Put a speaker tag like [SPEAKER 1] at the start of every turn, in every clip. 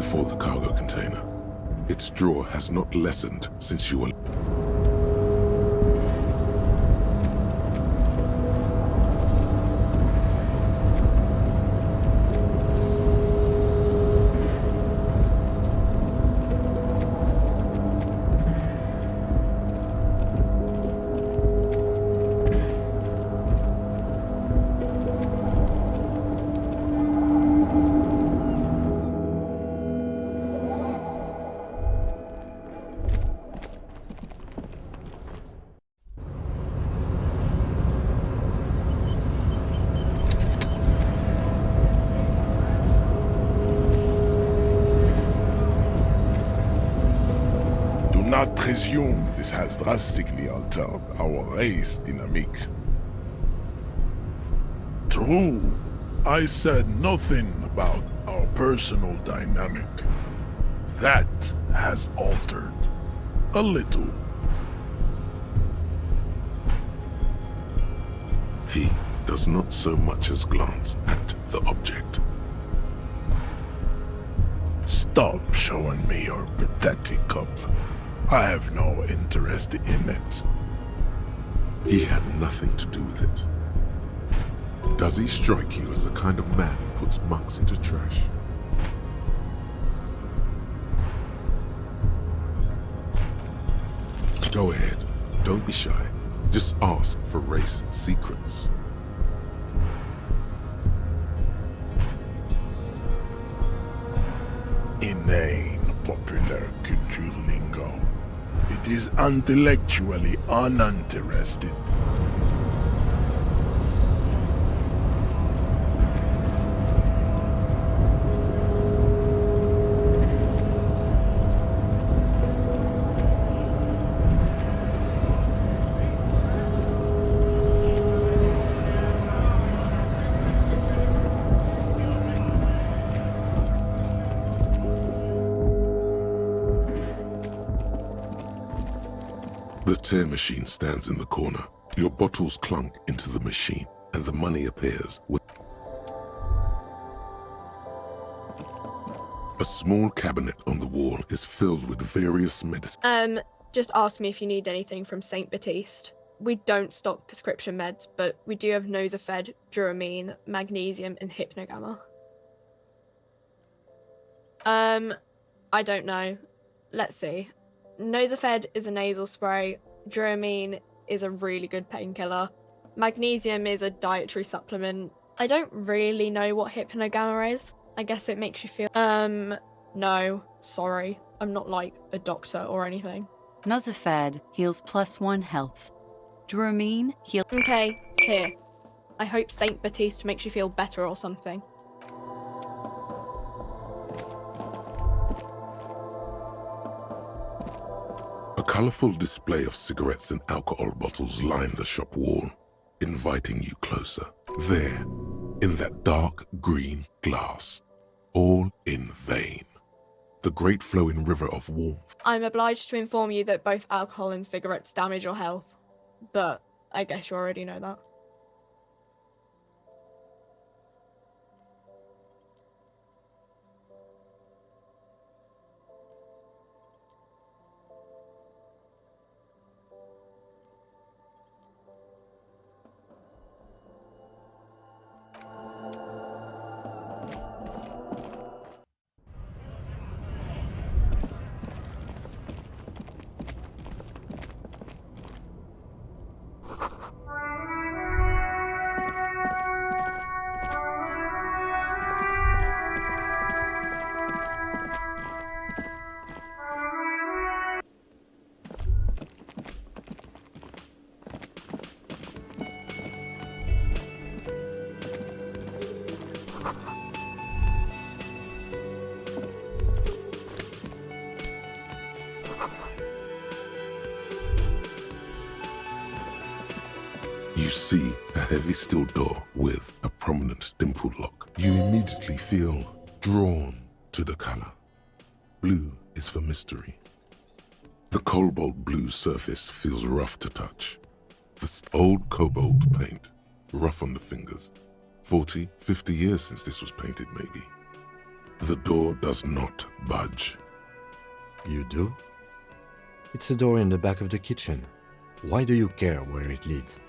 [SPEAKER 1] before the cargo container. Its drawer has not lessened since you were...
[SPEAKER 2] Do not presume this has drastically altered our race dynamic. True, I said nothing about our personal dynamic. That has altered a little.
[SPEAKER 1] He does not so much as glance at the object.
[SPEAKER 2] Stop showing me your pathetic cup. I have no interest in it.
[SPEAKER 1] He had nothing to do with it. Does he strike you as the kind of man who puts mugs into trash? Go ahead. Don't be shy. Just ask for race secrets.
[SPEAKER 2] Inane popular culture lingo. It is intellectually uninterested.
[SPEAKER 1] The tear machine stands in the corner. Your bottles clunk into the machine, and the money appears with... A small cabinet on the wall is filled with various medicines.
[SPEAKER 3] Just ask me if you need anything from St. Baptiste. We don't stock prescription meds, but we do have Nosafed, Duramine, Magnesium, and Hypnogamma. I don't know. Let's see. Nosafed is a nasal spray, Duramine is a really good painkiller, Magnesium is a dietary supplement. I don't really know what Hypnogamma is. I guess it makes you feel... no, sorry. I'm not like a doctor or anything.
[SPEAKER 4] Nosafed heals +1 health. Duramine heals...
[SPEAKER 3] Okay, here. I hope St. Baptiste makes you feel better or something.
[SPEAKER 1] A colourful display of cigarettes and alcohol bottles line the shop wall, inviting you closer. There, in that dark green glass, all in vain. The great flowing river of warmth.
[SPEAKER 3] I'm obliged to inform you that both alcohol and cigarettes damage your health, but I guess you already know that.
[SPEAKER 1] You see a heavy steel door with a prominent dimpled lock. You immediately feel drawn to the color. Blue is for mystery. The cobalt blue surface feels rough to touch. This old cobalt paint, rough on the fingers. 40, 50 years since this was painted maybe. The door does not budge.
[SPEAKER 5] You do? It's a door in the back of the kitchen. Why do you care where it leads?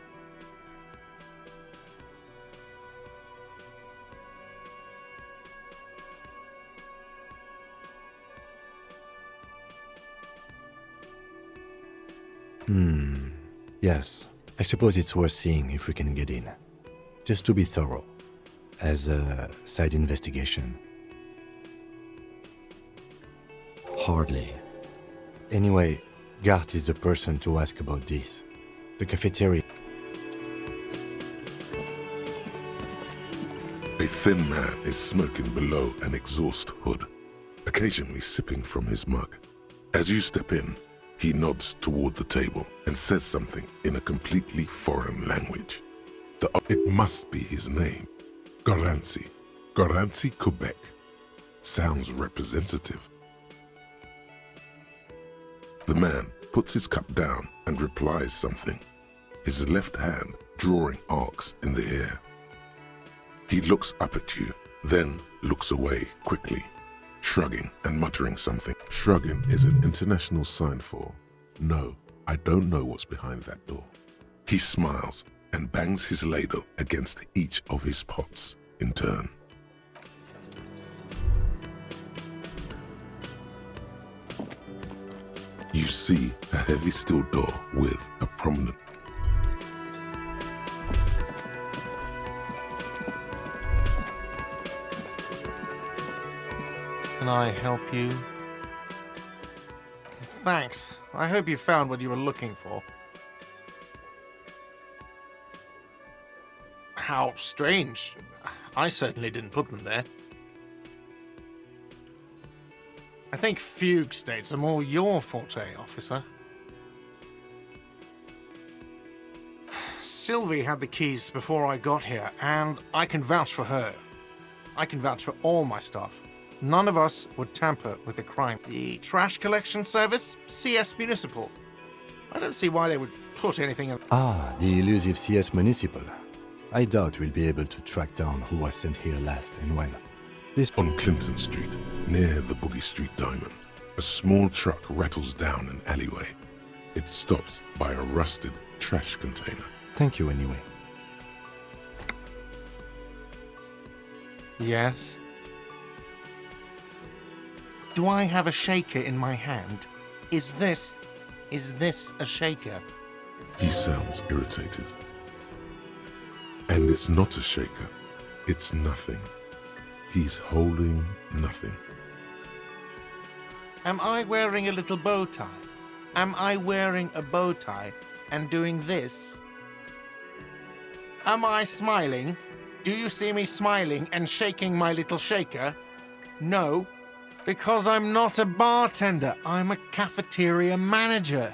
[SPEAKER 5] Yes, I suppose it's worth seeing if we can get in. Just to be thorough, as a side investigation. Hardly. Anyway, Gart is the person to ask about this. The cafeteria.
[SPEAKER 1] A thin man is smoking below an exhaust hood, occasionally sipping from his mug. As you step in, he nods toward the table and says something in a completely foreign language. It must be his name. Garanci. Garanci, Quebec. Sounds representative. The man puts his cup down and replies something, his left hand drawing arcs in the air. He looks up at you, then looks away quickly, shrugging and muttering something. Shrugging is an international sign for, no, I don't know what's behind that door. He smiles and bangs his ladle against each of his pots in turn. You see a heavy steel door with a prominent...
[SPEAKER 6] Can I help you? Thanks. I hope you found what you were looking for. How strange. I certainly didn't put them there. I think fugue states are more your forte, officer. Sylvie had the keys before I got here, and I can vouch for her. I can vouch for all my staff. None of us would tamper with the crime. The trash collection service, CS Municipal. I don't see why they would put anything in...
[SPEAKER 5] Ah, the elusive CS Municipal. I doubt we'll be able to track down who was sent here last and when.
[SPEAKER 1] On Clinton Street, near the Boogie Street Diamond, a small truck rattles down an alleyway. It stops by a rusted trash container.
[SPEAKER 5] Thank you anyway.
[SPEAKER 6] Yes? Do I have a shaker in my hand? Is this a shaker?
[SPEAKER 1] He sounds irritated. And it's not a shaker. It's nothing. He's holding nothing.
[SPEAKER 6] Am I wearing a little bow tie? Am I wearing a bow tie and doing this? Am I smiling? Do you see me smiling and shaking my little shaker? No, because I'm not a bartender. I'm a cafeteria manager.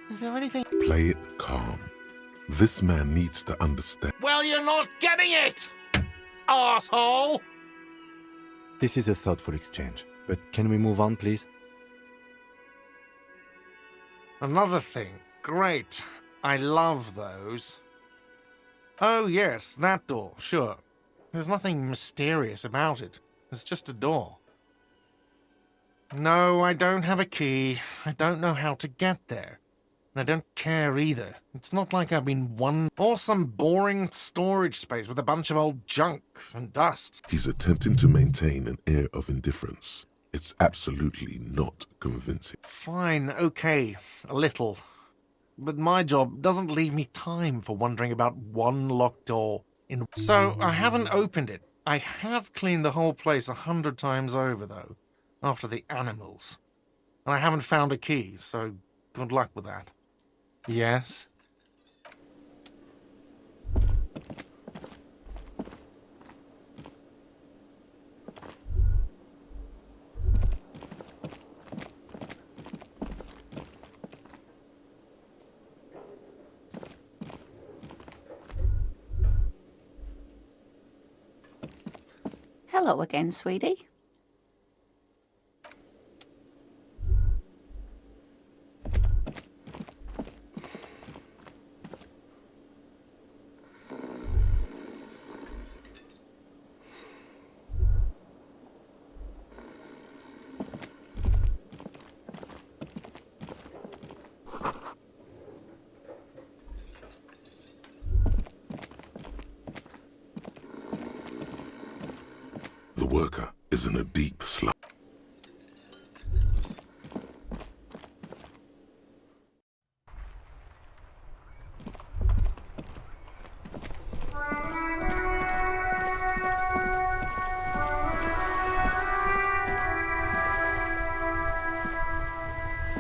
[SPEAKER 6] Is there anything...
[SPEAKER 1] Play it calm. This man needs to understand.
[SPEAKER 6] Well, you're not getting it, asshole!
[SPEAKER 5] This is a thoughtful exchange, but can we move on, please?
[SPEAKER 6] Another thing. Great. I love those. Oh, yes, that door, sure. There's nothing mysterious about it. It's just a door. No, I don't have a key. I don't know how to get there. And I don't care either. It's not like I've been or some boring storage space with a bunch of old junk and dust.
[SPEAKER 1] He's attempting to maintain an air of indifference. It's absolutely not convincing.
[SPEAKER 6] Fine, okay, a little. But my job doesn't leave me time for wondering about one locked door. So I haven't opened it. I have cleaned the whole place 100 times over, though, after the animals. And I haven't found a key, so good luck with that. Yes?
[SPEAKER 4] Hello again, sweetie.
[SPEAKER 1] The worker is in a deep slump.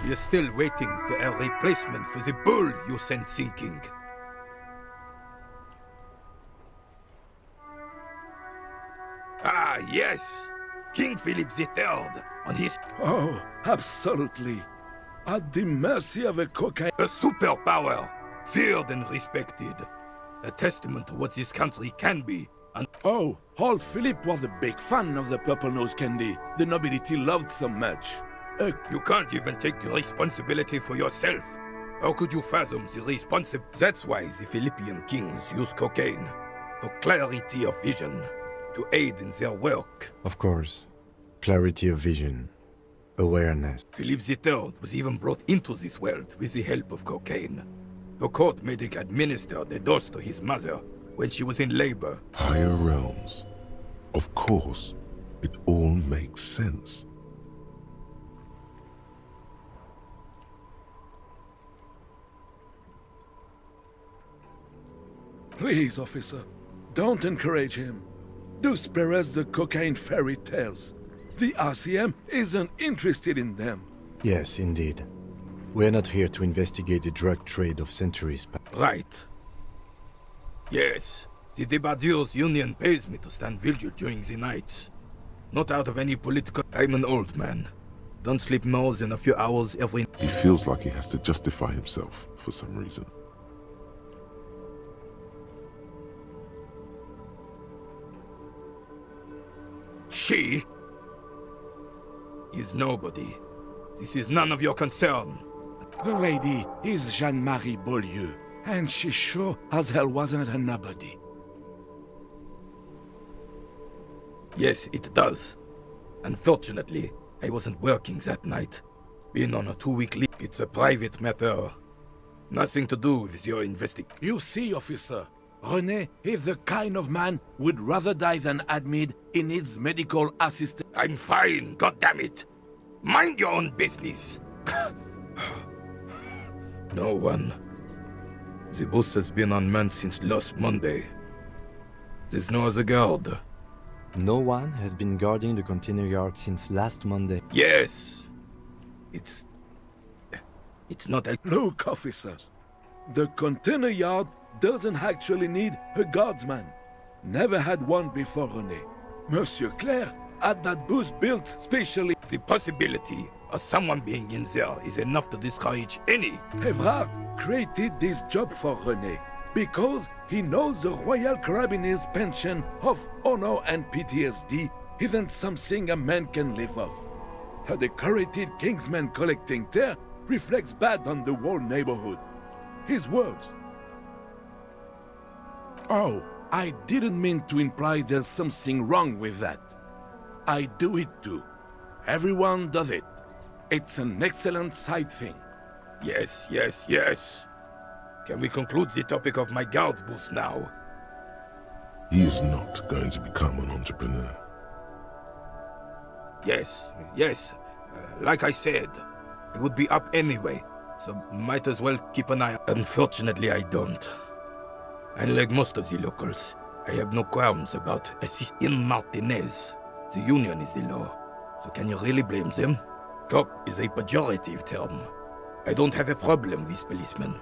[SPEAKER 7] We're still waiting for a replacement for the bull you sent sinking. Ah, yes! King Philip III on his...
[SPEAKER 2] Oh, absolutely. At the mercy of a cocaine...
[SPEAKER 7] A superpower, feared and respected. A testament to what this country can be. And
[SPEAKER 2] Oh, old Philip was a big fan of the purple nose candy the nobility loved so much.
[SPEAKER 7] you can't even take the responsibility for yourself. How could you fathom the responsibility? That's why the Philippian kings use cocaine. For clarity of vision. To aid in their work.
[SPEAKER 5] Of course. Clarity of vision. Awareness.
[SPEAKER 7] Philip III was even brought into this world with the help of cocaine. The court medic administered a dose to his mother when she was in labor.
[SPEAKER 1] Higher realms. Of course, it all makes sense.
[SPEAKER 2] Please, officer, don't encourage him. Do spare us the cocaine fairy tales. The RCM isn't interested in them.
[SPEAKER 5] Yes, indeed. We're not here to investigate the drug trade of centuries past.
[SPEAKER 7] Right. Yes, the Debardeurs Union pays me to stand vigil during the nights. Not out of any political... I'm an old man. Don't sleep more than a few hours every...
[SPEAKER 1] He feels like he has to justify himself for some reason.
[SPEAKER 7] She is nobody. This is none of your concern.
[SPEAKER 2] The lady is Jeanne-Marie Beaulieu, and she sure as hell wasn't a nobody.
[SPEAKER 7] Yes, it does. Unfortunately, I wasn't working that night. Been on a 2-week leave. It's a private matter. Nothing to do with your investigation.
[SPEAKER 2] You see, officer, René is the kind of man would rather die than admit he needs medical assistance.
[SPEAKER 7] I'm fine, goddammit. Mind your own business. No one. The bus has been unmanned since last Monday. There's no other guard.
[SPEAKER 5] No one has been guarding the container yard since last Monday.
[SPEAKER 7] Yes. It's not a...
[SPEAKER 2] Look, officer, the container yard doesn't actually need a guardsman. Never had one before, René. Monsieur Claire had that booth built specially.
[SPEAKER 7] The possibility of someone being in there is enough to discourage any...
[SPEAKER 2] Evrard created this job for René because he knows the Royal Carabiniers' pension of honor and PTSD isn't something a man can live off. A decorated kingsman collecting tear reflects bad on the whole neighborhood. His words. Oh, I didn't mean to imply there's something wrong with that. I do it too. Everyone does it. It's an excellent side thing.
[SPEAKER 7] Yes, yes, yes. Can we conclude the topic of my guard booth now?
[SPEAKER 1] He is not going to become an entrepreneur.
[SPEAKER 7] Yes, yes. Like I said, it would be up anyway, so might as well keep an eye on. Unfortunately, I don't. Unlike most of the locals, I have no qualms about assisting in Martinez. The union is the law, so can you really blame them? Cop is a pejorative term. I don't have a problem with policemen.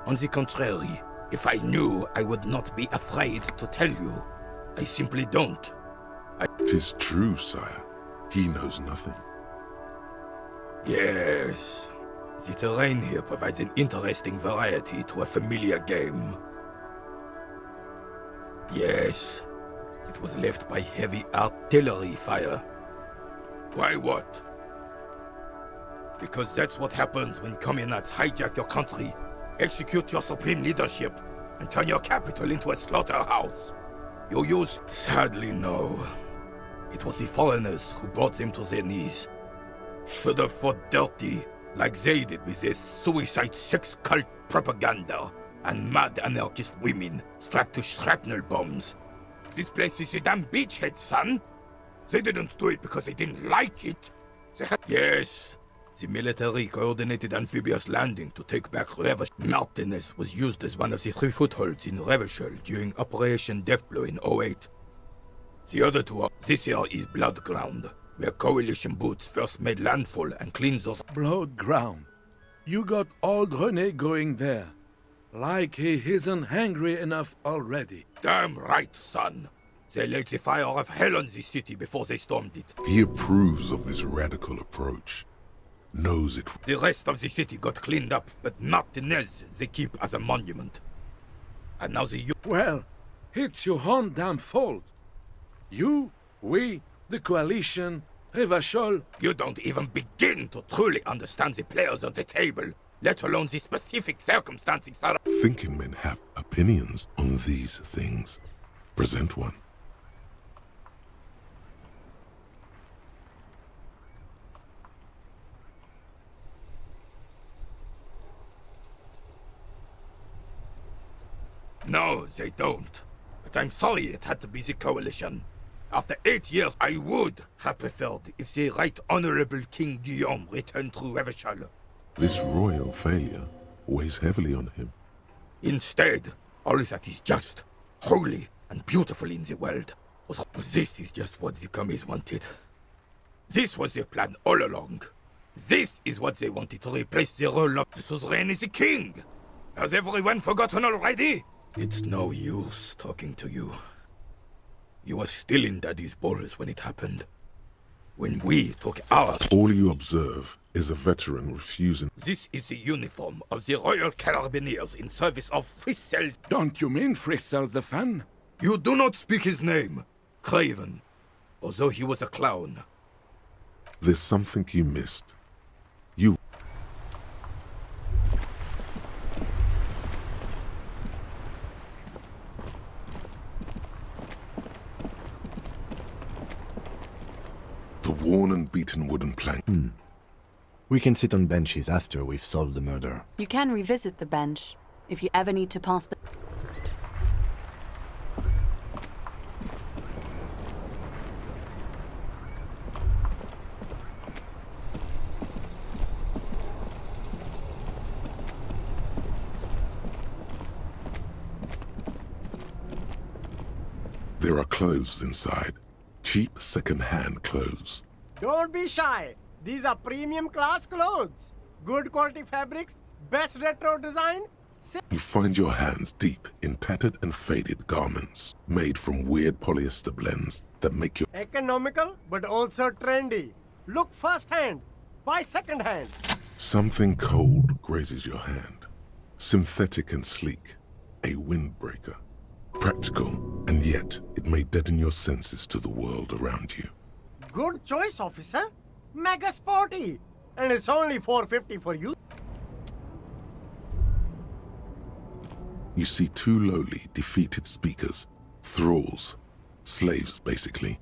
[SPEAKER 7] On the contrary, if I knew, I would not be afraid to tell you. I simply don't.
[SPEAKER 1] It is true, sire. He knows nothing.
[SPEAKER 7] Yes. The terrain here provides an interesting variety to a familiar game. Yes. It was left by heavy artillery fire. Why what? Because that's what happens when communards hijack your country, execute your supreme leadership, and turn your capital into a slaughterhouse. You use... Sadly, no. It was the foreigners who brought them to their knees. Should have fought dirty, like they did with their suicide sex cult propaganda and mad anarchist women strapped to shrapnel bombs. This place is a damn beachhead, son. They didn't do it because they didn't like it. Yes, the military coordinated amphibious landing to take back Revachol. Martinez was used as one of the 3 footholds in Revachol during Operation Deathblow in 08. The other 2 are... This here is Blood Ground, where coalition boots first made landfall and cleaned those...
[SPEAKER 2] Blood ground. You got old René going there. Like he isn't hungry enough already.
[SPEAKER 7] Damn right, son. They laid the fire of hell on the city before they stormed it.
[SPEAKER 1] He approves of this radical approach. Knows it.
[SPEAKER 7] The rest of the city got cleaned up, but Martinez they keep as a monument. And now the...
[SPEAKER 2] Well, it's your own damn fault. You, we, the coalition, Revachol...
[SPEAKER 7] You don't even begin to truly understand the players on the table, let alone the specific circumstances that...
[SPEAKER 1] Thinking men have opinions on these things. Present one.
[SPEAKER 7] No, they don't. But I'm sorry it had to be the coalition. After 8 years, I would have preferred if the Right Honorable King Guillaume returned to Revachol.
[SPEAKER 1] This royal failure weighs heavily on him.
[SPEAKER 7] Instead, all that is just, holy, and beautiful in the world. This is just what the commies wanted. This was their plan all along. This is what they wanted to replace the role of the suzerain as the king. Has everyone forgotten already? It's no use talking to you. You were still in Daddy's balls when it happened. When we took ours.
[SPEAKER 1] All you observe is a veteran refusing.
[SPEAKER 7] This is the uniform of the Royal Carabineers in service of Frissel.
[SPEAKER 2] Don't you mean Frissel the fan?
[SPEAKER 7] You do not speak his name, Craven, although he was a clown.
[SPEAKER 1] There's something you missed. You... The worn and beaten wooden plank.
[SPEAKER 5] We can sit on benches after we've solved the murder.
[SPEAKER 8] You can revisit the bench if you ever need to pass the...
[SPEAKER 1] There are clothes inside. Cheap second-hand clothes.
[SPEAKER 9] Don't be shy. These are premium class clothes. Good quality fabrics, best retro design.
[SPEAKER 1] You find your hands deep in tattered and faded garments made from weird polyester blends that make you...
[SPEAKER 9] Economical, but also trendy. Look first-hand, buy second-hand.
[SPEAKER 1] Something cold grazes your hand. Synthetic and sleek. A windbreaker. Practical, and yet it may deaden your senses to the world around you.
[SPEAKER 9] Good choice, officer. Mega sporty. And it's only $4.50 for you.
[SPEAKER 1] You see 2 lowly, defeated speakers, thralls, slaves basically,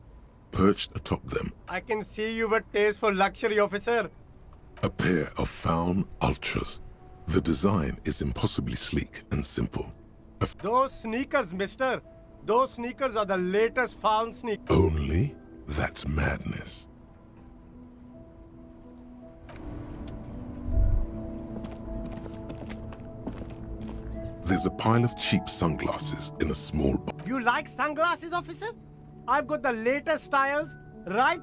[SPEAKER 1] perched atop them.
[SPEAKER 9] I can see you with taste for luxury, officer.
[SPEAKER 1] A pair of Faun Ultras. The design is impossibly sleek and simple.
[SPEAKER 9] Those sneakers, mister. Those sneakers are the latest found sneakers.
[SPEAKER 1] Only? That's madness. There's a pile of cheap sunglasses in a small box.
[SPEAKER 9] You like sunglasses, officer? I've got the latest styles, right?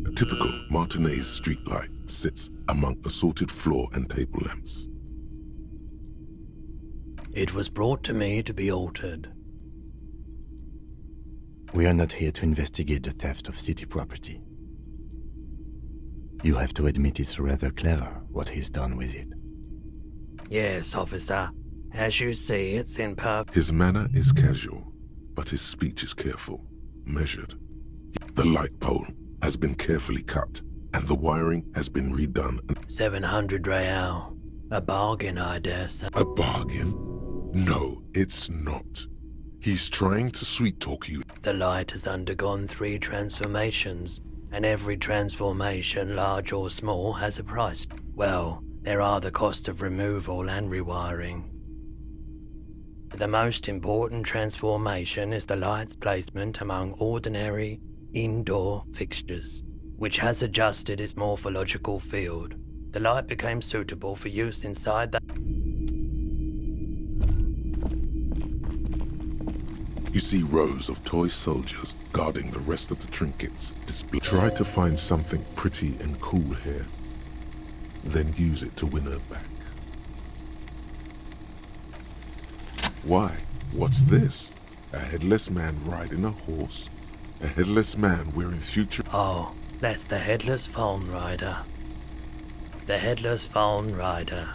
[SPEAKER 1] A typical Martinez streetlight sits among assorted floor and table lamps.
[SPEAKER 10] It was brought to me to be altered.
[SPEAKER 5] We are not here to investigate the theft of city property. You have to admit it's rather clever what he's done with it.
[SPEAKER 10] Yes, officer. As you see, it's in
[SPEAKER 1] His manner is casual, but his speech is careful, measured. The light pole has been carefully cut, and the wiring has been redone.
[SPEAKER 10] 700 real. A bargain, I dare say.
[SPEAKER 1] A bargain? No, it's not. He's trying to sweet-talk you.
[SPEAKER 10] The light has undergone 3 transformations, and every transformation, large or small, has a price. Well, there are the cost of removal and rewiring. The most important transformation is the light's placement among ordinary indoor fixtures, which has adjusted its morphological field. The light became suitable for use inside the...
[SPEAKER 1] You see rows of toy soldiers guarding the rest of the trinkets. Try to find something pretty and cool here, then use it to win her back. Why? What's this? A headless man riding a horse? A headless man wearing future...
[SPEAKER 10] Oh, that's the Headless Phone Rider. The Headless Phone Rider.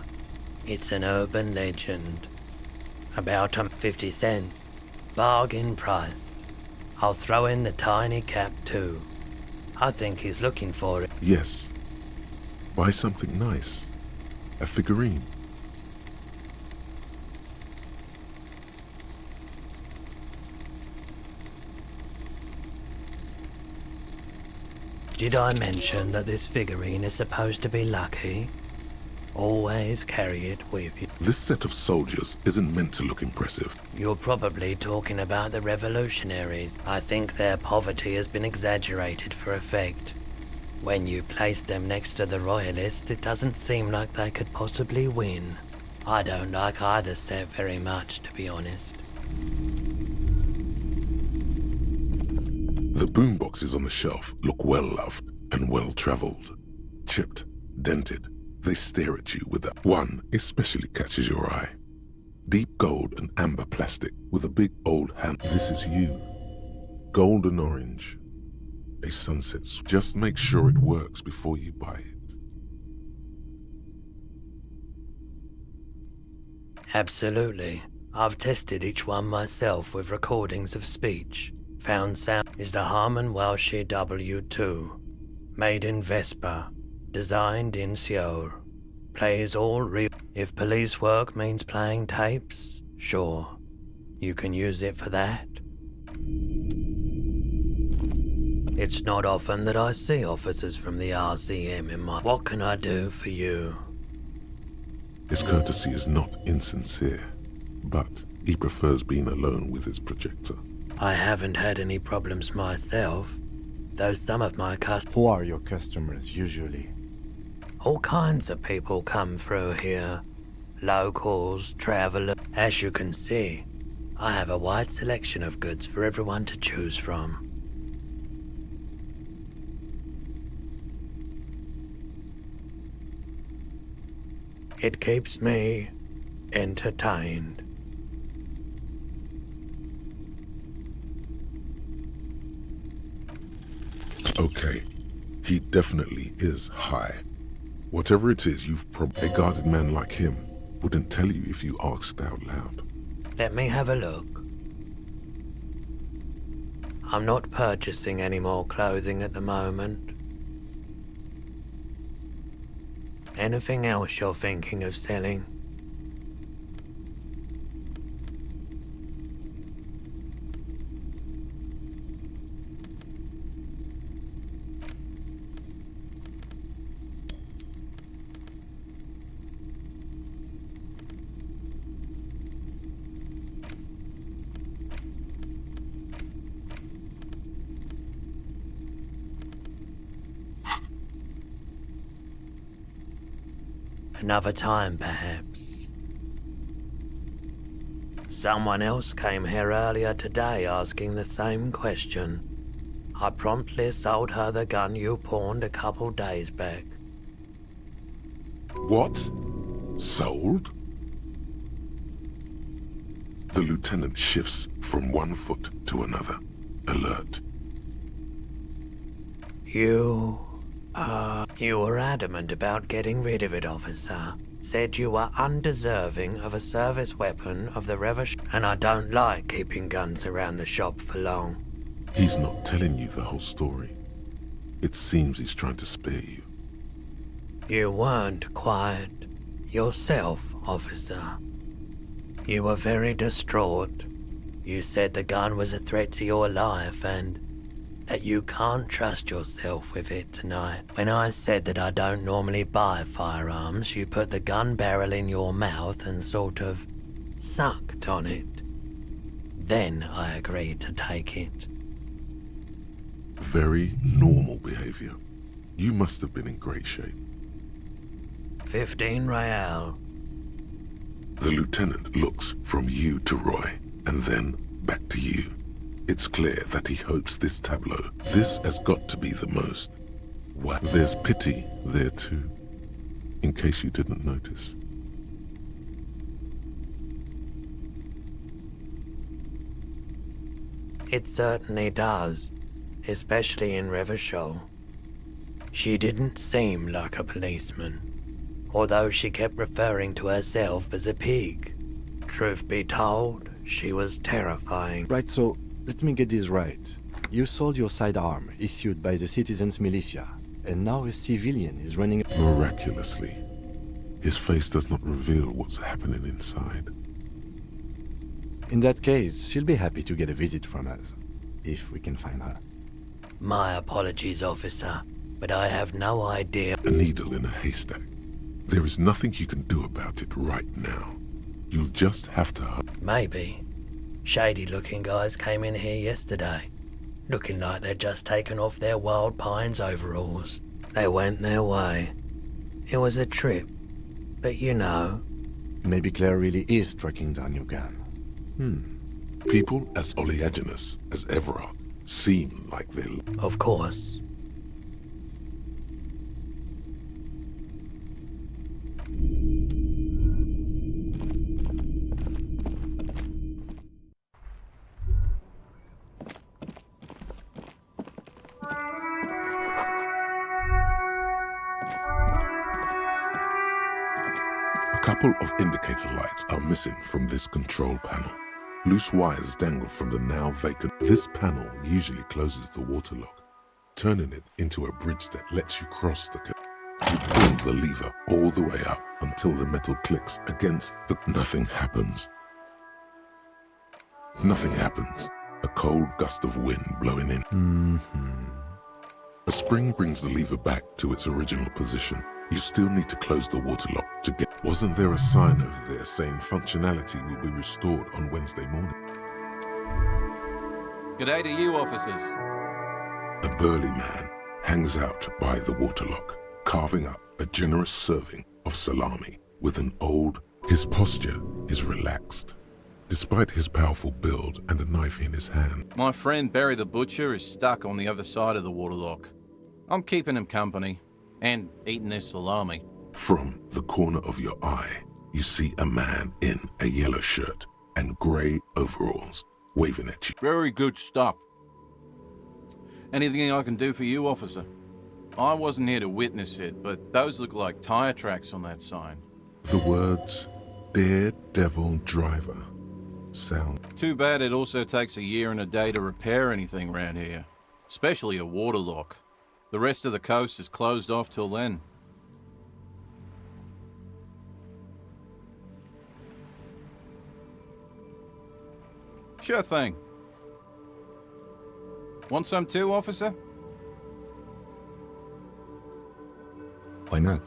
[SPEAKER 10] It's an urban legend. About 50 cents. Bargain price. I'll throw in the tiny cap too. I think he's looking for it.
[SPEAKER 1] Yes. Buy something nice. A figurine.
[SPEAKER 10] Did I mention that this figurine is supposed to be lucky? Always carry it with you.
[SPEAKER 1] This set of soldiers isn't meant to look impressive.
[SPEAKER 10] You're probably talking about the revolutionaries. I think their poverty has been exaggerated for effect. When you place them next to the royalists, it doesn't seem like they could possibly win. I don't like either set very much, to be honest.
[SPEAKER 1] The boomboxes on the shelf look well-loved and well-traveled. Chipped, dented, they stare at you with that. One especially catches your eye. Deep gold and amber plastic with a big old hand. This is you. Gold and orange. A sunset. Just make sure it works before you buy it.
[SPEAKER 10] Absolutely. I've tested each one myself with recordings of speech. Found sound is the Harman Welshie W2. Made in Vespa. Designed in Seoul. Plays all real. If police work means playing tapes, sure. You can use it for that. It's not often that I see officers from the RCM in my... What can I do for you?
[SPEAKER 1] His courtesy is not insincere, but he prefers being alone with his projector.
[SPEAKER 10] I haven't had any problems myself, though some of my customers...
[SPEAKER 5] Who are your customers usually?
[SPEAKER 10] All kinds of people come through here. Locals, travelers. As you can see, I have a wide selection of goods for everyone to choose from. It keeps me entertained.
[SPEAKER 1] Okay, he definitely is high. Whatever it is, a guarded man like him wouldn't tell you if you asked out loud.
[SPEAKER 10] Let me have a look. I'm not purchasing any more clothing at the moment. Anything else you're thinking of selling? Another time, perhaps. Someone else came here earlier today asking the same question. I promptly sold her the gun you pawned a couple days back.
[SPEAKER 1] What? Sold? The lieutenant shifts from one foot to another. alert.
[SPEAKER 10] You were adamant about getting rid of it, officer. Said you were undeserving of a service weapon of the revolution, and I don't like keeping guns around the shop for long.
[SPEAKER 1] He's not telling you the whole story. It seems he's trying to spare you.
[SPEAKER 10] You weren't quite yourself, officer. You were very distraught. You said the gun was a threat to your life and that you can't trust yourself with it tonight. When I said that I don't normally buy firearms, you put the gun barrel in your mouth and sort of sucked on it. Then I agreed to take it.
[SPEAKER 1] Very normal behavior. You must have been in great shape.
[SPEAKER 10] 15 real.
[SPEAKER 1] The lieutenant looks from you to Roy, and then back to you. It's clear that he hopes this tableau. This has got to be the most. Wow. There's pity there too, in case you didn't notice.
[SPEAKER 10] It certainly does, especially in Revachol. She didn't seem like a policeman, although she kept referring to herself as a pig. Truth be told, she was terrifying.
[SPEAKER 5] Right, so let me get this right. You sold your sidearm, issued by the citizens' militia, and now a civilian is running...
[SPEAKER 1] Miraculously, his face does not reveal what's happening inside.
[SPEAKER 5] In that case, she'll be happy to get a visit from us, if we can find her.
[SPEAKER 10] My apologies, officer, but I have no idea.
[SPEAKER 1] A needle in a haystack. There is nothing you can do about it right now. You'll just have to...
[SPEAKER 10] Maybe. Shady-looking guys came in here yesterday, looking like they'd just taken off their Wild Pines overalls. They went their way. It was a trip, but you know...
[SPEAKER 5] Maybe Claire really is tracking down your gun.
[SPEAKER 1] People as oleaginous as Everard seem like they're...
[SPEAKER 10] Of course.
[SPEAKER 1] A couple of indicator lights are missing from this control panel. Loose wires dangle from the now vacant. This panel usually closes the water lock, turning it into a bridge that lets you cross the... You pull the lever all the way up until the metal clicks against the... Nothing happens. Nothing happens. A cold gust of wind blowing in. A spring brings the lever back to its original position. You still need to close the water lock to get... Wasn't there a sign over there saying functionality will be restored on Wednesday morning?
[SPEAKER 11] G'day to you, officers.
[SPEAKER 1] A burly man hangs out by the water lock, carving up a generous serving of salami with an old... His posture is relaxed, despite his powerful build and a knife in his hand.
[SPEAKER 11] My friend Barry the Butcher is stuck on the other side of the water lock. I'm keeping him company. And eating his salami.
[SPEAKER 1] From the corner of your eye, you see a man in a yellow shirt and grey overalls waving at you.
[SPEAKER 11] Very good stuff. Anything I can do for you, officer? I wasn't here to witness it, but those look like tire tracks on that sign.
[SPEAKER 1] The words, Daredevil Driver, sound...
[SPEAKER 11] Too bad it also takes a year and a day to repair anything around here. Especially a water lock. The rest of the coast is closed off till then. Sure thing. Want some too, officer?
[SPEAKER 5] Why not?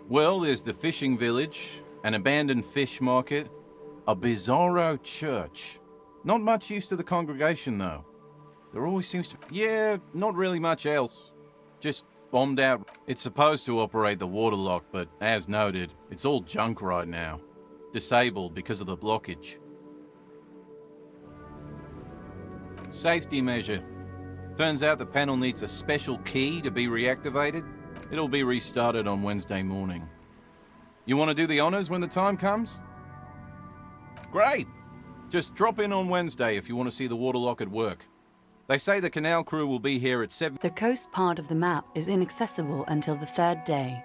[SPEAKER 11] Well, there's the fishing village, an abandoned fish market, a bizarro church. Not much use to the congregation, though. There always seems to... Yeah, not really much else. Just bombed out. It's supposed to operate the water lock, but as noted, it's all junk right now. Disabled because of the blockage. Safety measure. Turns out the panel needs a special key to be reactivated. It'll be restarted on Wednesday morning. You want to do the honors when the time comes? Great! Just drop in on Wednesday if you want to see the waterlock at work. They say the canal crew will be here at 7.
[SPEAKER 8] The coast part of the map is inaccessible until the 3rd day.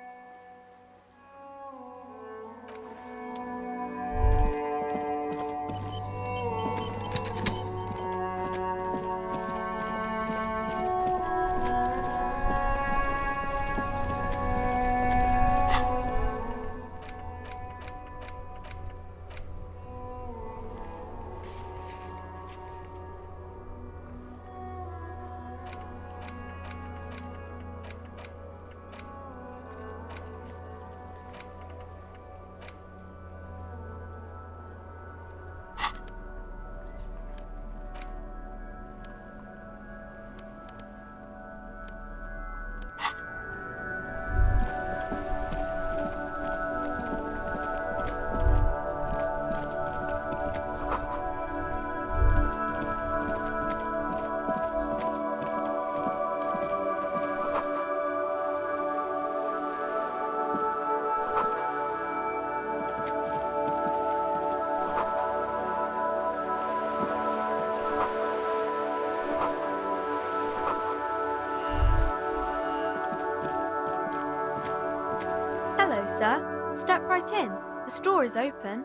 [SPEAKER 12] Hello, sir. Step right in. The store is open.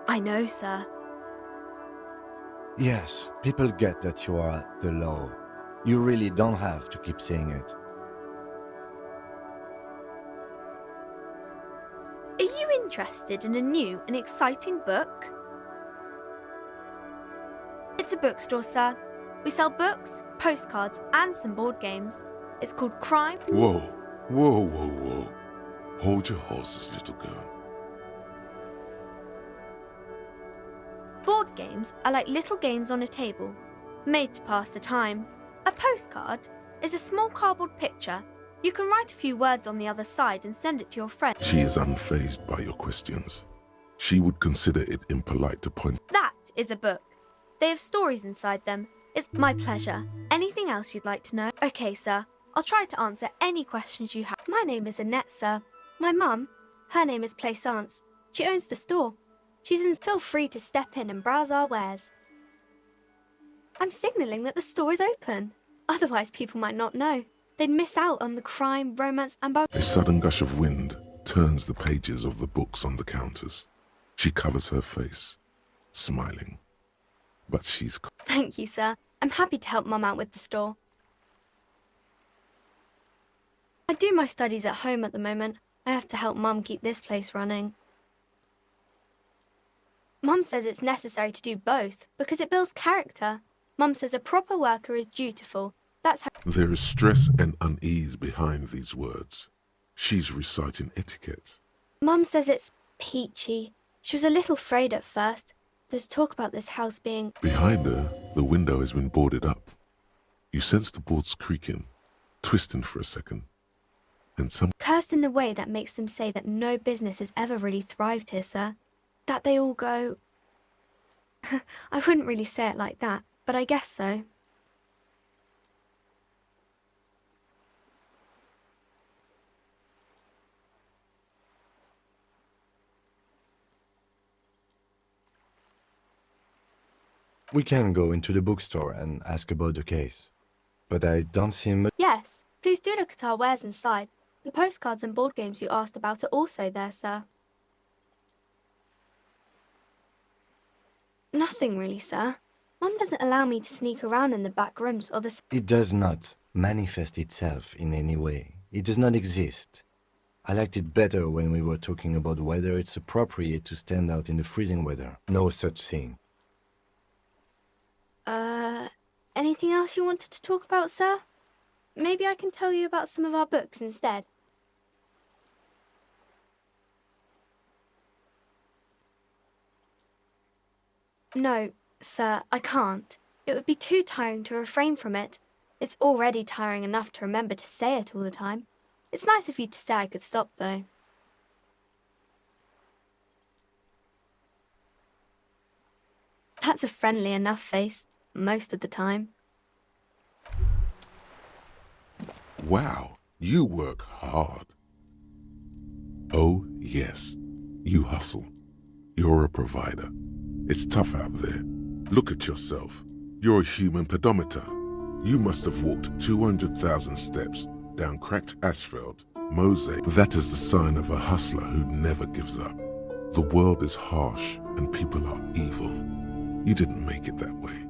[SPEAKER 12] I know, sir.
[SPEAKER 5] Yes, people get that you are the law. You really don't have to keep saying it.
[SPEAKER 12] Are you interested in a new and exciting book? It's a bookstore, sir. We sell books, postcards, and some board games. It's called Crime.
[SPEAKER 1] Whoa, whoa, whoa, whoa. Hold your horses, little girl.
[SPEAKER 12] Board games are like little games on a table, made to pass the time. A postcard is a small cardboard picture. You can write a few words on the other side and send it to your friend.
[SPEAKER 1] She is unfazed by your questions. She would consider it impolite to point.
[SPEAKER 12] That is a book. They have stories inside them. It's my pleasure. Anything else you'd like to know? Okay, sir. I'll try to answer any questions you have. My name is Annette, sir. My mum, her name is Plaisance. She owns the store. Feel free to step in and browse our wares. I'm signalling that the store is open. Otherwise, people might not know. They'd miss out on the crime, romance, and
[SPEAKER 1] A sudden gush of wind turns the pages of the books on the counters. She covers her face, smiling. But she's...
[SPEAKER 12] Thank you, sir. I'm happy to help Mum out with the store. I do my studies at home at the moment. I have to help Mum keep this place running. Mum says it's necessary to do both because it builds character. Mum says a proper worker is dutiful. That's how...
[SPEAKER 1] There is stress and unease behind these words. She's reciting etiquette.
[SPEAKER 12] Mum says it's peachy. She was a little afraid at first. There's talk about this house being...
[SPEAKER 1] Behind her, the window has been boarded up. You sense the boards creaking, twisting for a second. And some...
[SPEAKER 12] Cursed in the way that makes them say that no business has ever really thrived here, sir. That they all go... I wouldn't really say it like that, but I guess so.
[SPEAKER 5] We can go into the bookstore and ask about the case. But I don't see much...
[SPEAKER 12] Yes, please do look at our wares inside. The postcards and board games you asked about are also there, sir. Nothing really, sir. Mum doesn't allow me to sneak around in the back rooms or the...
[SPEAKER 5] It does not manifest itself in any way. It does not exist. I liked it better when we were talking about whether it's appropriate to stand out in the freezing weather. No such thing.
[SPEAKER 12] Anything else you wanted to talk about, sir? Maybe I can tell you about some of our books instead. No, sir, I can't. It would be too tiring to refrain from it. It's already tiring enough to remember to say it all the time. It's nice of you to say I could stop, though. That's a friendly enough face, most of the time.
[SPEAKER 1] Wow, you work hard. Oh, yes, you hustle. You're a provider. It's tough out there. Look at yourself. You're a human pedometer. You must have walked 200,000 steps down cracked asphalt, mosaic. That is the sign of a hustler who never gives up. The world is harsh and people are evil. You didn't make it that way.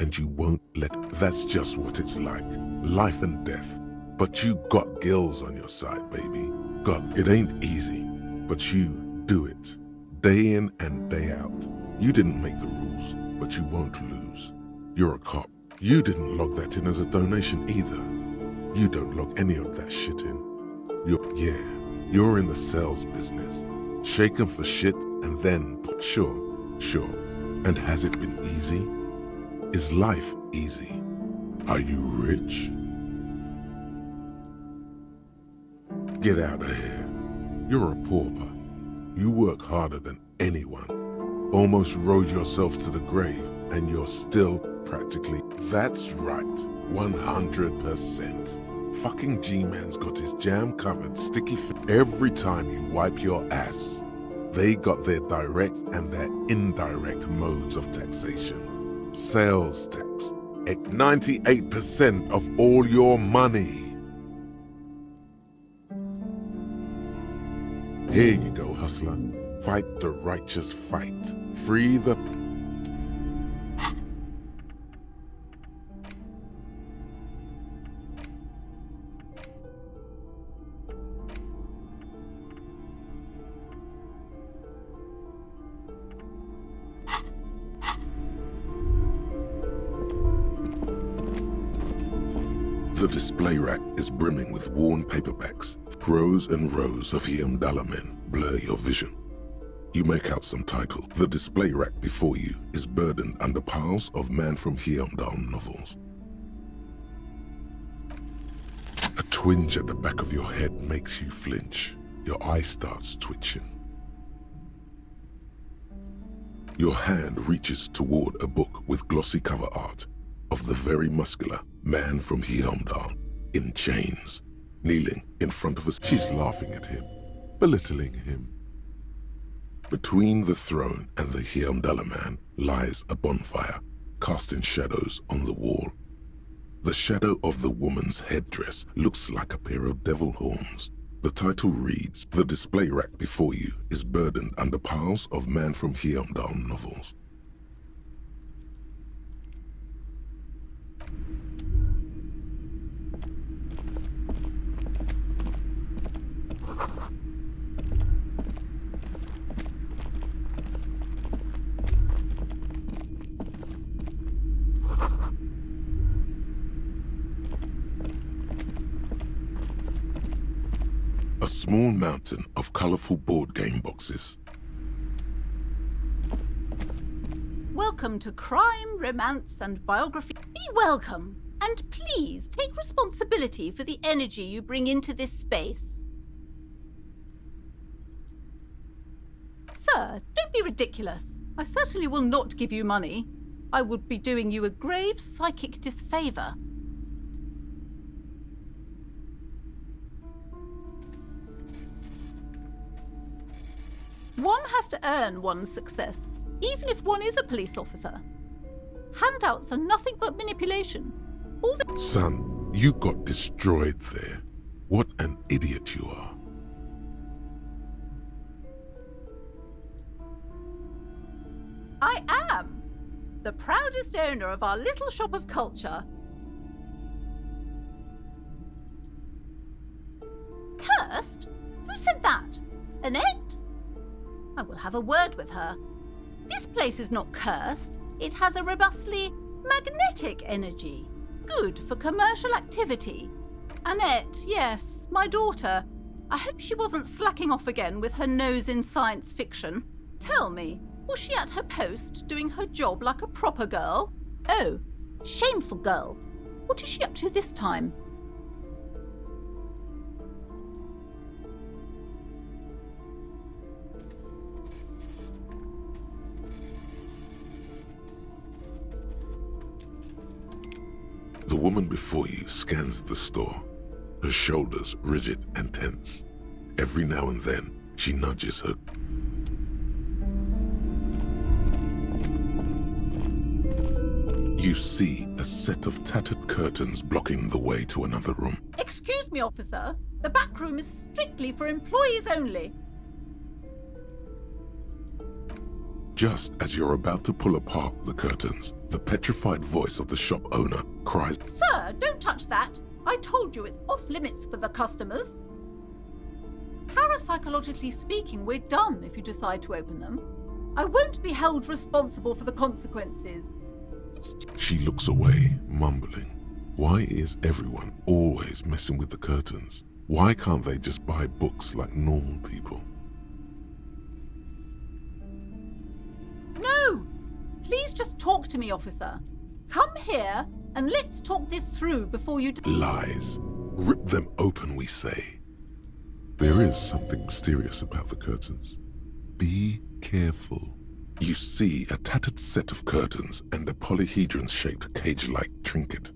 [SPEAKER 1] And you won't let... That's just what it's like. Life and death. But you got gills on your side, baby. God, it ain't easy. But you do it. Day in and day out. You didn't make the rules, but you won't lose. You're a cop. You didn't log that in as a donation either. You don't log any of that shit in. You're in the sales business. Shaken for shit and then... Sure. And has it been easy? Is life easy? Are you rich? Get out of here. You're a pauper. You work harder than anyone. Almost rode yourself to the grave, and you're still practically... That's right, 100%. Fucking G-Man's got his jam-covered sticky every time you wipe your ass. They got their direct and their indirect modes of taxation. Sales tax at 98% of all your money. Here you go, hustler. Fight the righteous fight. Free the... The display rack is brimming with worn paperbacks. Rows and rows of men blur your vision. You make out some title. The display rack before you is burdened under piles of Man from novels. A twinge at the back of your head makes you flinch. Your eye starts twitching. Your hand reaches toward a book with glossy cover art of the very muscular Man from in chains, kneeling in front of us. She's laughing at him, belittling him. Between the throne and the man lies a bonfire, casting shadows on the wall. The shadow of the woman's headdress looks like a pair of devil horns. The title reads, The display rack before you is burdened under piles of Man from novels. A small mountain of colorful board game boxes.
[SPEAKER 4] Welcome to Crime, Romance and Biography. Be welcome, and please take responsibility for the energy you bring into this space. Sir, don't be ridiculous. I certainly will not give you money. I would be doing you a grave psychic disfavor. One has to earn one's success, even if one is a police officer. Handouts are nothing but manipulation.
[SPEAKER 1] Son, you got destroyed there. What an idiot you are.
[SPEAKER 4] I am the proudest owner of our little shop of culture. Cursed? Who said that? Annette? I will have a word with her. This place is not cursed. It has a robustly magnetic energy. Good for commercial activity. Annette, yes, my daughter. I hope she wasn't slacking off again with her nose in science fiction. Tell me, was she at her post doing her job like a proper girl? Oh, shameful girl. What is she up to this time?
[SPEAKER 1] woman before you scans the store, her shoulders rigid and tense. Every now and then, she nudges her. You see a set of tattered curtains blocking the way to another room.
[SPEAKER 4] Excuse me, officer. The back room is strictly for employees only.
[SPEAKER 1] Just as you're about to pull apart the curtains, the petrified voice of the shop owner cries,
[SPEAKER 4] Sir, don't touch that. I told you it's off limits for the customers. Parapsychologically speaking, we're done if you decide to open them. I won't be held responsible for the consequences.
[SPEAKER 1] She looks away, mumbling. Why is everyone always messing with the curtains? Why can't they just buy books like normal people?
[SPEAKER 4] No! Please just talk to me, officer. Come here and let's talk this through before you...
[SPEAKER 1] Lies. Rip them open, we say. There is something mysterious about the curtains. Be careful. You see a tattered set of curtains and a polyhedron-shaped cage-like trinket.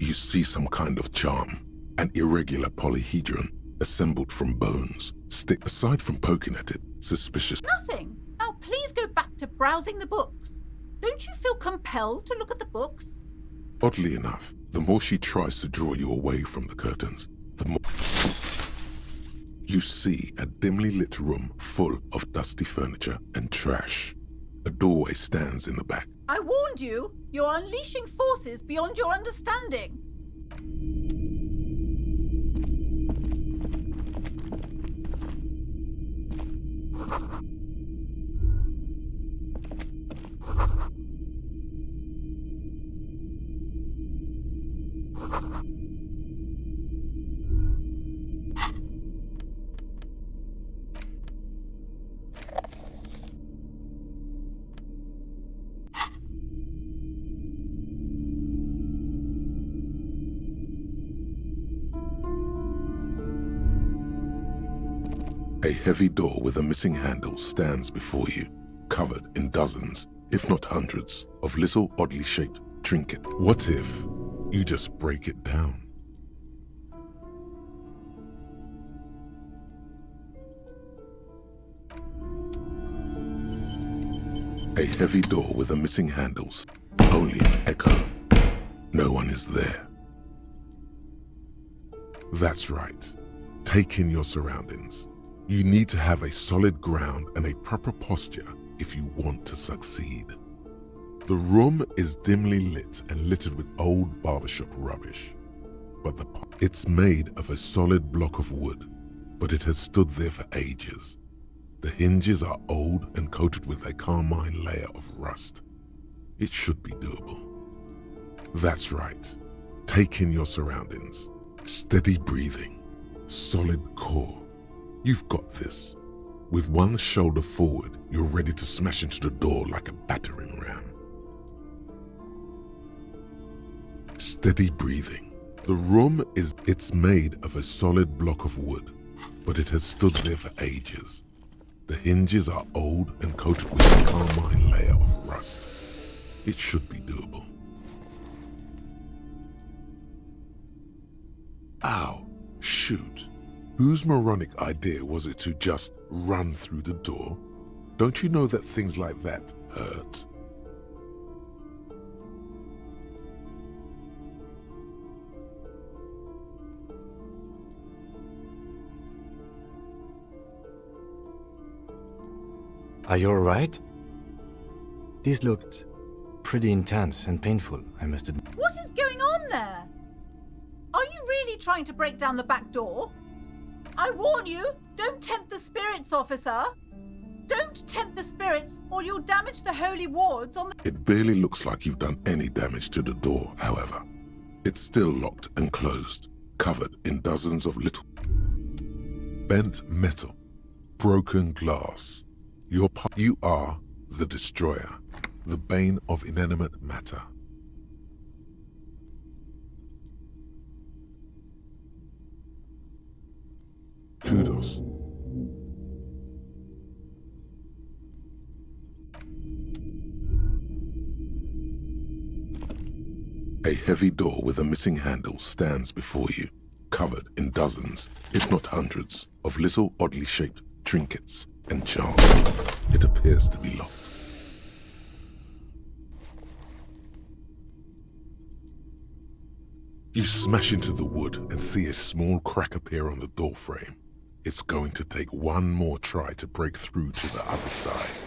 [SPEAKER 1] You see some kind of charm, an irregular polyhedron assembled from bones. Aside from poking at it, suspicious.
[SPEAKER 4] Nothing. Now please go back to browsing the books. Don't you feel compelled to look at the books?
[SPEAKER 1] Oddly enough, the more she tries to draw you away from the curtains, the more... You see a dimly lit room full of dusty furniture and trash. A doorway stands in the back.
[SPEAKER 4] I warned you. You're unleashing forces beyond your understanding.
[SPEAKER 1] A heavy door with a missing handle stands before you, covered in dozens, if not hundreds, of little oddly shaped trinkets. What if you just break it down? A heavy door with a missing handle, only an echo. No one is there. That's right. Take in your surroundings. You need to have a solid ground and a proper posture if you want to succeed. The room is dimly lit and littered with old barbershop rubbish. But it's made of a solid block of wood, but it has stood there for ages. The hinges are old and coated with a carmine layer of rust. It should be doable. That's right. Take in your surroundings. Steady breathing. Solid core. You've got this. With one shoulder forward, you're ready to smash into the door like a battering ram. Steady breathing. The room it's made of a solid block of wood, but it has stood there for ages. The hinges are old and coated with a carmine layer of rust. It should be doable. Ow, shoot. Whose moronic idea was it to just run through the door? Don't you know that things like that hurt?
[SPEAKER 5] Are you alright? This looked pretty intense and painful, I must admit.
[SPEAKER 4] What is going on there? Are you really trying to break down the back door? I warn you, don't tempt the spirits, officer. Don't tempt the spirits or you'll damage the holy wards on the...
[SPEAKER 1] It barely looks like you've done any damage to the door, however. It's still locked and closed, covered in dozens of little... bent metal, broken glass. You are the destroyer, the bane of inanimate matter. Kudos. A heavy door with a missing handle stands before you, covered in dozens, if not hundreds, of little oddly shaped trinkets and charms. It appears to be locked. You smash into the wood and see a small crack appear on the door frame. It's going to take one more try to break through to the other side.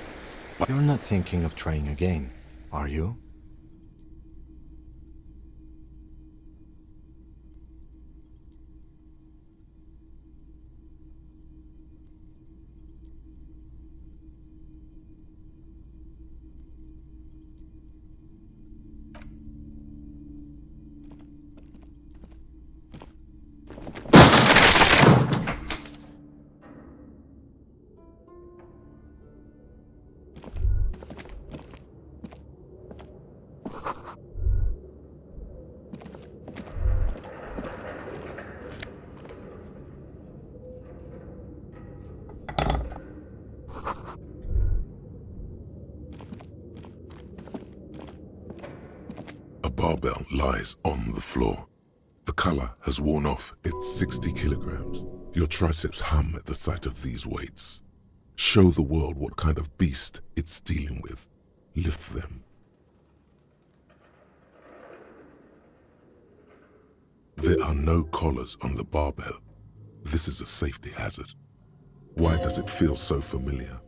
[SPEAKER 5] But you're not thinking of trying again, are you?
[SPEAKER 1] Barbell lies on the floor. The color has worn off its 60 kilograms. Your triceps hum at the sight of these weights. Show the world what kind of beast it's dealing with. Lift them. There are no collars on the barbell. This is a safety hazard. Why does it feel so familiar?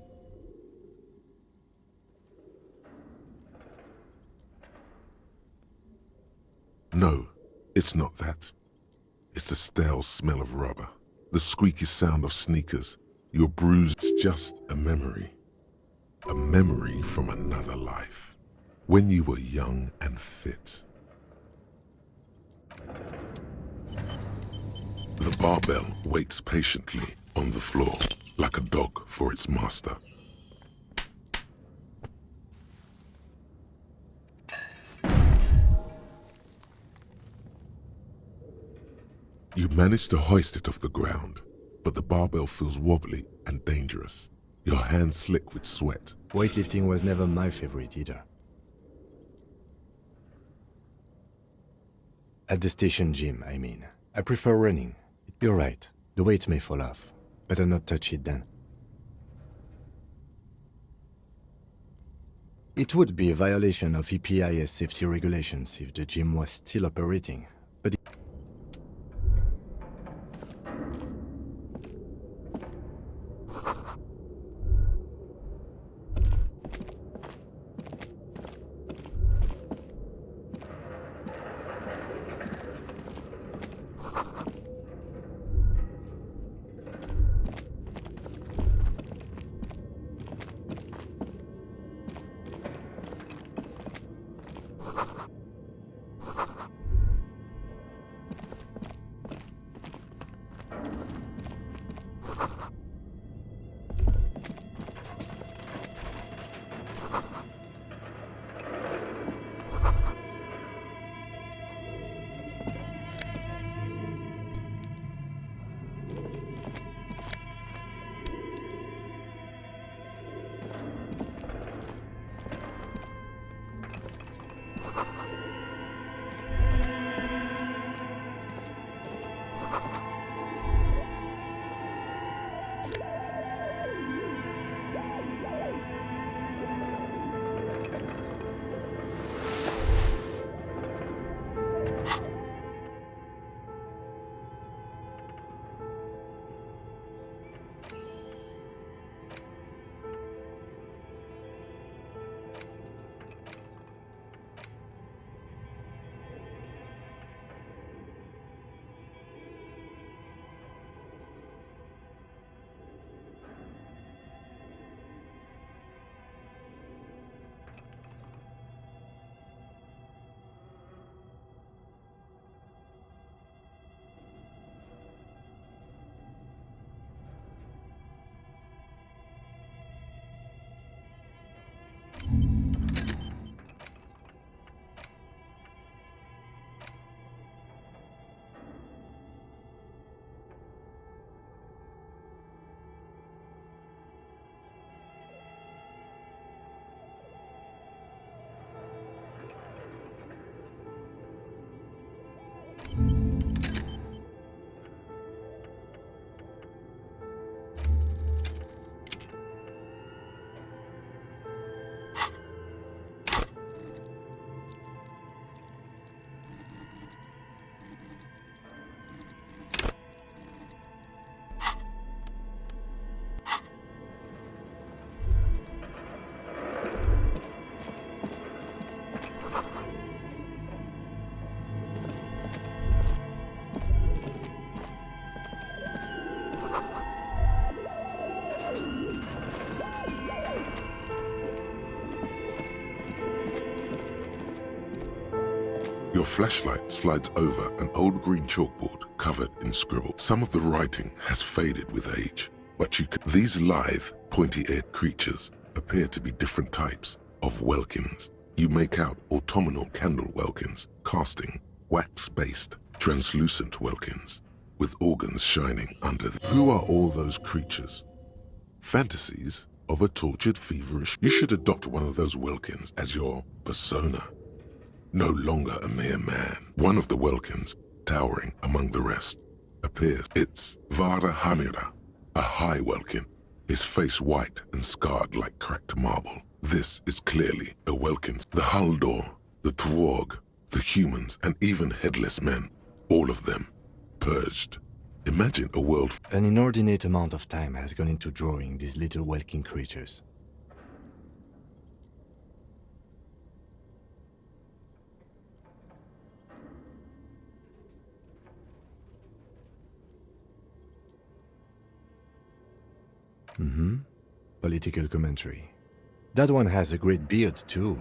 [SPEAKER 1] No, it's not that. It's the stale smell of rubber, the squeaky sound of sneakers. Your bruise, it's just a memory. A memory from another life, when you were young and fit. The barbell waits patiently on the floor, like a dog for its master. You manage to hoist it off the ground, but the barbell feels wobbly and dangerous. Your hands slick with sweat.
[SPEAKER 5] Weightlifting was never my favorite either. At the station gym, I mean. I prefer running. You're right, the weights may fall off. Better not touch it then. It would be a violation of EPIS safety regulations if the gym was still operating, but
[SPEAKER 1] Your flashlight slides over an old green chalkboard covered in scribble. Some of the writing has faded with age, but these lithe, pointy-eared creatures appear to be different types of welkins. You make out autumnal candle welkins, casting, wax-based, translucent welkins, with organs shining under them. Who are all those creatures? Fantasies of a tortured, feverish... You should adopt one of those welkins as your persona. No longer a mere man. One of the welkins, towering among the rest, appears. It's Vara Hamira, a high welkin, his face white and scarred like cracked marble. This is clearly a welkin. The Haldor, the Twarg, the humans, and even headless men, all of them, purged. Imagine a world...
[SPEAKER 5] An inordinate amount of time has gone into drawing these little welkin creatures. Political commentary. That one has a great beard too.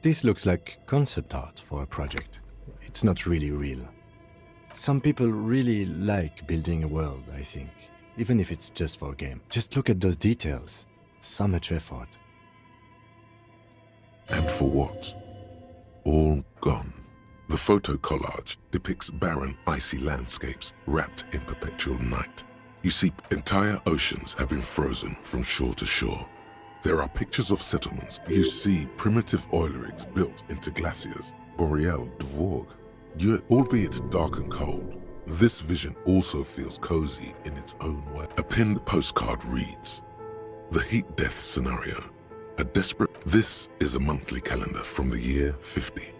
[SPEAKER 5] This looks like concept art for a project. It's not really real. Some people really like building a world, I think, even if it's just for a game. Just look at those details. So much effort.
[SPEAKER 1] And for what? All gone. The photo collage depicts barren, icy landscapes wrapped in perpetual night. You see, entire oceans have been frozen from shore to shore. There are pictures of settlements. You see primitive oil rigs built into glaciers, boreal dvorg. Albeit dark and cold, this vision also feels cozy in its own way. A pinned postcard reads, "The heat death scenario, a desperate..." This is a monthly calendar from the year 50.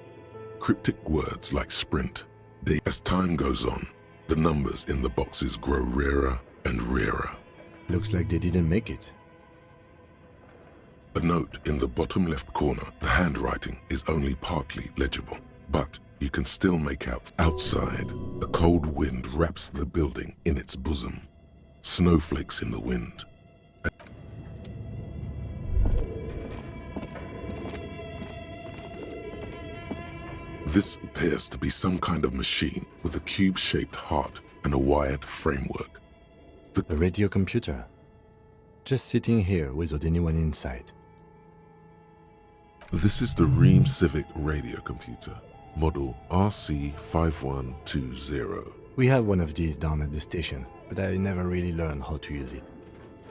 [SPEAKER 1] Cryptic words like sprint, day. As time goes on, the numbers in the boxes grow rarer and rarer.
[SPEAKER 5] Looks like they didn't make it.
[SPEAKER 1] A note in the bottom left corner, the handwriting is only partly legible, but you can still make out. Outside, a cold wind wraps the building in its bosom. Snowflakes in the wind. This appears to be some kind of machine with a cube-shaped heart and a wired framework.
[SPEAKER 5] A radio computer. Just sitting here without anyone inside.
[SPEAKER 1] This is the Ream Civic radio computer, model RC5120.
[SPEAKER 5] We have one of these down at the station, but I never really learned how to use it.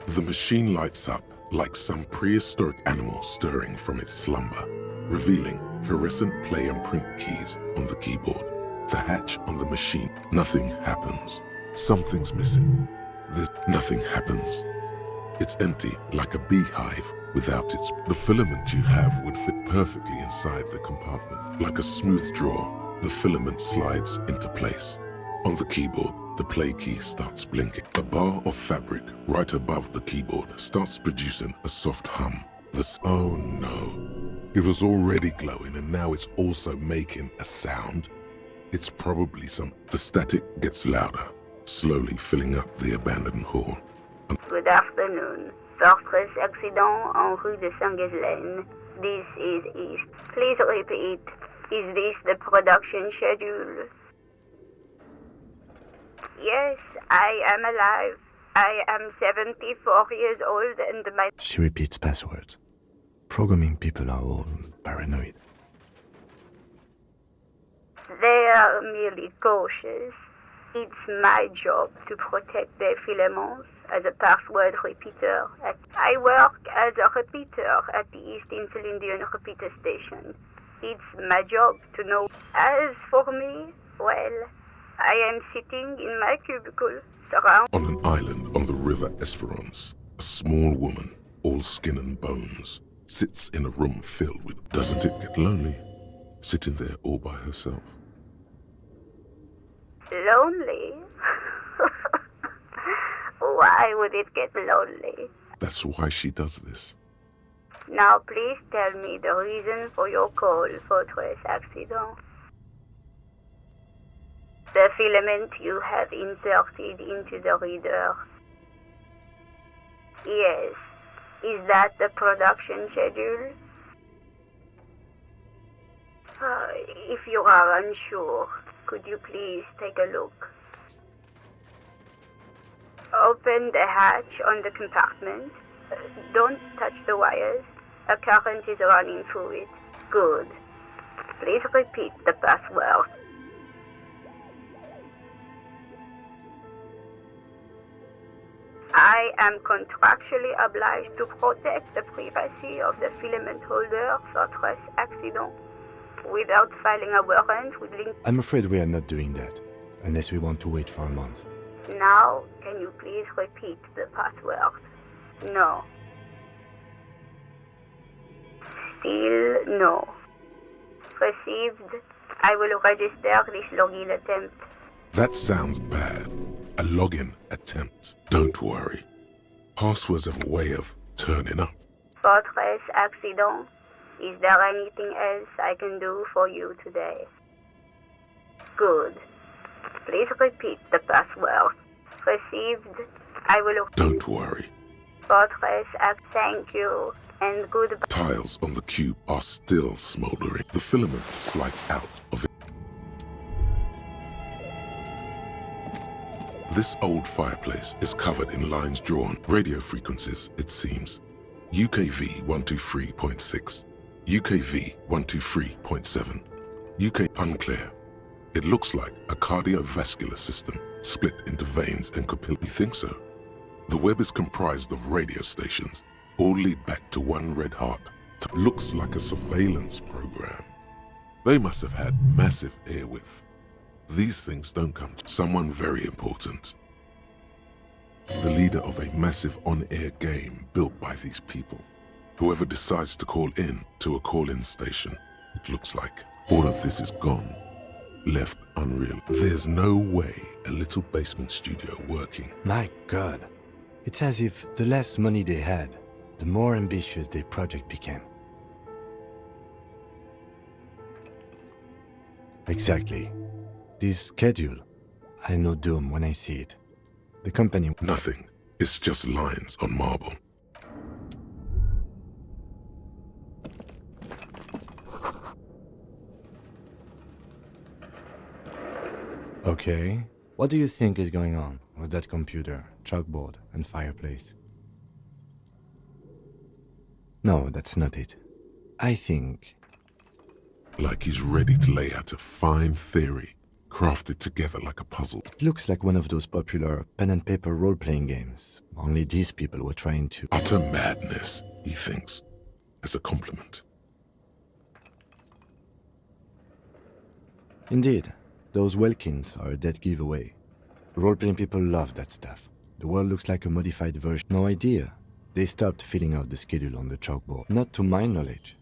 [SPEAKER 1] The machine lights up like some prehistoric animal stirring from its slumber, revealing fluorescent play and print keys on the keyboard. The hatch on the machine. Nothing happens. Something's missing. Nothing happens. It's empty, like a beehive without its... The filament you have would fit perfectly inside the compartment. Like a smooth drawer, the filament slides into place. On the keyboard, the play key starts blinking. A bar of fabric right above the keyboard starts producing a soft hum. Oh no. It was already glowing and now it's also making a sound. It's probably some... The static gets louder, slowly filling up the abandoned hall.
[SPEAKER 13] Good afternoon. Fortress accident en rue de Saint-Ghislaine. This is East. Please repeat. Is this the production schedule? Yes, I am alive. I am 74 years old and my...
[SPEAKER 5] She repeats passwords. Programming people are all paranoid.
[SPEAKER 13] They are merely cautious. It's my job to protect their filaments as a password repeater. I work as a repeater at the East Insulindian repeater station. It's my job to know. As for me, well, I am sitting in my cubicle, surrounded...
[SPEAKER 1] On an island on the river Esperance, a small woman, all skin and bones, sits in a room filled with... Doesn't it get lonely, sitting there all by herself?
[SPEAKER 13] Lonely? Why would it get lonely?
[SPEAKER 1] That's why she does this.
[SPEAKER 13] Now please tell me the reason for your call, Fortress accident. The filament you have inserted into the reader. Yes. Is that the production schedule? If you are unsure, could you please take a look? Open the hatch on the compartment. Don't touch the wires. A current is running through it. Good. Please repeat the password. I am contractually obliged to protect the privacy of the filament holder for stress accident without filing a warrant with link.
[SPEAKER 5] I'm afraid we are not doing that, unless we want to wait for a month.
[SPEAKER 13] Now, can you please repeat the password? No. Still no. Received. I will register this login attempt.
[SPEAKER 1] That sounds bad. A login attempt. Don't worry. Passwords have a way of turning up.
[SPEAKER 13] Fortress accident. Is there anything else I can do for you today? Good. Please repeat the password. Received. I will...
[SPEAKER 1] Don't worry.
[SPEAKER 13] Fortress thank you, and goodbye.
[SPEAKER 1] Tiles on the cube are still smoldering. The filament slides out of it. This old fireplace is covered in lines drawn. Radio frequencies, it seems. UKV 123.6. UKV 123.7. UK unclear. It looks like a cardiovascular system split into veins and capillaries. You think so? The web is comprised of radio stations, all lead back to one red heart. Looks like a surveillance program. They must have had massive airwidth. These things don't come to someone very important. The leader of a massive on-air game built by these people. Whoever decides to call in to a call-in station, it looks like. All of this is gone. Left unreal. There's no way a little basement studio working.
[SPEAKER 5] My God. It's as if the less money they had, the more ambitious their project became. Exactly. This schedule, I know doom when I see it. The company...
[SPEAKER 1] Nothing. It's just lines on marble.
[SPEAKER 5] Okay. What do you think is going on with that computer, chalkboard, and fireplace? No, that's not it. I think...
[SPEAKER 1] Like he's ready to lay out a fine theory, crafted together like a puzzle.
[SPEAKER 5] It looks like one of those popular pen and paper role-playing games. Only these people were trying to...
[SPEAKER 1] Utter madness, he thinks, as a compliment.
[SPEAKER 5] Indeed. Those Welkins are a dead giveaway. Role-playing people love that stuff. The world looks like a modified version. No idea. They stopped filling out the schedule on the chalkboard. Not to my knowledge.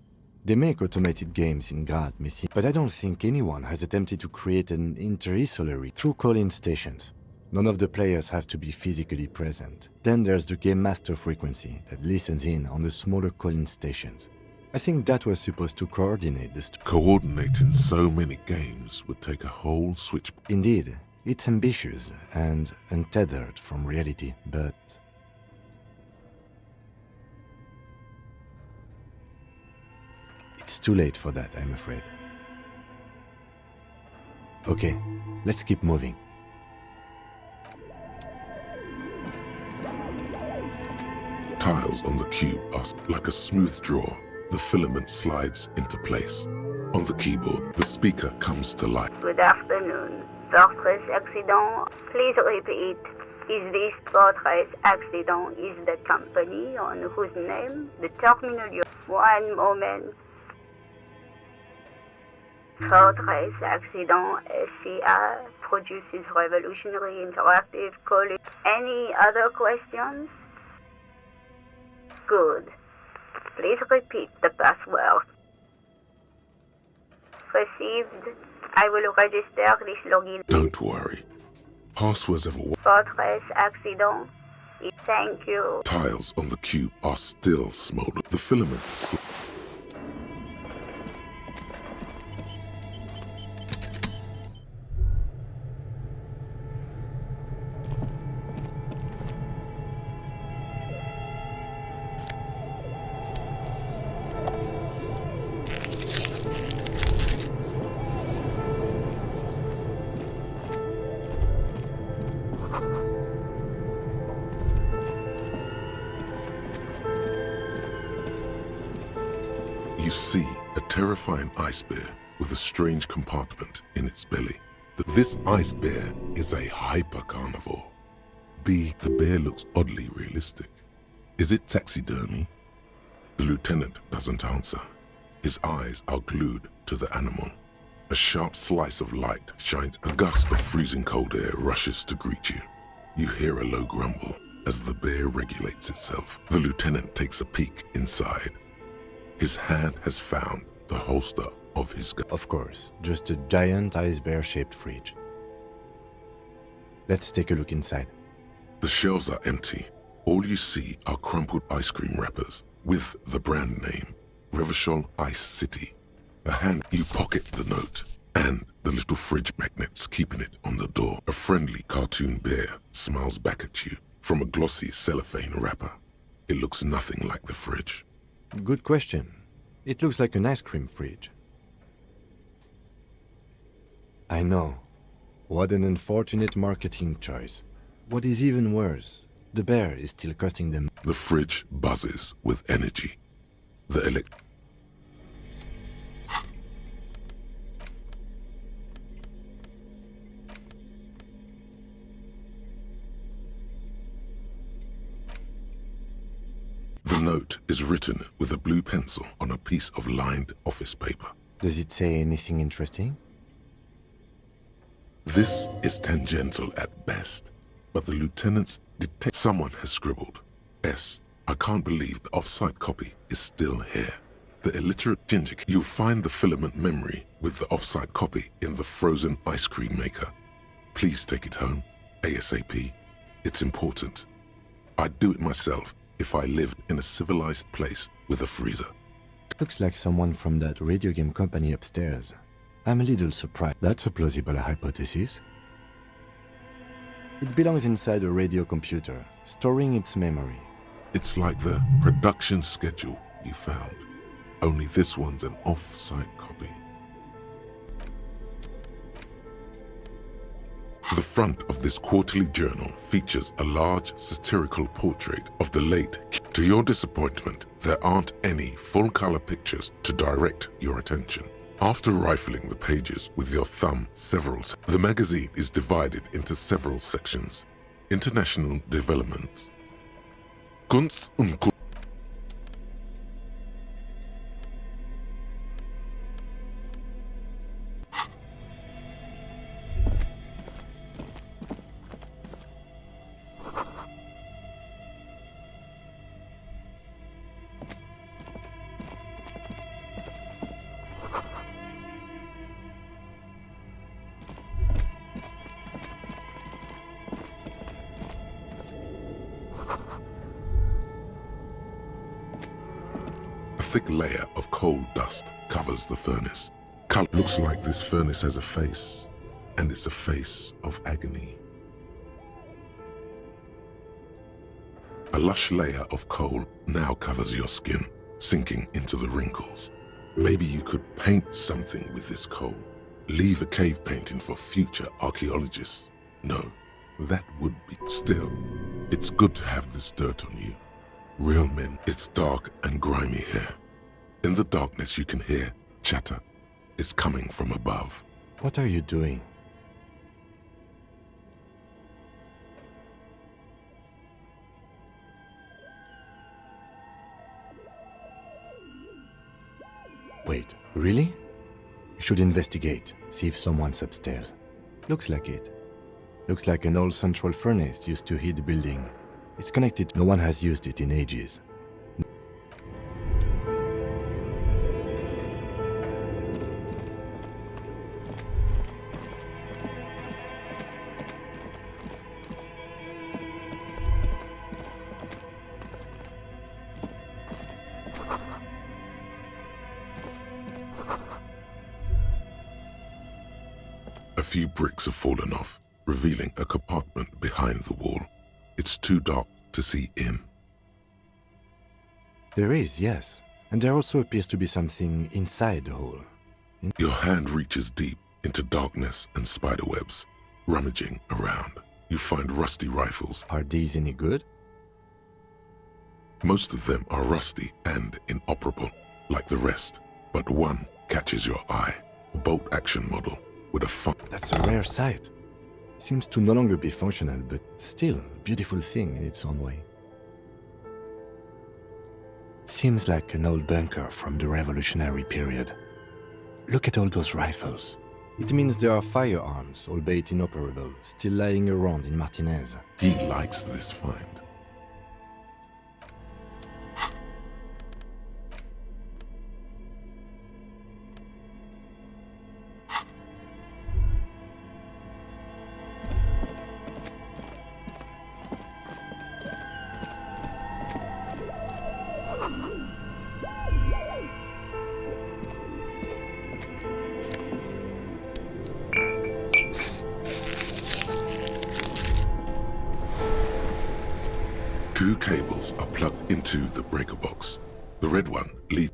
[SPEAKER 5] They make automated games in Grad, Messi, but I don't think anyone has attempted to create an inter-isolary through call-in stations. None of the players have to be physically present. Then there's the game master frequency that listens in on the smaller call-in stations. I think that was supposed to coordinate the...
[SPEAKER 1] Coordinating so many games would take a whole switch...
[SPEAKER 5] Indeed, it's ambitious and untethered from reality, but... It's too late for that, I'm afraid. Okay, let's keep moving.
[SPEAKER 1] Tiles on the cube are like a smooth draw. The filament slides into place. On the keyboard, the speaker comes to life.
[SPEAKER 13] Good afternoon. Fortress accident. Please repeat. Is this Fortress accident is the company on whose name the terminal you... One moment. Fortress accident SCA produces revolutionary interactive calling. Any other questions? Good. Please repeat the password. Received. I will register this login.
[SPEAKER 1] Don't worry. Passwords have a...
[SPEAKER 13] Fortress accident. Thank you.
[SPEAKER 1] Tiles on the cube are still smoldering. The filament... You see a terrifying ice bear with a strange compartment in its belly. This ice bear is a hyper carnivore. B. The bear looks oddly realistic. Is it taxidermy? The lieutenant doesn't answer. His eyes are glued to the animal. A sharp slice of light shines. A gust of freezing cold air rushes to greet you. You hear a low grumble as the bear regulates itself. The lieutenant takes a peek inside. His hand has found the holster of his gun.
[SPEAKER 5] Of course, just a giant ice bear-shaped fridge. Let's take a look inside.
[SPEAKER 1] The shelves are empty. All you see are crumpled ice cream wrappers with the brand name, Revachol Ice City. A hand, you pocket the note and the little fridge magnets keeping it on the door. A friendly cartoon bear smiles back at you from a glossy cellophane wrapper. It looks nothing like the fridge.
[SPEAKER 5] Good question. It looks like an ice cream fridge. I know. What an unfortunate marketing choice. What is even worse, the bear is still costing them.
[SPEAKER 1] The fridge buzzes with energy. The note is written with a blue pencil on a piece of lined office paper.
[SPEAKER 5] Does it say anything interesting?
[SPEAKER 1] This is tangential at best, but the lieutenant's someone has scribbled. S. I can't believe the off-site copy is still here. The illiterate ginger. You'll find the filament memory with the off-site copy in the frozen ice cream maker. Please take it home, ASAP. It's important. I'd do it myself if I lived in a civilized place with a freezer.
[SPEAKER 5] Looks like someone from that radio game company upstairs. I'm a little surprised. That's a plausible hypothesis. It belongs inside a radio computer, storing its memory.
[SPEAKER 1] It's like the production schedule you found, only this one's an off-site copy. The front of this quarterly journal features a large satirical portrait of the late. To your disappointment, there aren't any full-color pictures to direct your attention. After rifling the pages with your thumb the magazine is divided into several sections. International developments, Kunst und A thick layer of coal dust covers the furnace. Looks like this furnace has a face, and it's a face of agony. A lush layer of coal now covers your skin, sinking into the wrinkles. Maybe you could paint something with this coal. Leave a cave painting for future archaeologists. No, that would be. Still, it's good to have this dirt on you. Real men. It's dark and grimy here. In the darkness you can hear chatter. It's coming from above.
[SPEAKER 5] What are you doing? Wait, really? You should investigate, see if someone's upstairs. Looks like it. Looks like an old central furnace used to heat the building. It's connected. No one has used it in ages.
[SPEAKER 1] A few bricks have fallen off, revealing a compartment behind the wall. It's too dark to see in.
[SPEAKER 5] There is, yes. And there also appears to be something inside the hole.
[SPEAKER 1] Your hand reaches deep into darkness and spiderwebs. Rummaging around, you find rusty rifles.
[SPEAKER 5] Are these any good?
[SPEAKER 1] Most of them are rusty and inoperable. like the rest, but one catches your eye. A bolt-action model with a fun...
[SPEAKER 5] That's a rare sight. Seems to no longer be functional, but still a beautiful thing in its own way. Seems like an old bunker from the revolutionary period. Look at all those rifles. It means there are firearms, albeit inoperable, still lying around in Martinez.
[SPEAKER 1] He likes this find. Two cables are plugged into the breaker box. The red one leads...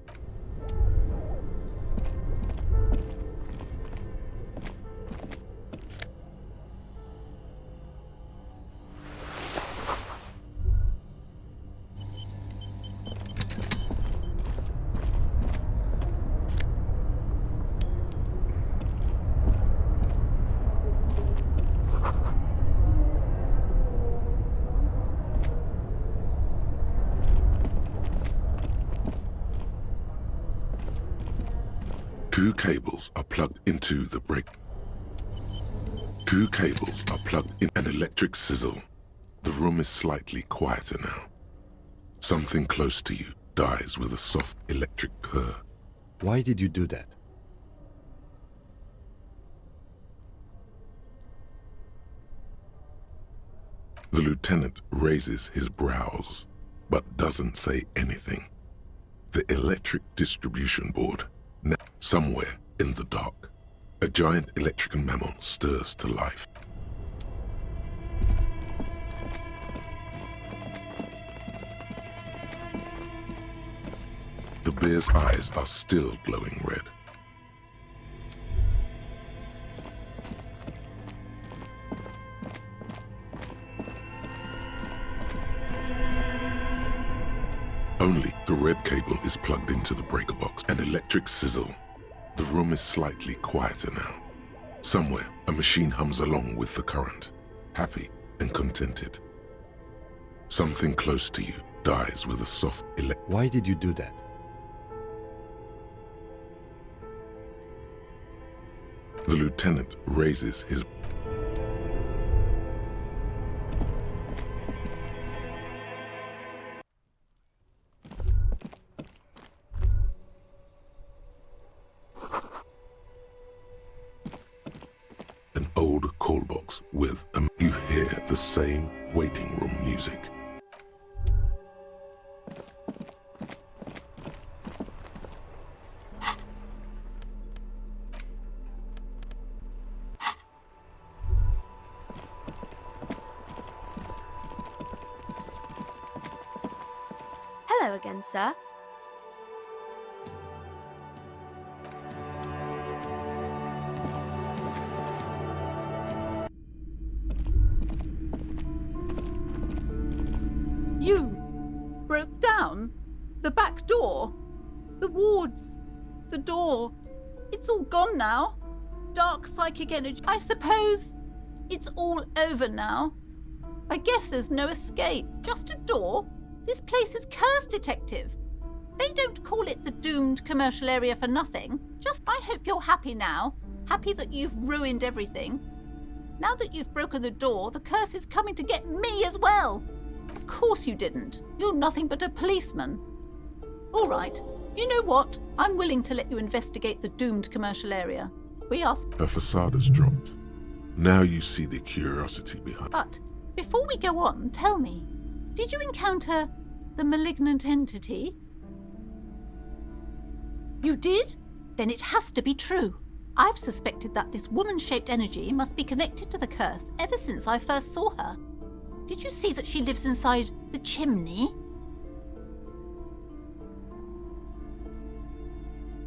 [SPEAKER 1] Two cables are plugged into the break. Two cables are plugged in an electric sizzle. The room is slightly quieter now. Something close to you dies with a soft electric purr.
[SPEAKER 5] Why did you do that?
[SPEAKER 1] The lieutenant raises his brows, but doesn't say anything. The electric distribution board, now somewhere in the dark, a giant electrical mammal stirs to life. The bear's eyes are still glowing red. Only the red cable is plugged into the breaker box. An electric sizzle. The room is slightly quieter now. Somewhere, a machine hums along with the current, happy and contented. Something close to you dies with a soft
[SPEAKER 5] Why did you do that?
[SPEAKER 1] The lieutenant raises his... an old call box with a... You hear the same waiting room music.
[SPEAKER 12] Hello again, sir.
[SPEAKER 4] You broke down the back door, the wards, the door. It's all gone now. Dark psychic energy. I suppose it's all over now. I guess there's no escape. Just a door. This place is cursed, detective. They don't call it the doomed commercial area for nothing. Just, I hope you're happy now. Happy that you've ruined everything. Now that you've broken the door, the curse is coming to get me as well. Of course you didn't. You're nothing but a policeman. All right. You know what? I'm willing to let you investigate the doomed commercial area. We are...
[SPEAKER 1] Her facade has dropped. Now you see the curiosity behind.
[SPEAKER 4] But before we go on, tell me, did you encounter the malignant entity? You did? Then it has to be true. I've suspected that this woman-shaped energy must be connected to the curse ever since I first saw her. Did you see that she lives inside the chimney?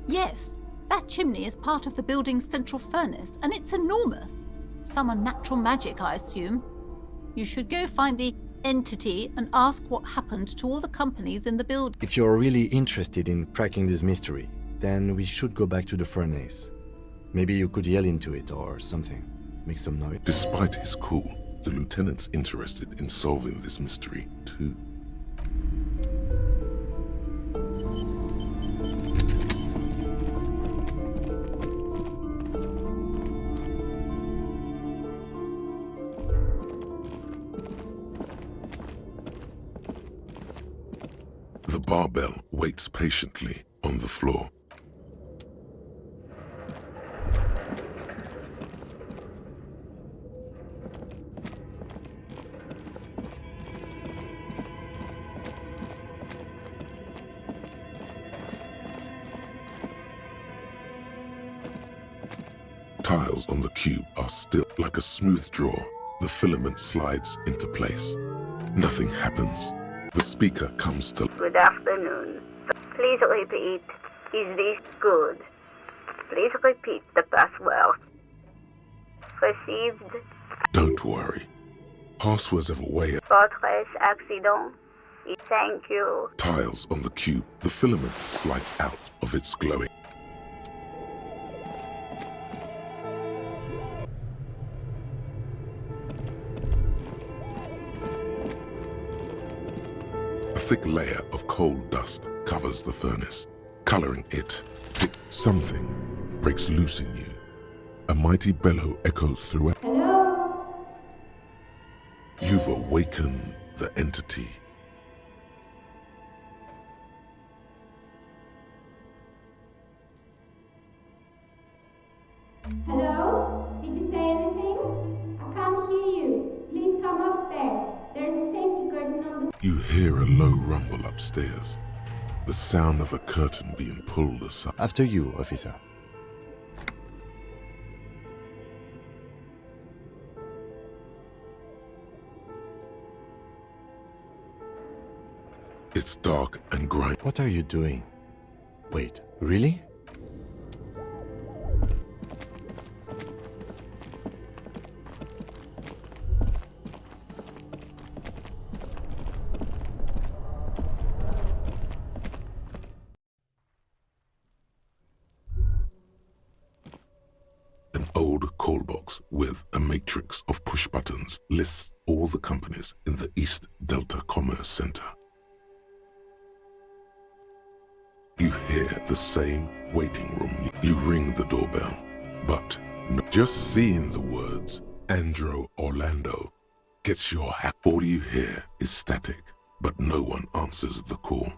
[SPEAKER 4] Yes, that chimney is part of the building's central furnace, and it's enormous. Some unnatural magic, I assume. You should go find the entity and ask what happened to all the companies in the building.
[SPEAKER 5] If you're really interested in cracking this mystery, then we should go back to the furnace. Maybe you could yell into it or something. Make some noise.
[SPEAKER 1] Despite his cool, the lieutenant's interested in solving this mystery too. The barbell waits patiently on the floor. Tiles on the cube are still like a smooth draw. The filament slides into place. Nothing happens. The speaker comes to...
[SPEAKER 13] Good afternoon. Please repeat. Is this good? Please repeat the password. Received.
[SPEAKER 1] Don't worry. Passwords have a way of...
[SPEAKER 13] Fortress accident. Thank you.
[SPEAKER 1] Tiles on the cube. The filament slides out of its glowing. A thick layer of coal dust covers the furnace, coloring it. Something breaks loose in you. A mighty bellow echoes throughout.
[SPEAKER 14] Hello?
[SPEAKER 1] You've awakened the entity.
[SPEAKER 14] Hello? Did you say anything? I can't hear you. Please come upstairs. There's a safety curtain on the...
[SPEAKER 1] You hear a low rumble upstairs. The sound of a curtain being pulled aside.
[SPEAKER 5] After you, officer.
[SPEAKER 1] It's dark and grimy.
[SPEAKER 5] What are you doing? Wait, really?
[SPEAKER 1] An old call box with a matrix of push buttons lists all the companies in the East Delta Commerce Center. You hear the same waiting room. You ring the doorbell, but just seeing the words Andro Orlando gets your hat. All you hear is static, but no one answers the call.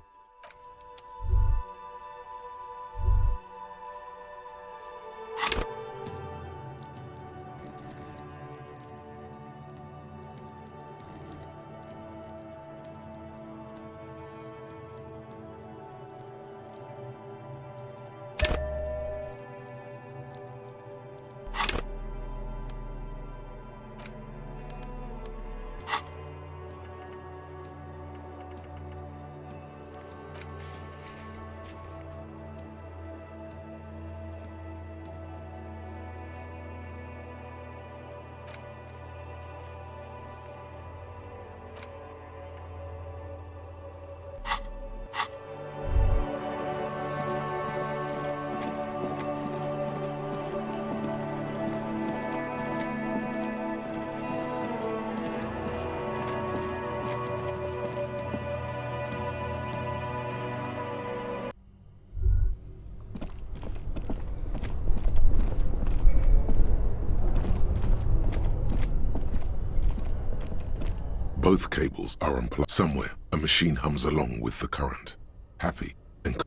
[SPEAKER 1] Both cables are unplugged. Somewhere, a machine hums along with the current. Happy and...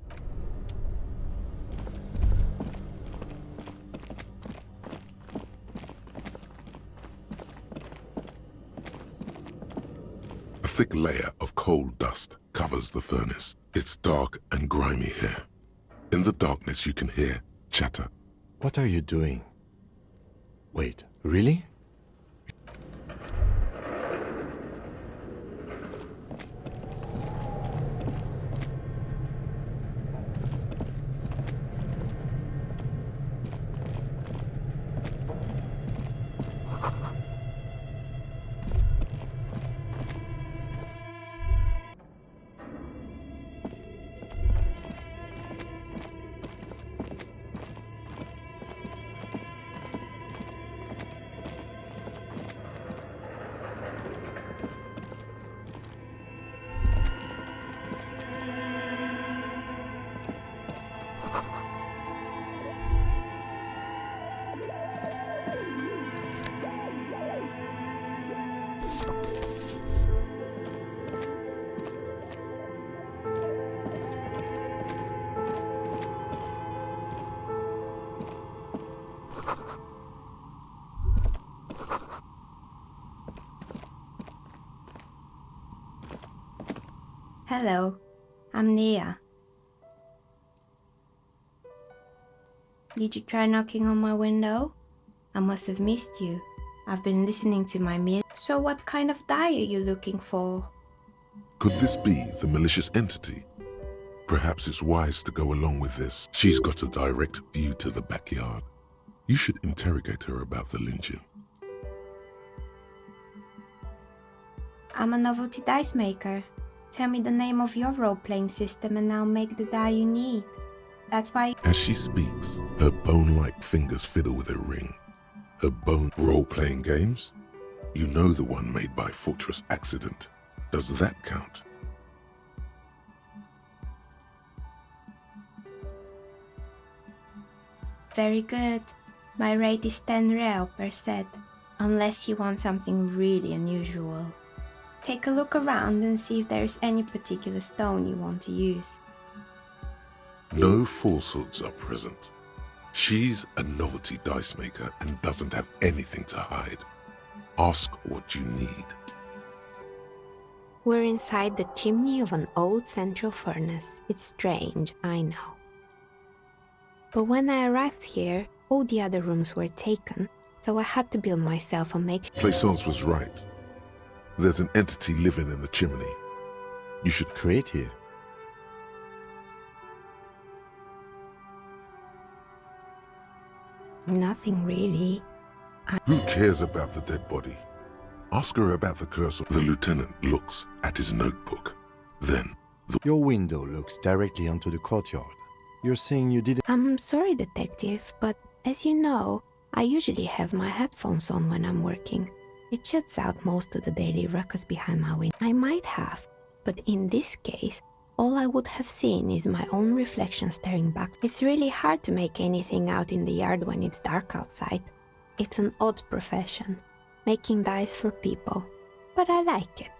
[SPEAKER 1] A thick layer of coal dust covers the furnace. It's dark and grimy here. In the darkness you can hear chatter.
[SPEAKER 5] What are you doing? Wait, really?
[SPEAKER 15] Hello, I'm Nia. Did you try knocking on my window? I must have missed you. I've been listening to my meal. So what kind of die are you looking for?
[SPEAKER 1] Could this be the malicious entity? Perhaps it's wise to go along with this. She's got a direct view to the backyard. You should interrogate her about the lynching.
[SPEAKER 15] I'm a novelty dice maker. Tell me the name of your role-playing system and I'll make the die you need. That's why—
[SPEAKER 1] As she speaks, her bone-like fingers fiddle with a ring. Her bone role-playing games? You know the one made by Fortress Accident. Does that count?
[SPEAKER 15] Very good. My rate is 10 real per set, unless you want something really unusual. Take a look around and see if there's any particular stone you want to use.
[SPEAKER 1] No falsehoods are present. She's a novelty dice maker and doesn't have anything to hide. Ask what you need.
[SPEAKER 15] We're inside the chimney of an old central furnace. It's strange, I know. But when I arrived here, all the other rooms were taken, so I had to build myself a makeshift—
[SPEAKER 1] Plaisance was right. There's an entity living in the chimney. You should
[SPEAKER 5] create here.
[SPEAKER 15] Nothing really.
[SPEAKER 1] Who cares about the dead body? Ask her about the curse. The lieutenant looks at his notebook. Then
[SPEAKER 5] Your window looks directly onto the courtyard. You're saying you didn't—
[SPEAKER 15] I'm sorry, detective, but as you know, I usually have my headphones on when I'm working. It shuts out most of the daily ruckus behind my window. I might have, but in this case, all I would have seen is my own reflection staring back. It's really hard to make anything out in the yard when it's dark outside. It's an odd profession, making dice for people, but I like it.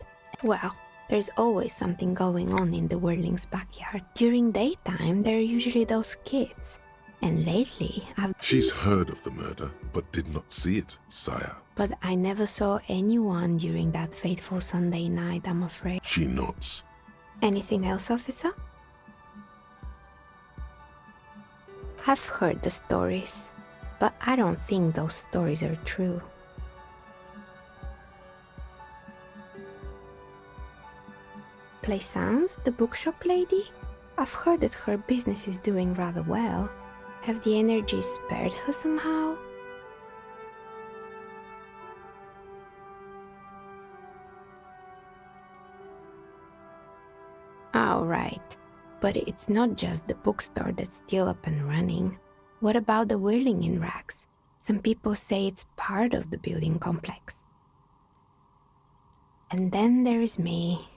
[SPEAKER 15] Well, there's always something going on in the Whirling's backyard. During daytime, there are usually those kids. And lately,
[SPEAKER 1] She's heard of the murder, but did not see it, sire.
[SPEAKER 15] But I never saw anyone during that fateful Sunday night, I'm afraid.
[SPEAKER 1] She nods.
[SPEAKER 15] Anything else, officer? I've heard the stories, but I don't think those stories are true. Plaisance, the bookshop lady? I've heard that her business is doing rather well. Have the energies spared her somehow? Oh, right. But it's not just the bookstore that's still up and running. What about the Whirling in rags? Some people say it's part of the building complex. And then there is me.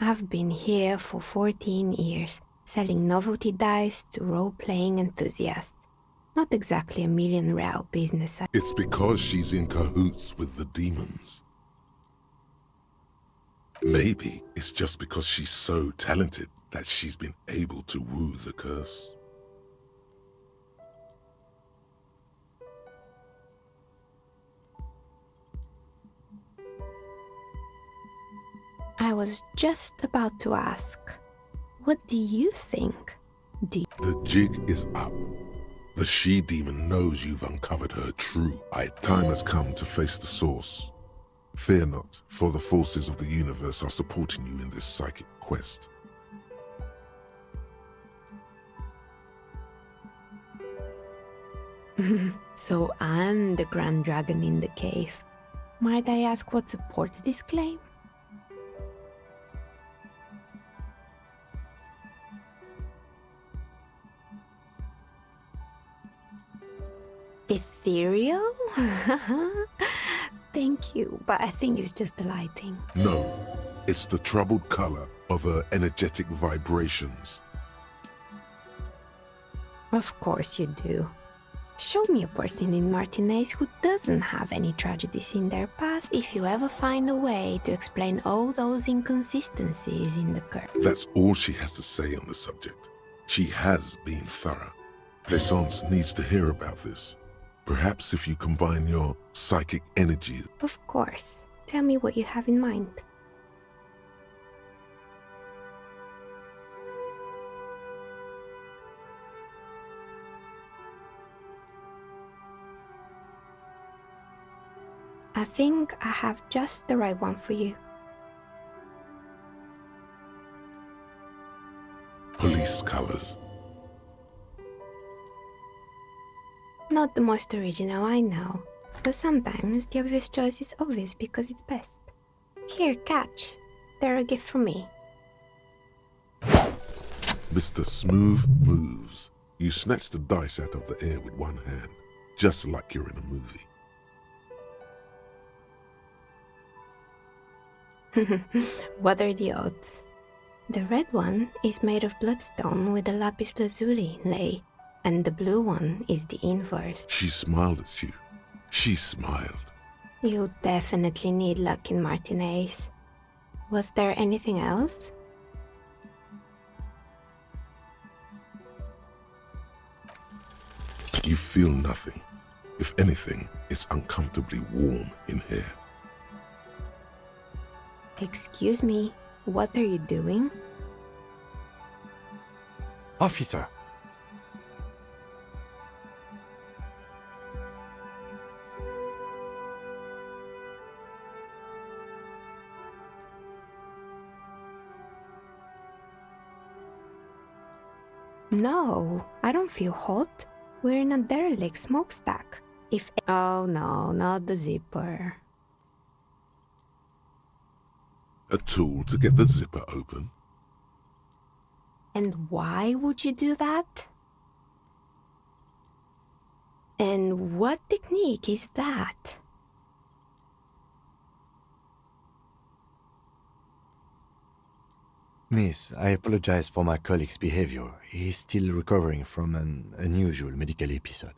[SPEAKER 15] I've been here for 14 years, selling novelty dice to role-playing enthusiasts. Not exactly a million real business.
[SPEAKER 1] It's because she's in cahoots with the demons. Maybe it's just because she's so talented that she's been able to woo the curse.
[SPEAKER 15] I was just about to ask, what do you think?
[SPEAKER 1] The jig is up. The she-demon knows you've uncovered her true eye. Time has come to face the source. Fear not, for the forces of the universe are supporting you in this psychic quest.
[SPEAKER 15] So I'm the grand dragon in the cave. Might I ask what supports this claim? Ethereal? Thank you, but I think it's just the lighting.
[SPEAKER 1] No, it's the troubled color of her energetic vibrations.
[SPEAKER 15] Of course you do. Show me a person in Martinez who doesn't have any tragedies in their past if you ever find a way to explain all those inconsistencies in the curve.
[SPEAKER 1] That's all she has to say on the subject. She has been thorough. Plaisance needs to hear about this. Perhaps if you combine your psychic energies.
[SPEAKER 15] Of course. Tell me what you have in mind. I think I have just the right one for you.
[SPEAKER 1] Police colors.
[SPEAKER 15] Not the most original, I know, but sometimes the obvious choice is obvious because it's best. Here, catch. They're a gift from me.
[SPEAKER 1] Mr. Smooth Moves. You snatch the dice out of the air with one hand, just like you're in a movie.
[SPEAKER 15] What are the odds? The red one is made of bloodstone with a lapis lazuli inlay, and the blue one is the inverse.
[SPEAKER 1] She smiled at you. She smiled.
[SPEAKER 15] You definitely need luck in Martinez. Was there anything else?
[SPEAKER 1] You feel nothing. If anything, it's uncomfortably warm in here.
[SPEAKER 15] Excuse me, what are you doing?
[SPEAKER 5] Officer!
[SPEAKER 15] No, I don't feel hot. We're in a derelict smokestack. Oh no, not the zipper.
[SPEAKER 1] A tool to get the zipper open.
[SPEAKER 15] And why would you do that? And what technique is that?
[SPEAKER 5] Miss, I apologize for my colleague's behavior. He's still recovering from an unusual medical episode.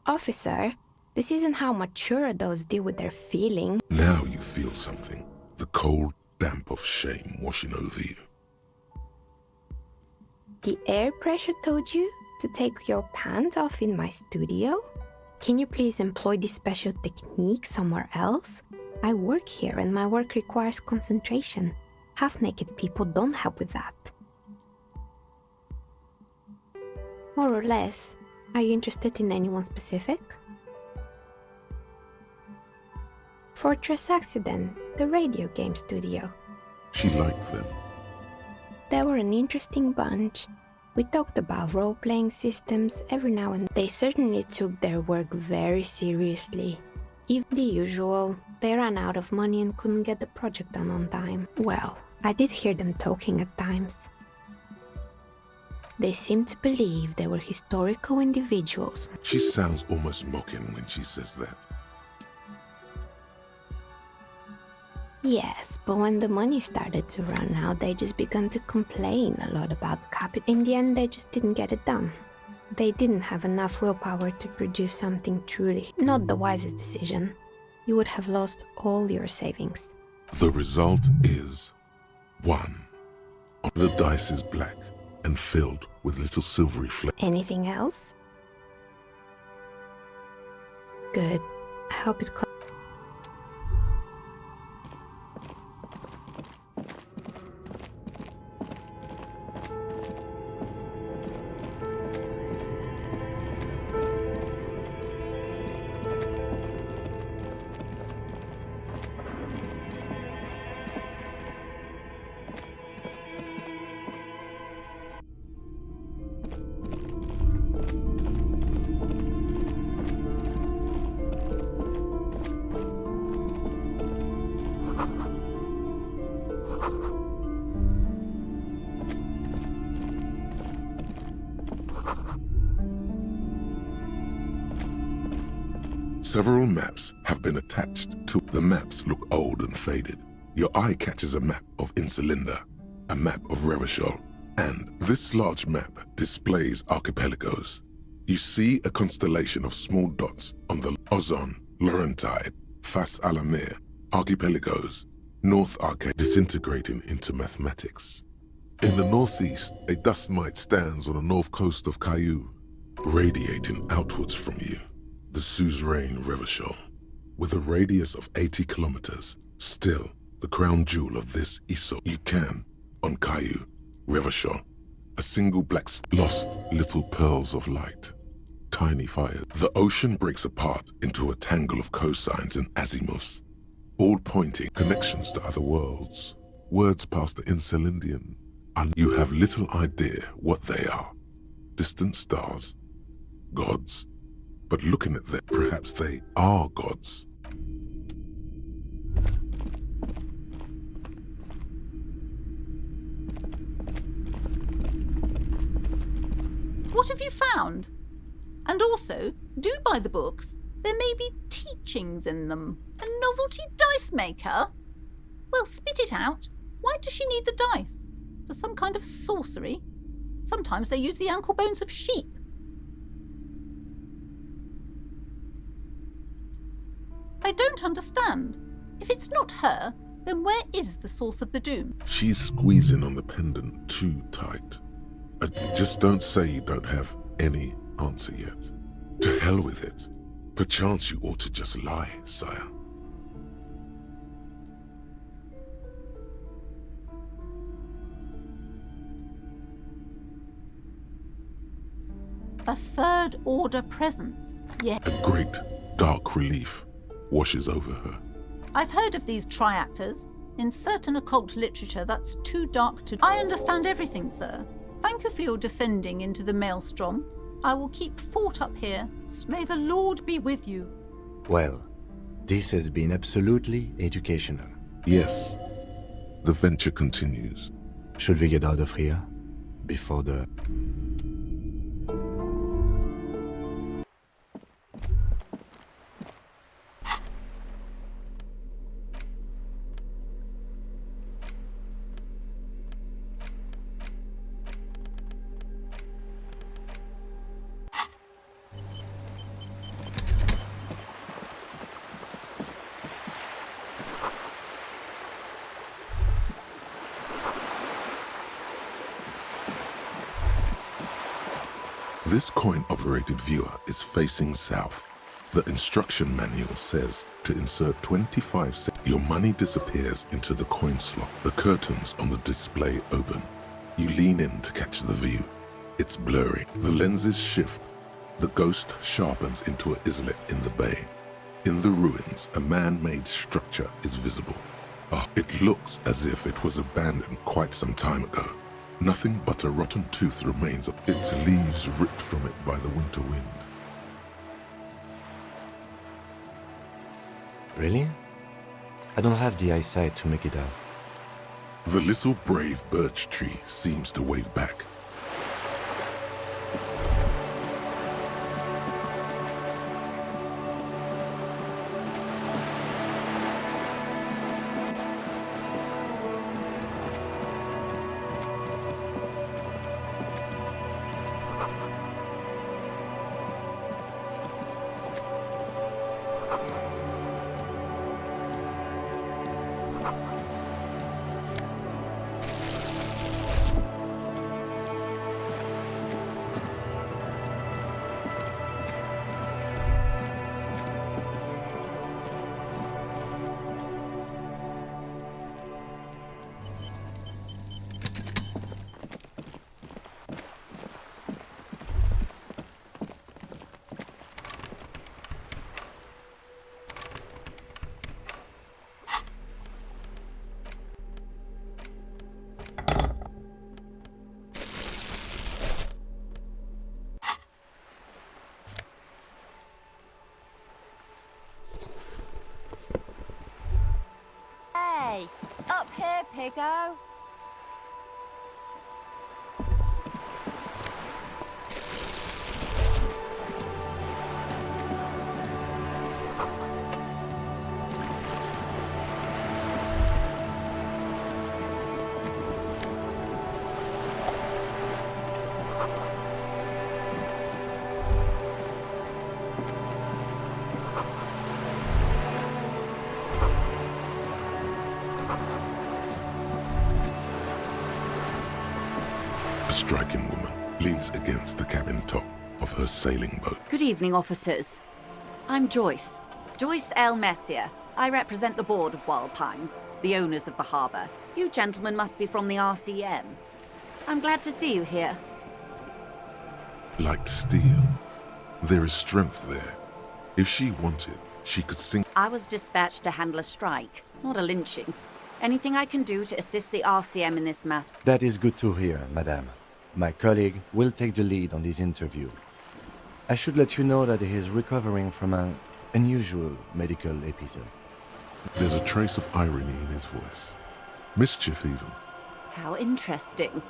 [SPEAKER 15] Officer, this isn't how mature adults deal with their feelings.
[SPEAKER 1] Now you feel something. The cold damp of shame washing over you.
[SPEAKER 15] The air pressure told you to take your pants off in my studio? Can you please employ this special technique somewhere else? I work here and my work requires concentration. Half-naked people don't help with that. More or less, are you interested in anyone specific? Fortress Accident, the radio game studio.
[SPEAKER 1] She liked them.
[SPEAKER 15] They were an interesting bunch. We talked about role-playing systems every now and then. They certainly took their work very seriously. Even the usual, they ran out of money and couldn't get the project done on time. Well, I did hear them talking at times. They seemed to believe they were historical individuals.
[SPEAKER 1] She sounds almost mocking when she says that.
[SPEAKER 15] Yes, but when the money started to run out, they just began to complain a lot about capital. In the end, they just didn't get it done. They didn't have enough willpower to produce something truly not the wisest decision. You would have lost all your savings.
[SPEAKER 1] The result is 1. The dice is black and filled with little silvery flakes.
[SPEAKER 15] Anything else? Good. I hope it's close.
[SPEAKER 1] Several maps have been attached to. The maps look old and faded. Your eye catches a map of Insulinda, a map of Revachol, and this large map displays archipelagos. You see a constellation of small dots on the Ozon, Laurentide, Fas Alamer, archipelagos, North Arcade disintegrating into mathematics. In the northeast, a dust mite stands on the north coast of Caillou, radiating outwards from you. The suzerain Revachol, with a radius of 80 kilometers, Still, the crown jewel of this Iso, you can, on Caillou, Revachol, a single black lost little pearls of light, tiny fires. The ocean breaks apart into a tangle of cosines and azimuths, all pointing connections to other worlds, words past the Insulindian, and you have little idea what they are. Distant stars, gods, but looking at them, perhaps they are gods.
[SPEAKER 4] What have you found? And also, do buy the books. There may be teachings in them. A novelty dice maker? Well, spit it out. Why does she need the dice? For some kind of sorcery? Sometimes they use the ankle bones of sheep. I don't understand. If it's not her, then where is the source of the doom?
[SPEAKER 1] She's squeezing on the pendant too tight. Just don't say you don't have any answer yet. To hell with it. Perchance you ought to just lie, sire.
[SPEAKER 4] A third order presence. Yeah.
[SPEAKER 1] A great dark relief washes over her.
[SPEAKER 4] I've heard of these triactors. In certain occult literature, that's too dark to... I understand everything, sir. Thank you for your descending into the maelstrom. I will keep fort up here. May the Lord be with you.
[SPEAKER 5] Well, this has been absolutely educational.
[SPEAKER 1] Yes. The venture continues.
[SPEAKER 5] Should we get out of here? Before the...
[SPEAKER 1] This coin-operated viewer is facing south. The instruction manual says to insert 25 cents. Your money disappears into the coin slot. The curtains on the display open. You lean in to catch the view. It's blurry. The lenses shift. The ghost sharpens into an islet in the bay. In the ruins, a man-made structure is visible. Oh, it looks as if it was abandoned quite some time ago. Nothing but a rotten tooth remains of its leaves ripped from it by the winter wind.
[SPEAKER 5] Really? I don't have the eyesight to make it out.
[SPEAKER 1] The little brave birch tree seems to wave back.
[SPEAKER 16] Hey, up here, piggo.
[SPEAKER 1] A striking woman leans against the cabin top of her sailing boat.
[SPEAKER 16] Good evening, officers. I'm Joyce. Joyce L. Messier.
[SPEAKER 17] I represent the board of Wild Pines, the owners of the harbour. You gentlemen must be from the RCM. I'm glad to see you here.
[SPEAKER 1] Like steel, there is strength there. If she wanted, she could sink.
[SPEAKER 17] I was dispatched to handle a strike, not a lynching. Anything I can do to assist the RCM in this matter?
[SPEAKER 5] That is good to hear, madame. My colleague will take the lead on this interview. I should let you know that he is recovering from an unusual medical episode.
[SPEAKER 1] There's a trace of irony in his voice. Mischief, even.
[SPEAKER 17] How interesting.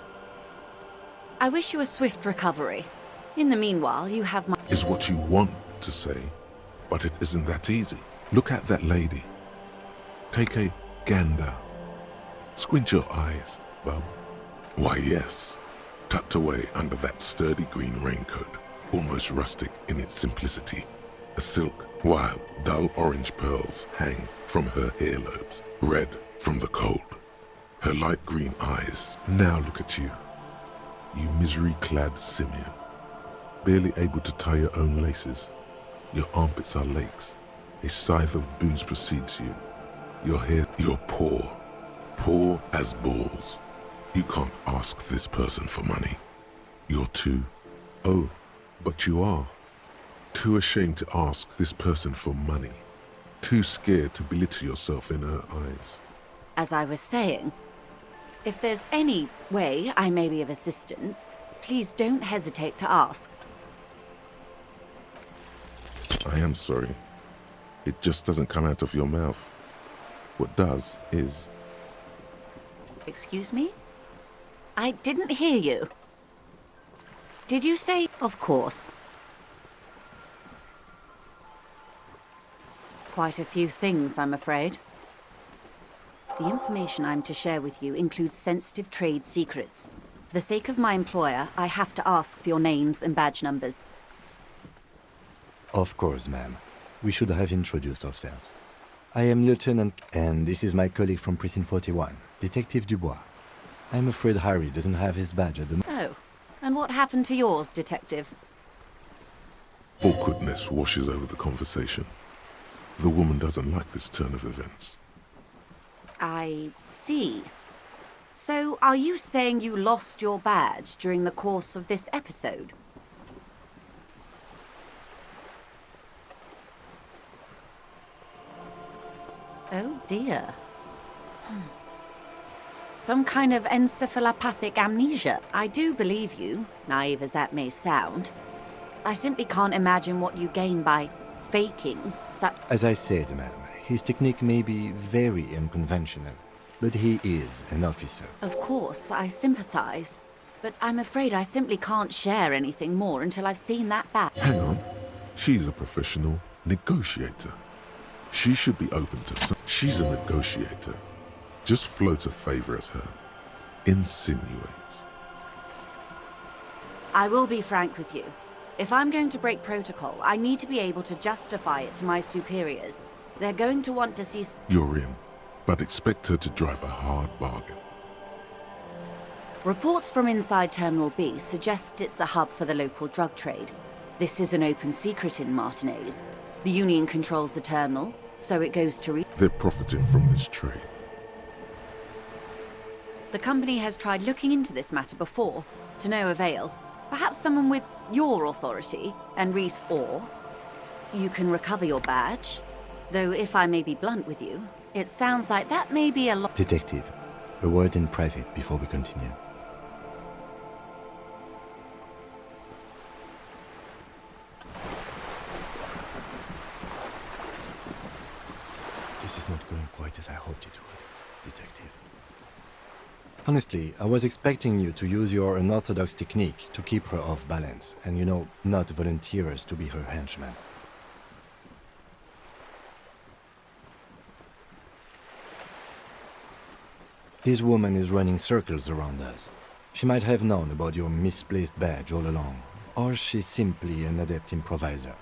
[SPEAKER 17] I wish you a swift recovery. In the meanwhile, you have my...
[SPEAKER 1] Is what you want to say, but it isn't that easy. Look at that lady. Take a gander. Squint your eyes, bub. Why, yes. Tucked away under that sturdy green raincoat, almost rustic in its simplicity. A silk, while dull orange pearls hang from her earlobes, red from the cold. Her light green eyes now look at you, you misery-clad simian, barely able to tie your own laces. Your armpits are lakes. A scythe of booze precedes you. Your hair, you're poor as balls. You can't ask this person for money. You're too... Oh, but you are. Too ashamed to ask this person for money. Too scared to belittle yourself in her eyes.
[SPEAKER 17] As I was saying, if there's any way I may be of assistance, please don't hesitate to ask.
[SPEAKER 1] I am sorry. It just doesn't come out of your mouth. What does is...
[SPEAKER 17] Excuse me? I didn't hear you. Did you say... Of course. Quite a few things, I'm afraid. The information I'm to share with you includes sensitive trade secrets. For the sake of my employer, I have to ask for your names and badge numbers.
[SPEAKER 5] Of course, ma'am. We should have introduced ourselves. I am Lieutenant, and this is my colleague from Precinct 41, Detective Dubois. I'm afraid Harry doesn't have his badge at the moment.
[SPEAKER 17] Oh, and what happened to yours, Detective?
[SPEAKER 1] Awkwardness washes over the conversation. The woman doesn't like this turn of events.
[SPEAKER 17] I see. So, are you saying you lost your badge during the course of this episode? Oh dear. Some kind of encephalopathic amnesia. I do believe you, naive as that may sound. I simply can't imagine what you gain by faking such...
[SPEAKER 5] As I said, ma'am, his technique may be very unconventional, but he is an officer.
[SPEAKER 17] Of course, I sympathize. But I'm afraid I simply can't share anything more until I've seen that badge.
[SPEAKER 1] Hang on. She's a professional negotiator. She should be open to some... She's a negotiator. Just float a favor at her. Insinuates.
[SPEAKER 17] I will be frank with you. If I'm going to break protocol, I need to be able to justify it to my superiors. They're going to want to see...
[SPEAKER 1] You're in, but expect her to drive a hard bargain.
[SPEAKER 17] Reports from inside Terminal B suggest it's a hub for the local drug trade. This is an open secret in Martinez. The Union controls the terminal, so it goes to...
[SPEAKER 1] They're profiting from this trade.
[SPEAKER 17] The company has tried looking into this matter before, to no avail. Perhaps someone with your authority and or you can recover your badge. Though if I may be blunt with you, it sounds like that may be a lot...
[SPEAKER 5] Detective, a word in private before we continue. This is not going quite as I hoped it would, Detective. Honestly, I was expecting you to use your unorthodox technique to keep her off balance, and you know, not volunteer us to be her henchman. This woman is running circles around us. She might have known about your misplaced badge all along, or she's simply an adept improviser.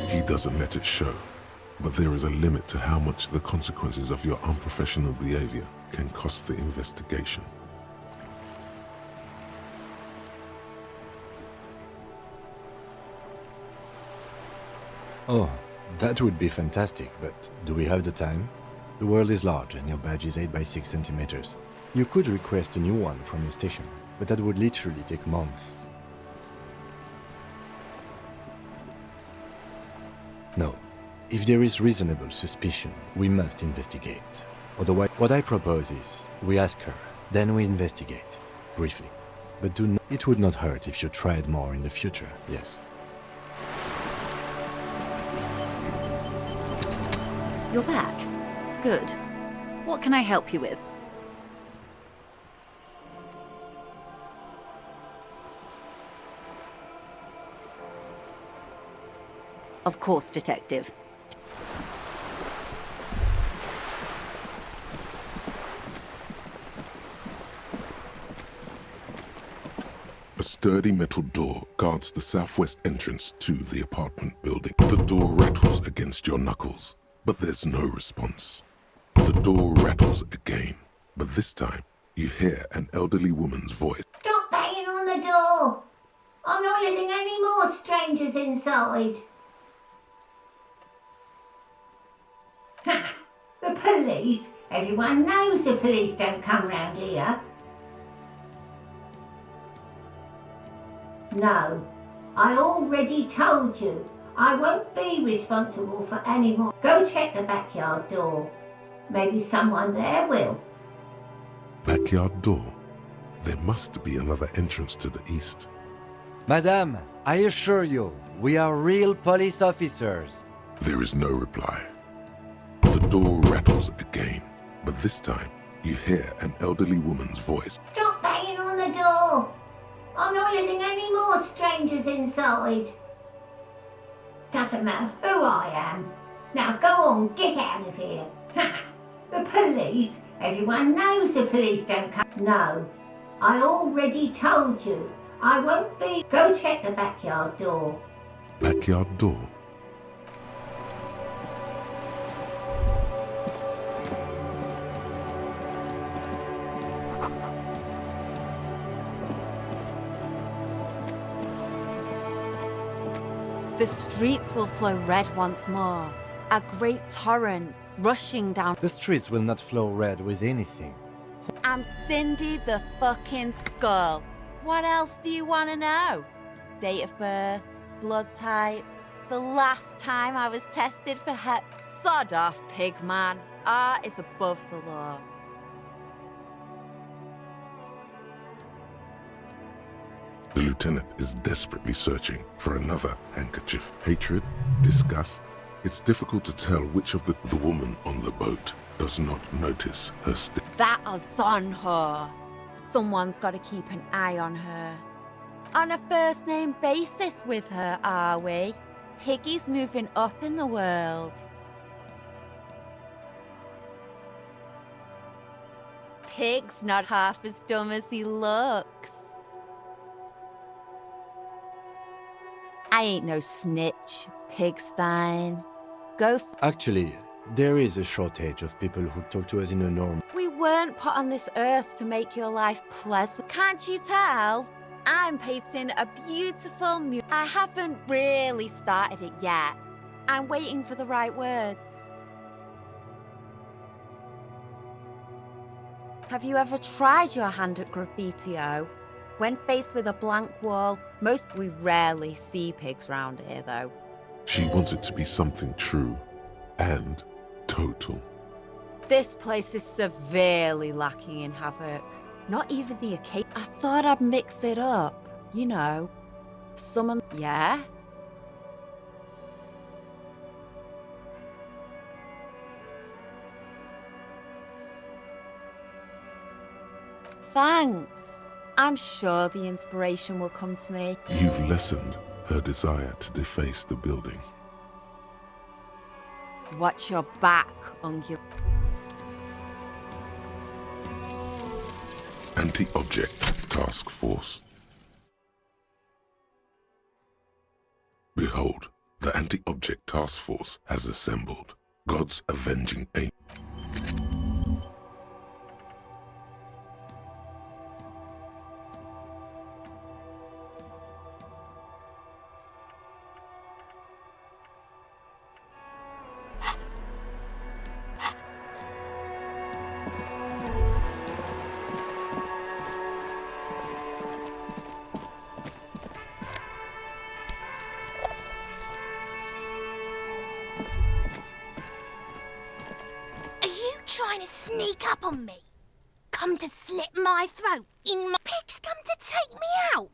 [SPEAKER 1] He doesn't let it show, but there is a limit to how much the consequences of your unprofessional behavior can cost the investigation.
[SPEAKER 5] Oh, That would be fantastic, but do we have the time? The world is large and your badge is 8 by 6 centimeters. You could request a new one from your station, but that would literally take months. No. If there is reasonable suspicion, we must investigate. Otherwise, what I propose is, we ask her, then we investigate, briefly. But it would not hurt if you tried more in the future, yes.
[SPEAKER 17] You're back. Good. What can I help you with? Of course, Detective.
[SPEAKER 1] A sturdy metal door guards the southwest entrance to the apartment building. The door rattles against your knuckles, but there's no response. The door rattles again, but this time you hear an elderly woman's voice.
[SPEAKER 14] Stop banging on the door! I'm not letting any more strangers inside. Ha! The police? Everyone knows the police don't come round here. No, I already told you. I won't be responsible for any more. Go check the backyard door. Maybe someone there will.
[SPEAKER 1] Backyard door? There must be another entrance to the east.
[SPEAKER 18] Madame, I assure you, we are real police officers.
[SPEAKER 1] There is no reply. The door rattles again, but this time you hear an elderly woman's voice.
[SPEAKER 14] Stop banging on the door! I'm not letting any more strangers inside. Doesn't matter who I am. Now go on, get out of here. The police? Everyone knows the police don't come. No, I already told you. I won't be. Go check the backyard door.
[SPEAKER 1] Backyard door?
[SPEAKER 17] The streets will flow red once more. A great torrent rushing down.
[SPEAKER 18] The streets will not flow red with anything.
[SPEAKER 17] I'm Cindy the fucking Skull. What else do you want to know? Date of birth, blood type, the last time I was tested for hep. Sod off, pig man. Art is above the law.
[SPEAKER 1] The lieutenant is desperately searching for another handkerchief. Hatred, disgust. It's difficult to tell which of the woman on the boat does not notice her stick.
[SPEAKER 17] That is on her. Someone's got to keep an eye on her. On a first-name basis with her, are we? Piggy's moving up in the world. Pig's not half as dumb as he looks. I ain't no snitch, Pigstein.
[SPEAKER 5] Actually, there is a shortage of people who talk to us in a norm.
[SPEAKER 17] We weren't put on this earth to make your life pleasant. Can't you tell? I'm painting a beautiful I haven't really started it yet. I'm waiting for the right words. Have you ever tried your hand at graffiti-o? When faced with a blank wall, we rarely see pigs round here, though.
[SPEAKER 1] She wants it to be something true and total.
[SPEAKER 17] This place is severely lacking in havoc. Not even the occasion. I thought I'd mix it up. You know, summon. Yeah? Thanks. I'm sure the inspiration will come to me.
[SPEAKER 1] You've lessened her desire to deface the building.
[SPEAKER 17] Watch your back, Ungul.
[SPEAKER 1] Anti-Object Task Force. Behold, the Anti-Object Task Force has assembled. God's avenging aim.
[SPEAKER 19] up on me? Come to slit my throat in my... Pigs come to take me out?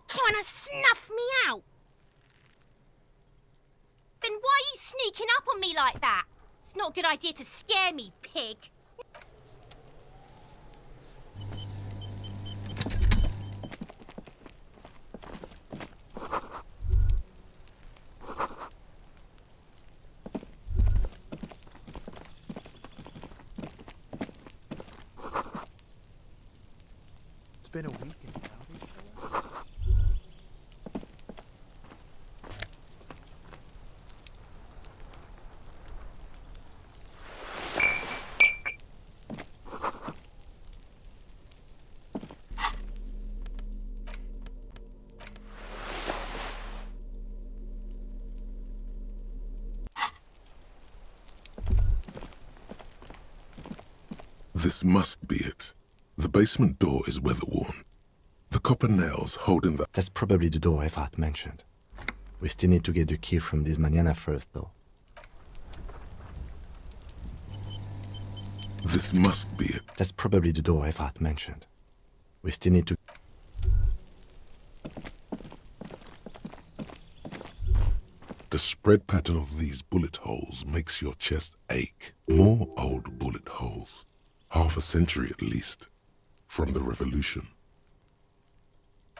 [SPEAKER 19] Trying to snuff me out? Then why are you sneaking up on me like that? It's not a good idea to scare me, pig.
[SPEAKER 20] It's been a weekend.
[SPEAKER 1] This must be it. The basement door is weather-worn. The copper nails holding the...
[SPEAKER 5] That's probably the door Efrat mentioned. We still need to get the key from this manana first, though.
[SPEAKER 1] This must be it.
[SPEAKER 5] That's probably the door Efrat mentioned. We still need to...
[SPEAKER 1] The spread pattern of these bullet holes makes your chest ache. More old bullet holes. Half a century at least. From the revolution.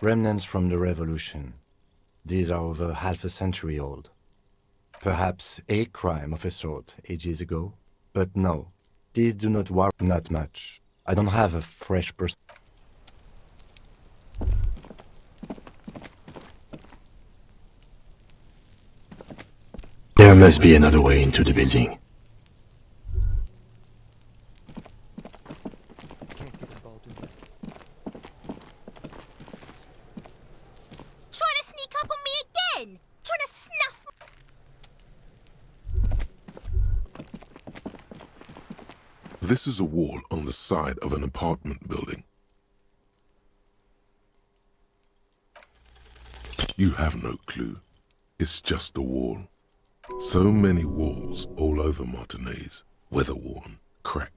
[SPEAKER 5] Remnants from the revolution. These are over half a century old. Perhaps a crime of a sort ages ago. But no, these do not worry not much. I don't have a fresh person. There must be another way into the building.
[SPEAKER 19] Trying to sneak up on me again! Trying to snuff me!
[SPEAKER 1] This is a wall on the side of an apartment building. You have no clue. It's just a wall. So many walls all over Martinaise, weather-worn, cracked.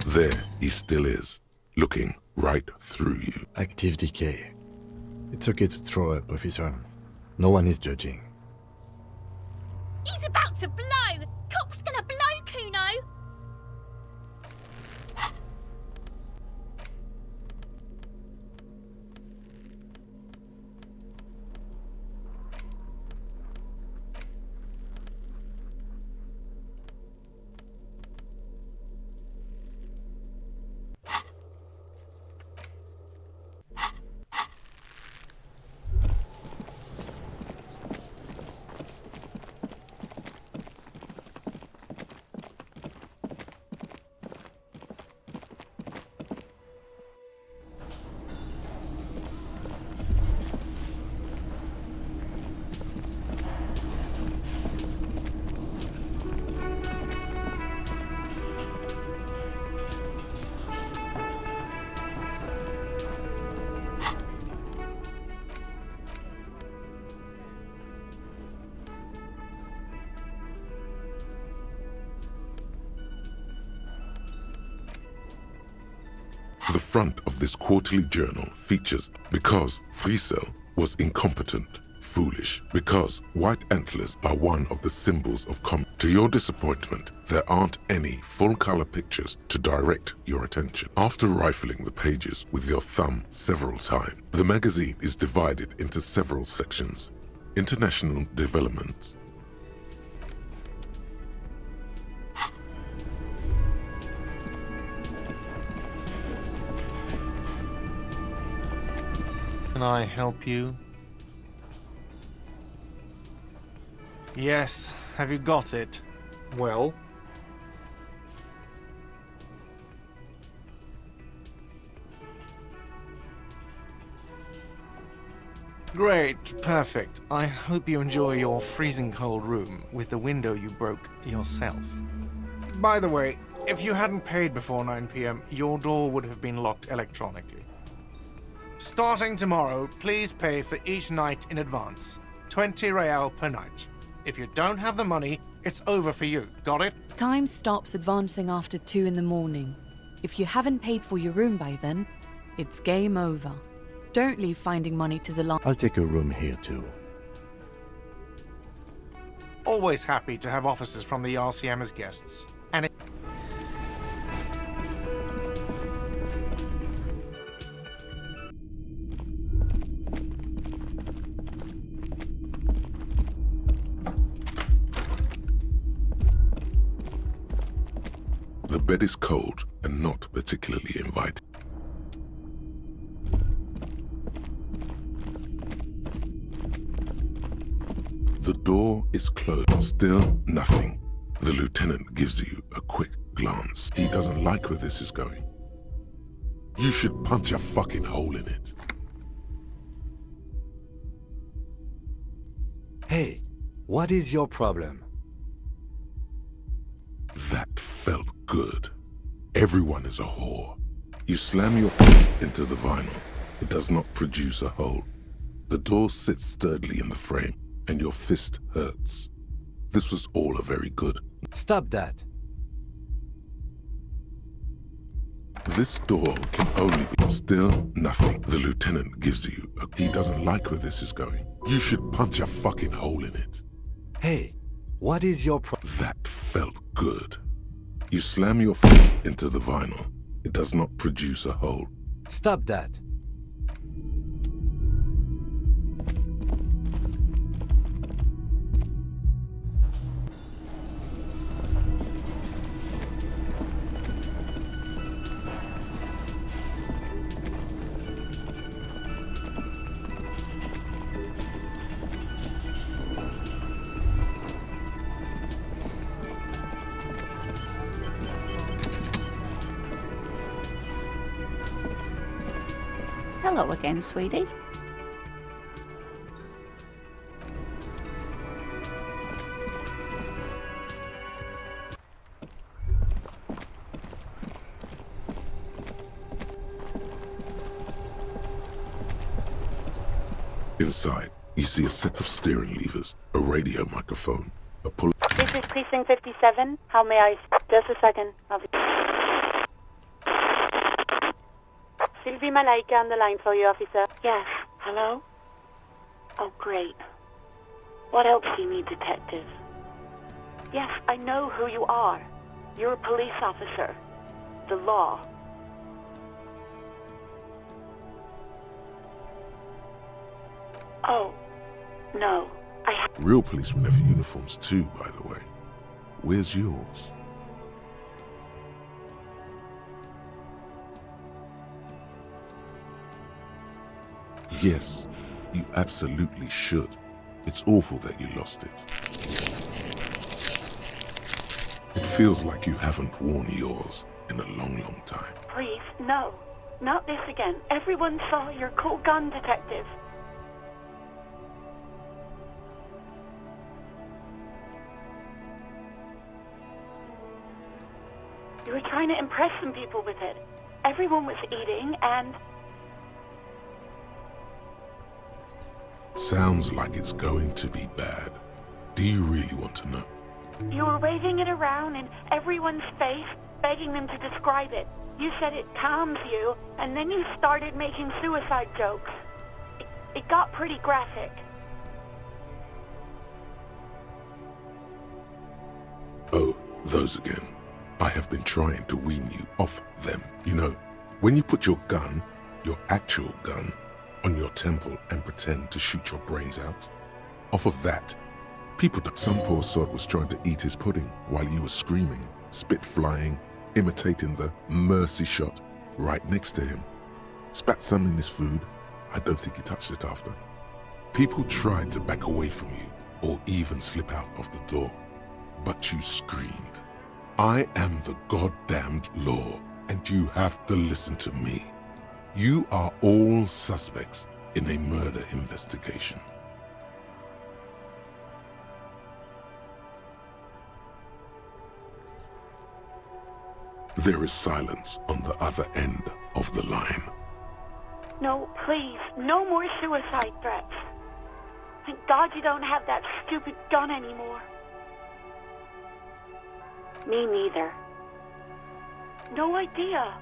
[SPEAKER 1] There he still is, looking right through you.
[SPEAKER 5] Active decay. It's okay to throw up, officer. No one is judging.
[SPEAKER 19] He's about to blow! Cop's gonna blow, Kuno!
[SPEAKER 1] The front of this quarterly journal features because Friesel was incompetent, foolish, because white antlers are one of the symbols of To your disappointment, there aren't any full-color pictures to direct your attention. After rifling the pages with your thumb several times, the magazine is divided into several sections. International developments,
[SPEAKER 6] Can I help you? Yes, have you got it? Well? Great, perfect. I hope you enjoy your freezing cold room with the window you broke yourself. By the way, if you hadn't paid before 9 p.m., your door would have been locked electronically. Starting tomorrow, please pay for each night in advance. 20 real per night. If you don't have the money, it's over for you. Got it?
[SPEAKER 21] Time stops advancing after 2 in the morning. If you haven't paid for your room by then, it's game over. Don't leave finding money to the last.
[SPEAKER 5] I'll take a room here too.
[SPEAKER 6] Always happy to have officers from the RCM as guests. And
[SPEAKER 1] The bed is cold and not particularly inviting. The door is closed. Still nothing. The lieutenant gives you a quick glance. He doesn't like where this is going. You should punch a fucking hole in it.
[SPEAKER 18] Hey, what is your problem?
[SPEAKER 1] That felt good. Everyone is a whore. You slam your fist into the vinyl. It does not produce a hole. The door sits sturdily in the frame, and your fist hurts. This was all a very good.
[SPEAKER 18] Stop that.
[SPEAKER 1] This door can only be still nothing. The lieutenant gives you a... He doesn't like where this is going. You should punch a fucking hole in it.
[SPEAKER 18] Hey, what is your
[SPEAKER 1] That felt good. You slam your fist into the vinyl. It does not produce a hole.
[SPEAKER 18] Stop that.
[SPEAKER 17] Hello again, sweetie.
[SPEAKER 1] Inside, you see a set of steering levers, a radio microphone, a pull...
[SPEAKER 22] This is Precinct 57. How may I... Just a second. Sylvie Malaika on the line for you, officer. Yes. Hello? Oh, great. What else do you need, detective? Yes, I know who you are. You're a police officer. The law. Oh, no.
[SPEAKER 1] Real policemen have uniforms too, by the way. Where's yours? Yes, you absolutely should. It's awful that you lost it. It feels like you haven't worn yours in a long, long time.
[SPEAKER 22] Please, no. Not this again. Everyone saw your cool gun, detective. You were trying to impress some people with it. Everyone was eating and...
[SPEAKER 1] Sounds like it's going to be bad. Do you really want to know?
[SPEAKER 22] You were waving it around in everyone's face, begging them to describe it. You said it calms you, and then you started making suicide jokes. It got pretty graphic.
[SPEAKER 1] Oh, those again. I have been trying to wean you off them. You know, when you put your gun, your actual gun, on your temple and pretend to shoot your brains out. Off of that, people... Some poor sod was trying to eat his pudding while you were screaming, spit flying, imitating the mercy shot right next to him. Spat some in his food. I don't think he touched it after. People tried to back away from you or even slip out of the door, but you screamed, "I am the goddamned law, and you have to listen to me. You are all suspects in a murder investigation." There is silence on the other end of the line.
[SPEAKER 22] No, please, no more suicide threats. Thank God you don't have that stupid gun anymore. Me neither. No idea.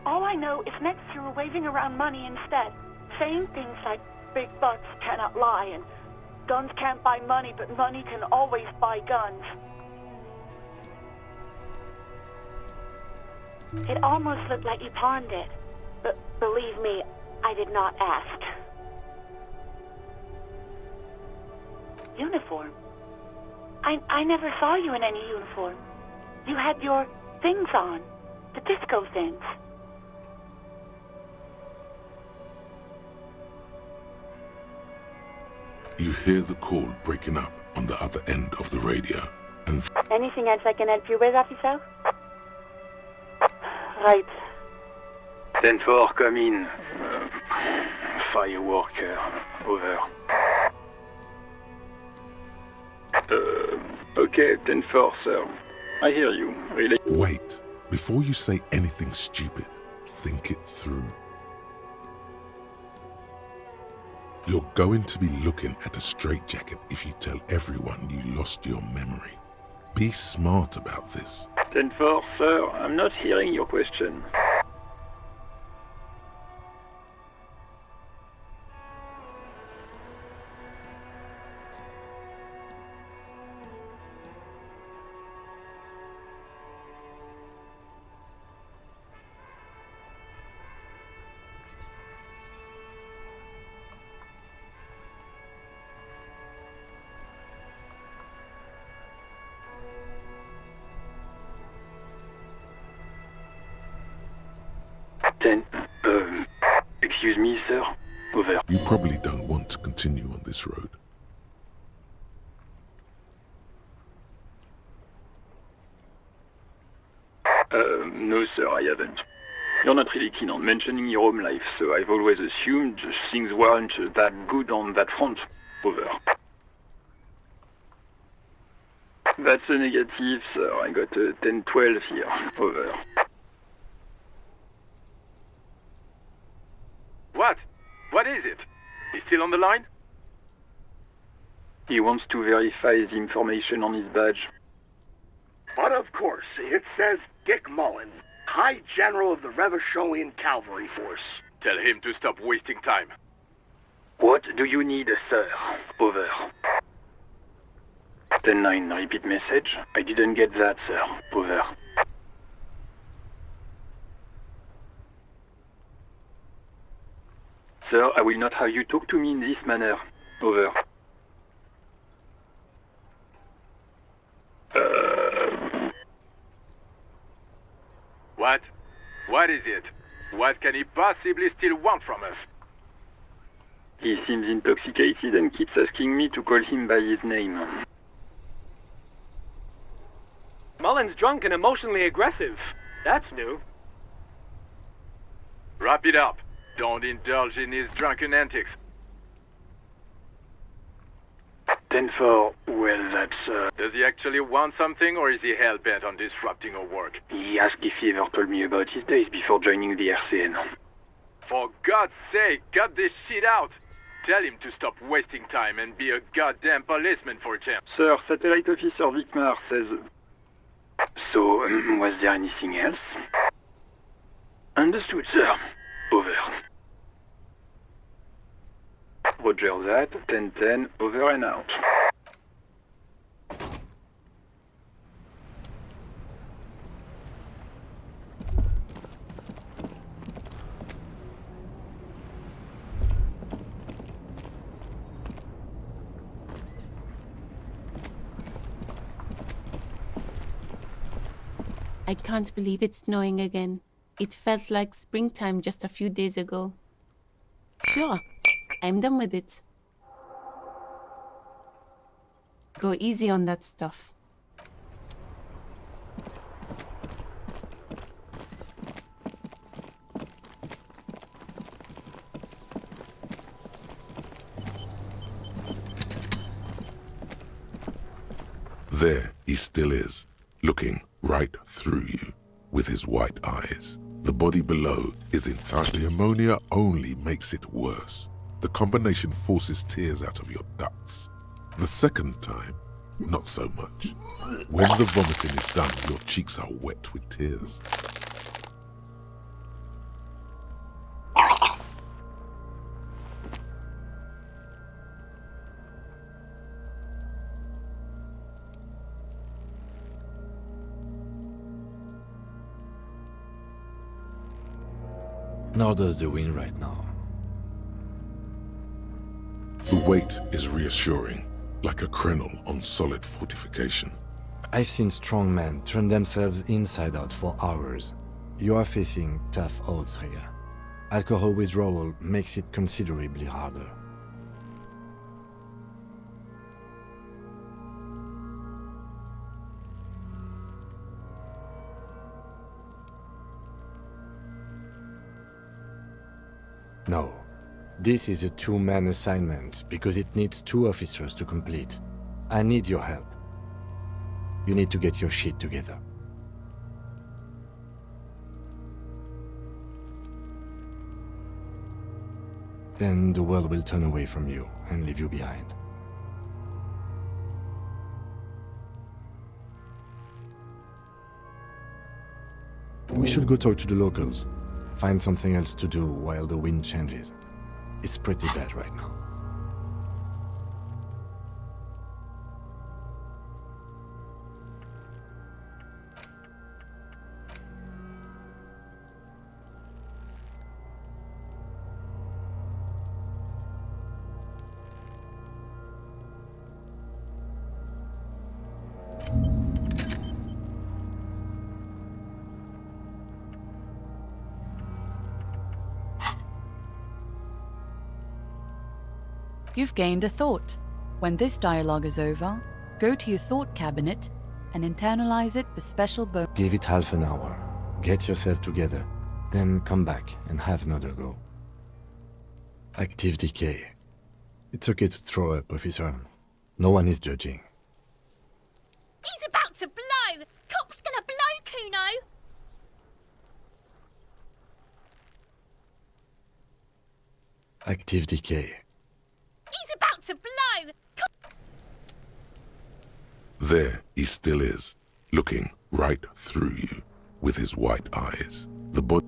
[SPEAKER 22] All I know is next you were waving around money instead, saying things like big bucks cannot lie and guns can't buy money, but money can always buy guns. It almost looked like you pawned it, but believe me, I did not ask. Uniform? I never saw you in any uniform. You had your things on, the disco things.
[SPEAKER 1] You hear the call breaking up on the other end of the radio, and
[SPEAKER 22] Anything else I can help you with, officer? Right.
[SPEAKER 2] 10-4, come in. Fireworker, over. Okay, 10-4, sir. I hear you. Really?
[SPEAKER 1] wait. Before you say anything stupid, think it through. You're going to be looking at a straitjacket if you tell everyone you lost your memory. Be smart about this.
[SPEAKER 2] 10-4, sir. I'm not hearing your question. Excuse me, sir. Over.
[SPEAKER 1] You probably don't want to continue on this road.
[SPEAKER 2] No, sir, I haven't. You're not really keen on mentioning your home life, so I've always assumed things weren't that good on that front. Over. That's a negative, sir. I got a 10-12 here. Over.
[SPEAKER 3] What? What is it? He's still on the line?
[SPEAKER 2] He wants to verify the information on his badge.
[SPEAKER 23] But of course, it says Dick Mullen, High General of the Revacholian Cavalry Force.
[SPEAKER 3] Tell him to stop wasting time.
[SPEAKER 2] What do you need, sir? Over. 10-9, repeat message. I didn't get that, sir. Over. Sir, I will not have you talk to me in this manner. Over.
[SPEAKER 3] What? What is it? What can he possibly still want from us?
[SPEAKER 2] He seems intoxicated and keeps asking me to call him by his name.
[SPEAKER 24] Mullen's drunk and emotionally aggressive. That's new.
[SPEAKER 3] Wrap it up. Don't indulge in his drunken antics.
[SPEAKER 2] 10-4, well, that's,
[SPEAKER 3] Does he actually want something, or is he hell-bent on disrupting our work?
[SPEAKER 2] He asked if he ever told me about his days before joining the RCN.
[SPEAKER 3] For God's sake, cut this shit out! Tell him to stop wasting time and be a goddamn policeman for a change.
[SPEAKER 2] Sir, Satellite Officer Vicmar says... So, was there anything else? Understood, sir. Over. Roger that. 10-10, over and out.
[SPEAKER 25] I can't believe it's snowing again. It felt like springtime just a few days ago. Sure, I'm done with it. Go easy on that stuff.
[SPEAKER 1] There he still is, looking right through you with his white eyes. The body below is intact. The ammonia only makes it worse. The combination forces tears out of your ducts. The second time, not so much. When the vomiting is done, your cheeks are wet with tears.
[SPEAKER 5] Nor does the wind right now.
[SPEAKER 1] The weight is reassuring, like a crenel on solid fortification.
[SPEAKER 5] I've seen strong men turn themselves inside out for hours. You are facing tough odds here. Alcohol withdrawal makes it considerably harder. No. This is a two-man assignment because it needs 2 officers to complete. I need your help. You need to get your shit together. Then the world will turn away from you and leave you behind. We should go talk to the locals. Find something else to do while the wind changes. It's pretty bad right now.
[SPEAKER 21] You've gained a thought. When this dialogue is over, go to your thought cabinet and internalize it with special bonus.
[SPEAKER 5] Give it half an hour. Get yourself together. Then come back and have another go. Active decay. It's okay to throw up, officer. No one is judging.
[SPEAKER 19] He's about to blow! Cop's gonna blow, Kuno!
[SPEAKER 5] Active decay.
[SPEAKER 19] He's about to blow!
[SPEAKER 1] There he still is, looking right through you with his white eyes. The body...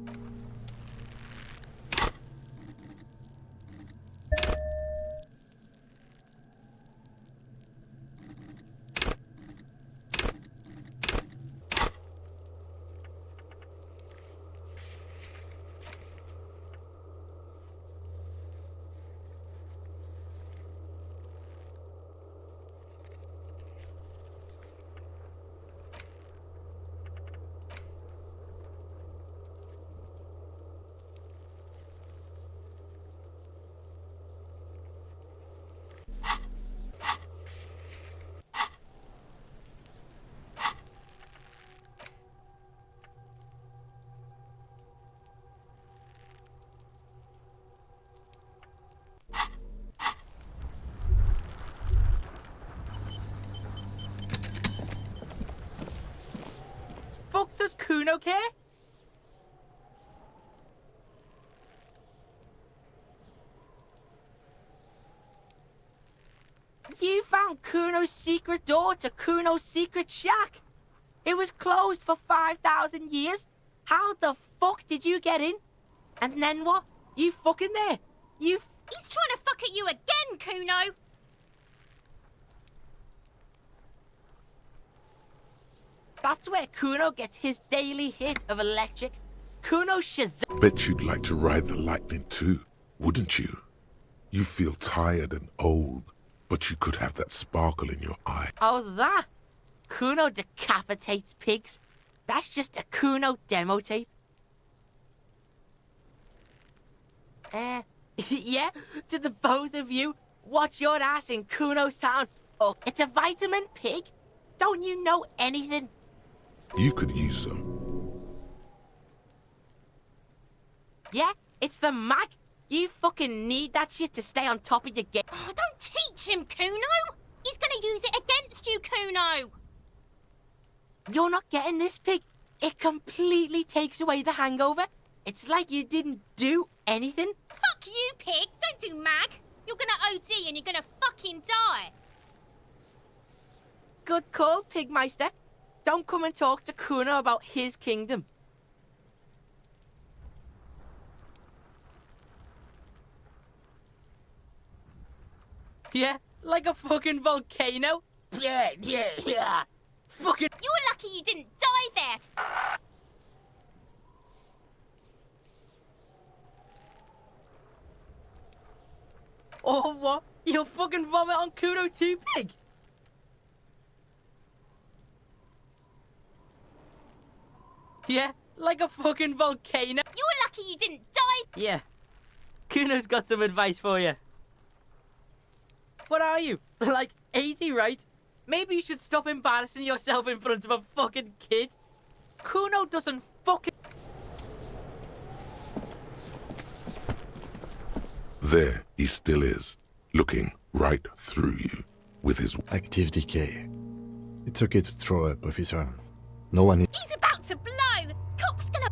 [SPEAKER 6] Does Kuno care? You found Kuno's secret door to Kuno's secret shack. It was closed for 5,000 years. How the fuck did you get in? And then what? You fucking there? You...
[SPEAKER 19] He's trying to fuck at you again, Kuno!
[SPEAKER 6] That's where Kuno gets his daily hit of electric. Kuno Shazam.
[SPEAKER 1] Bet you'd like to ride the lightning too, wouldn't you? You feel tired and old, but you could have that sparkle in your eye.
[SPEAKER 6] Oh, that? Kuno decapitates pigs. That's just a Kuno demo tape.
[SPEAKER 7] Yeah, to the both of you. Watch your ass in Kuno's town. Oh, it's a vitamin pig? Don't you know anything?
[SPEAKER 1] You could use some.
[SPEAKER 7] Yeah, it's the mag. You fucking need that shit to stay on top of your game.
[SPEAKER 19] Oh, don't teach him, Kuno! He's gonna use it against you, Kuno!
[SPEAKER 7] You're not getting this, pig. It completely takes away the hangover. It's like you didn't do anything.
[SPEAKER 19] Fuck you, pig! Don't do mag! You're gonna OD and you're gonna fucking die!
[SPEAKER 7] Good call, Pigmeister. Don't come and talk to Kuno about his kingdom. Yeah, like a fucking volcano. Yeah. Fucking...
[SPEAKER 19] You were lucky you didn't die there!
[SPEAKER 7] Oh, what? You'll fucking vomit on Kuno too, pig? Yeah, like a fucking volcano.
[SPEAKER 19] You were lucky you didn't die!
[SPEAKER 7] Yeah. Kuno's got some advice for you. What are you? Like 80, right? Maybe you should stop embarrassing yourself in front of a fucking kid. Kuno doesn't fucking...
[SPEAKER 1] There he still is, looking right through you with his
[SPEAKER 5] active decay. It's okay to throw up, officer. No one is...
[SPEAKER 19] He's about to blow! Cop's gonna...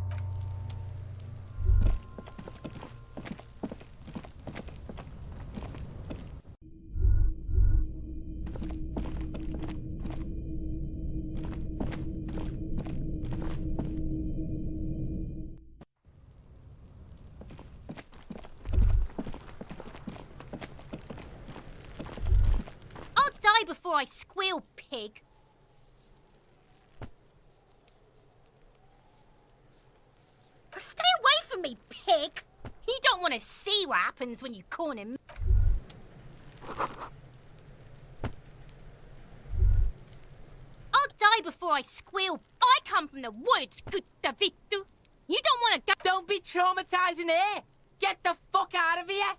[SPEAKER 19] I'll die before I squeal, pig. Stay away from me, pig! You don't want to see what happens when you corner me. I'll die before I squeal. I come from the woods, good Davidu. You don't want to go...
[SPEAKER 7] Don't be traumatizing here! Get the fuck out of here!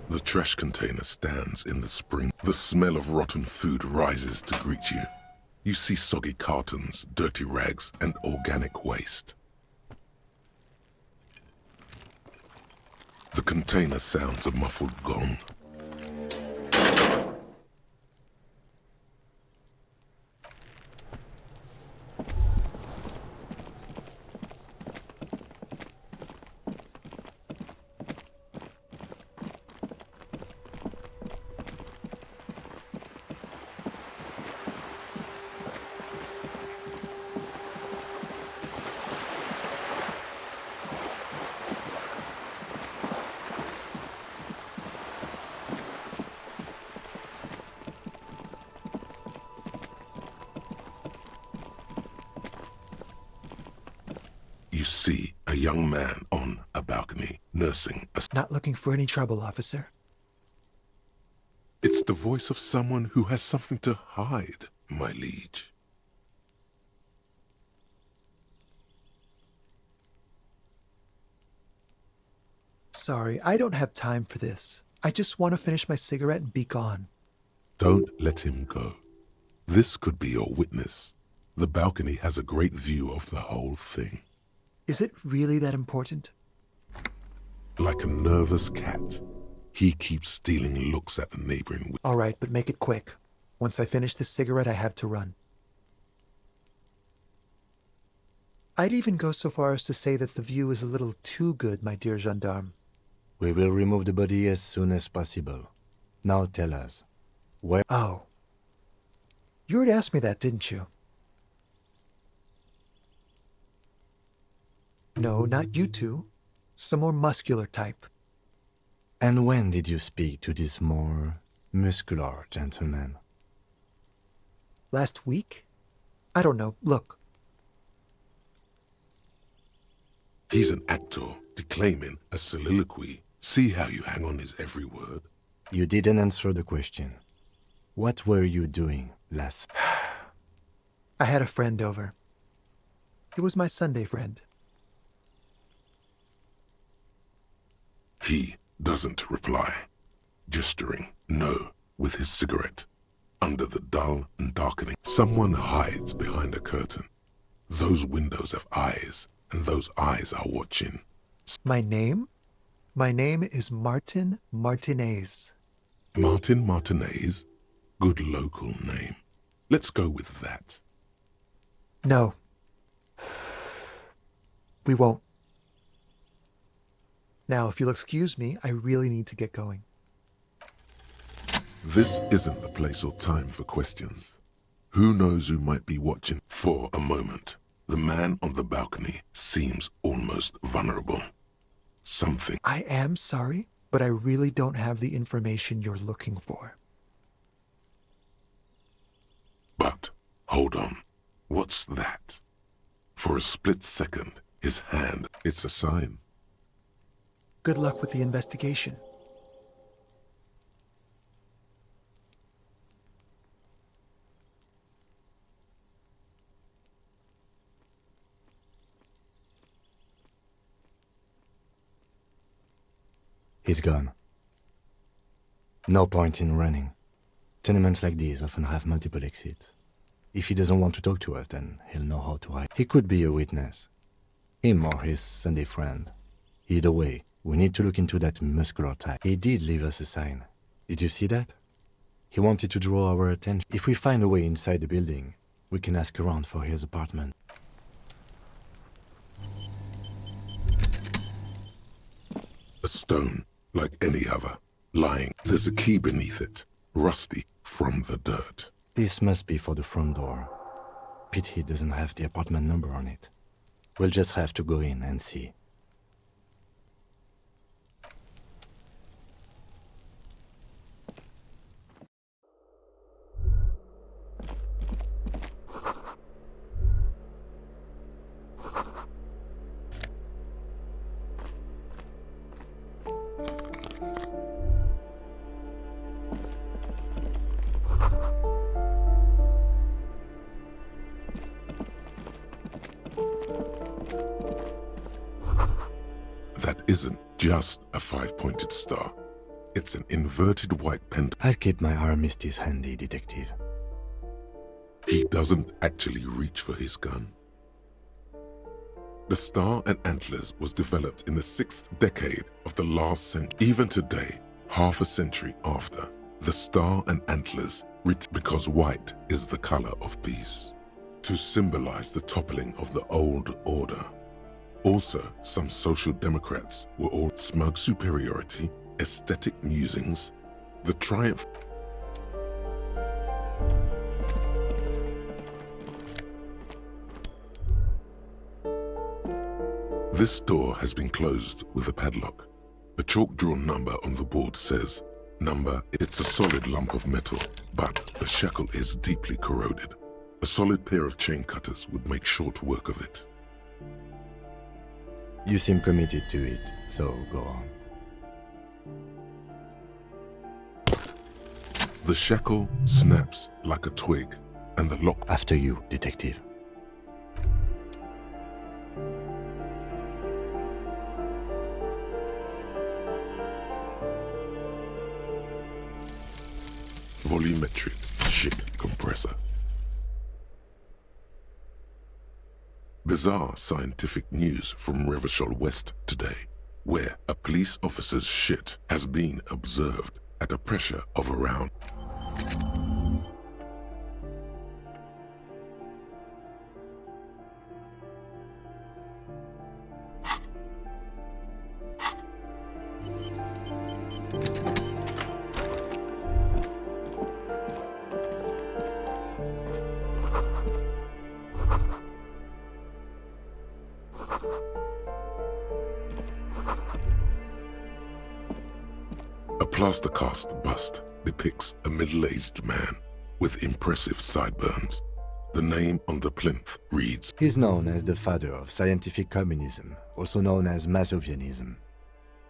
[SPEAKER 1] The trash container stands in the spring. The smell of rotten food rises to greet you. You see soggy cartons, dirty rags, and organic waste. The container sounds a muffled gong. You see a young man on a balcony, nursing a...
[SPEAKER 20] Not looking for any trouble, officer.
[SPEAKER 1] It's the voice of someone who has something to hide, my liege.
[SPEAKER 20] Sorry, I don't have time for this. I just want to finish my cigarette and be gone.
[SPEAKER 1] Don't let him go. This could be your witness. The balcony has a great view of the whole thing.
[SPEAKER 20] Is it really that important?
[SPEAKER 1] Like a nervous cat, he keeps stealing looks at the neighboring...
[SPEAKER 20] All right, but make it quick. Once I finish this cigarette, I have to run. I'd even go so far as to say that the view is a little too good, my dear gendarme.
[SPEAKER 5] We will remove the body as soon as possible. Now tell us, where...
[SPEAKER 20] Oh. You already asked me that, didn't you? No, not you two. Some more muscular type.
[SPEAKER 5] And when did you speak to this more muscular gentleman?
[SPEAKER 20] Last week? I don't know. Look.
[SPEAKER 1] He's an actor, declaiming a soliloquy. See how you hang on his every word?
[SPEAKER 5] You didn't answer the question. What were you doing last...
[SPEAKER 20] I had a friend over. It was my Sunday friend.
[SPEAKER 1] He doesn't reply, gesturing no with his cigarette. Under the dull and darkening, someone hides behind a curtain. Those windows have eyes, and those eyes are watching.
[SPEAKER 20] My name? My name is Martin Martinez.
[SPEAKER 1] Martin Martinez? Good local name. Let's go with that.
[SPEAKER 20] No. We won't. Now, if you'll excuse me, I really need to get going.
[SPEAKER 1] This isn't the place or time for questions. Who knows who might be watching? For a moment, the man on the balcony seems almost vulnerable. Something.
[SPEAKER 20] I am sorry, but I really don't have the information you're looking for.
[SPEAKER 1] But, hold on. What's that? For a split second, his hand, it's a sign.
[SPEAKER 20] Good luck with the investigation.
[SPEAKER 5] He's gone. No point in running. Tenements like these often have multiple exits. If he doesn't want to talk to us, then he'll know how to hide. He could be a witness. Him or his Sunday friend. Either way, we need to look into that muscular type. He did leave us a sign. Did you see that? He wanted to draw our attention. If we find a way inside the building, we can ask around for his apartment.
[SPEAKER 1] A stone, like any other, lying. There's a key beneath it, rusty from the dirt.
[SPEAKER 5] This must be for the front door. Pity it doesn't have the apartment number on it. We'll just have to go in and see.
[SPEAKER 1] That isn't just a five-pointed star. It's an inverted white pentagon.
[SPEAKER 5] I'll keep my armistice handy, detective.
[SPEAKER 1] He doesn't actually reach for his gun. The star and antlers was developed in the 6th decade of the last century. Even today, half a century after, the star and antlers because white is the color of peace, to symbolize the toppling of the old order. Also, some social democrats were all smug superiority, aesthetic musings, the triumph. This door has been closed with a padlock. A chalk-drawn number on the board says, number, it's a solid lump of metal, but the shackle is deeply corroded. A solid pair of chain cutters would make short work of it.
[SPEAKER 5] You seem committed to it, so go on.
[SPEAKER 1] The shackle snaps like a twig, and the lock...
[SPEAKER 5] After you, detective.
[SPEAKER 1] Volumetric ship compressor. Bizarre scientific news from Revachol West today, where a police officer's shit has been observed at a pressure of around... A plaster-cast bust depicts a middle-aged man with impressive sideburns. The name on the plinth reads...
[SPEAKER 5] He's known as the father of scientific communism, also known as Masovianism.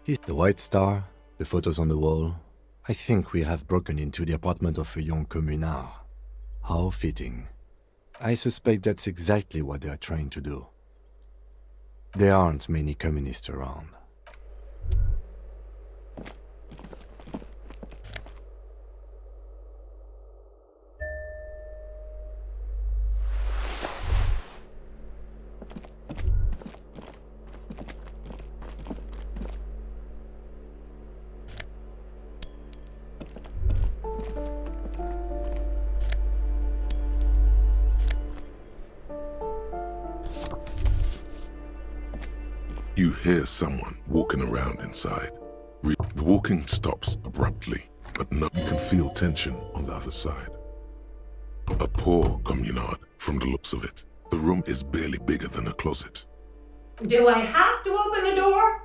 [SPEAKER 5] He's the White Star, the photos on the wall. I think we have broken into the apartment of a young communard. How fitting. I suspect that's exactly what they are trying to do. There aren't many communists around.
[SPEAKER 1] You hear someone walking around inside. The walking stops abruptly, but no, you can feel tension on the other side. A poor communard, from the looks of it. The room is barely bigger than a closet.
[SPEAKER 8] Do I have to open the door?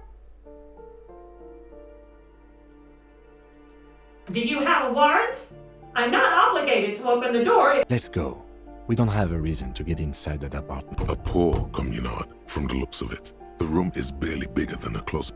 [SPEAKER 8] Do you have a warrant? I'm not obligated to open the door.
[SPEAKER 5] Let's go. We don't have a reason to get inside that apartment.
[SPEAKER 1] A poor communard, from the looks of it. The room is barely bigger than a closet.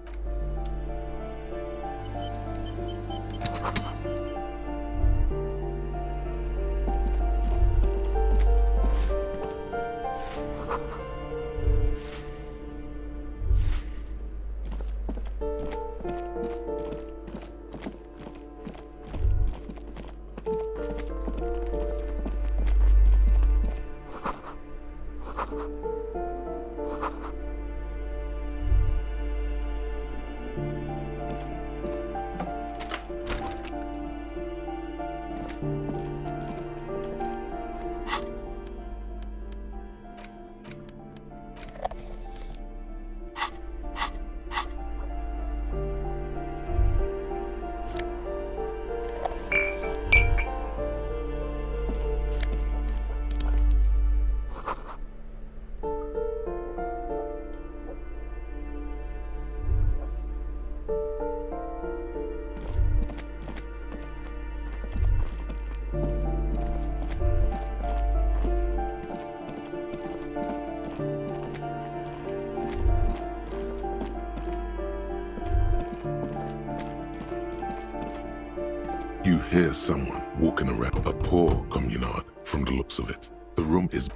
[SPEAKER 1] You hear someone walking around. A poor communard, from the looks of it. The room is...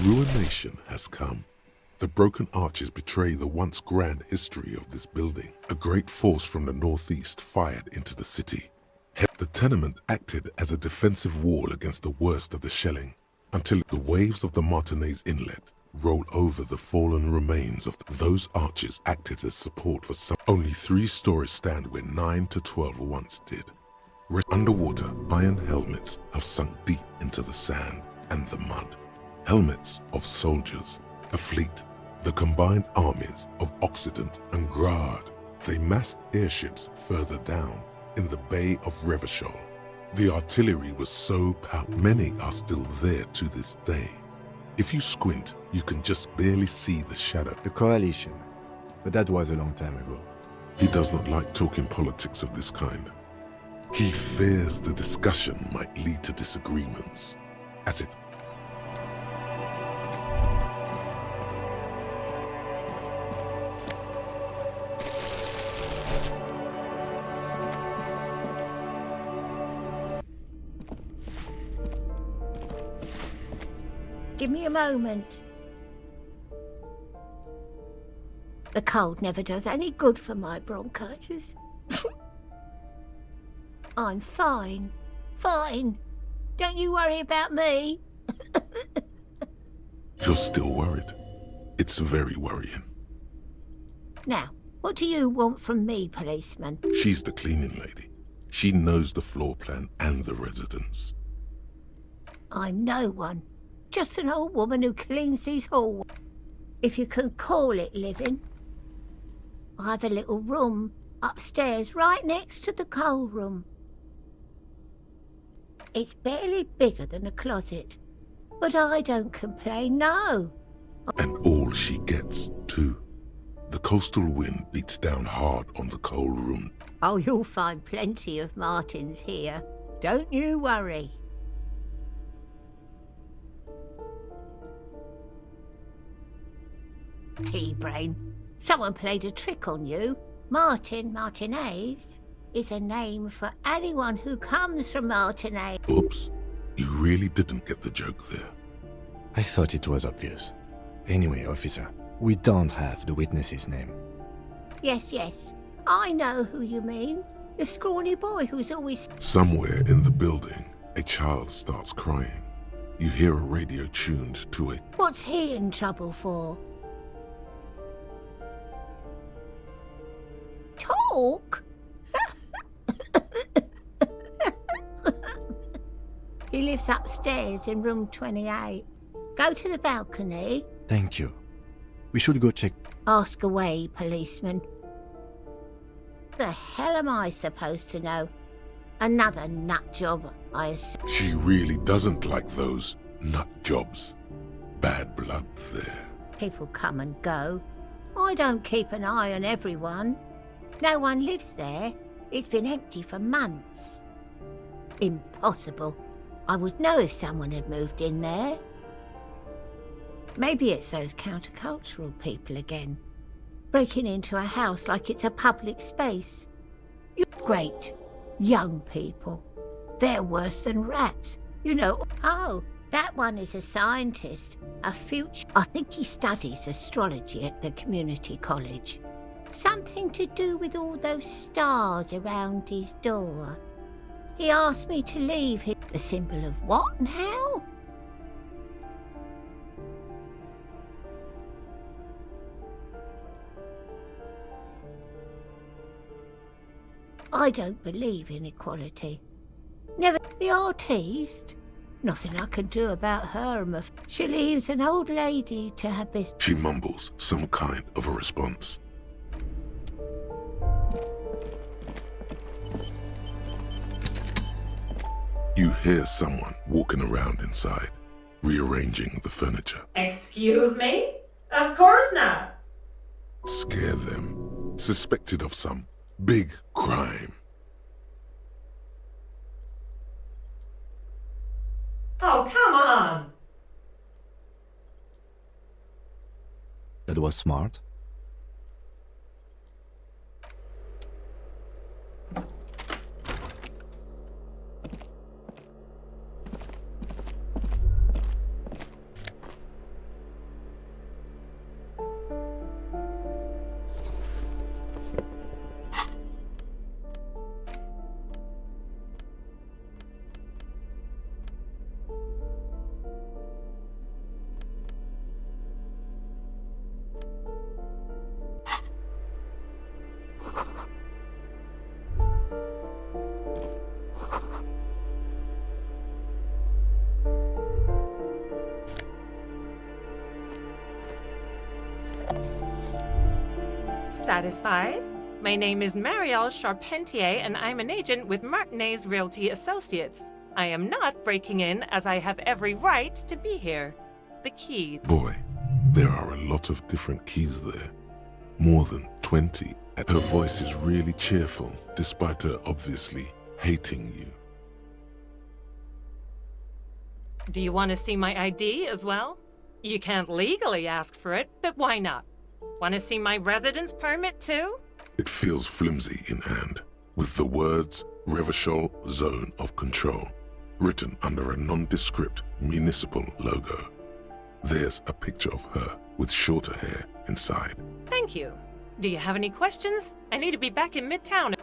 [SPEAKER 1] Ruination has come. The broken arches betray the once grand history of this building. A great force from the northeast fired into the city. The tenement acted as a defensive wall against the worst of the shelling, until the waves of the Martinez Inlet rolled over the fallen remains of those arches acted as support for some. Only 3 stories stand where 9 to 12 once did. Underwater, iron helmets have sunk deep into the sand and the mud. Helmets of soldiers, a fleet, the combined armies of Occident and Grad. They massed airships further down in the Bay of Revachol. The artillery was so powerful, many are still there to this day. If you squint, you can just barely see the shadow.
[SPEAKER 5] The coalition, but that was a long time ago.
[SPEAKER 1] He does not like talking politics of this kind. He fears the discussion might lead to disagreements, as it
[SPEAKER 14] Give me a moment. The cold never does any good for my bronchitis. I'm fine. Fine. Don't you worry about me.
[SPEAKER 1] You're still worried. It's very worrying.
[SPEAKER 14] Now, what do you want from me, policeman?
[SPEAKER 1] She's the cleaning lady. She knows the floor plan and the residence.
[SPEAKER 14] I'm no one. Just an old woman who cleans these halls. If you can call it living. I have a little room upstairs right next to the coal room. It's barely bigger than a closet, but I don't complain, no.
[SPEAKER 1] And all she gets, too. The coastal wind beats down hard on the coal room.
[SPEAKER 14] Oh, you'll find plenty of Martins here. Don't you worry. Pea-brain. Someone played a trick on you. Martinez, is a name for anyone who comes from Martinez.
[SPEAKER 1] Oops. You really didn't get the joke there.
[SPEAKER 5] I thought it was obvious. Anyway, officer, we don't have the witness's name.
[SPEAKER 14] Yes. I know who you mean. The scrawny boy who's always...
[SPEAKER 1] Somewhere in the building, a child starts crying. You hear a radio tuned to it.
[SPEAKER 14] What's he in trouble for? Talk? He lives upstairs in room 28. Go to the balcony.
[SPEAKER 5] Thank you. We should go check.
[SPEAKER 14] Ask away, policeman. The hell am I supposed to know? Another nut job, I assume.
[SPEAKER 1] She really doesn't like those nut jobs. Bad blood there.
[SPEAKER 14] People come and go. I don't keep an eye on everyone. No one lives there. It's been empty for months. Impossible. I would know if someone had moved in there. Maybe it's those countercultural people again. Breaking into a house like it's a public space. You're great. Young people. They're worse than rats. You know... Oh, that one is a scientist. A future... I think he studies astrology at the community college. Something to do with all those stars around his door. He asked me to leave him. The symbol of what now? I don't believe in equality. Never the artiste. Nothing I can do about her. She leaves an old lady to her business.
[SPEAKER 1] She mumbles some kind of a response. You hear someone walking around inside, rearranging the furniture.
[SPEAKER 8] Excuse me? Of course not.
[SPEAKER 1] Scare them. Suspected of some big crime.
[SPEAKER 8] Oh, come on.
[SPEAKER 5] That was smart.
[SPEAKER 9] Satisfied? My name is Marielle Charpentier, and I'm an agent with Martinez Realty Associates. I am not breaking in, as I have every right to be here. The key...
[SPEAKER 1] Boy, there are a lot of different keys there. More than 20. Her voice is really cheerful, despite her obviously hating you.
[SPEAKER 9] Do you want to see my ID as well? You can't legally ask for it, but why not? Want to see my residence permit too?
[SPEAKER 1] It feels flimsy in hand, with the words Revachol Zone of Control written under a nondescript municipal logo. There's a picture of her with shorter hair inside.
[SPEAKER 9] Thank you. Do you have any questions? I need to be back in Midtown.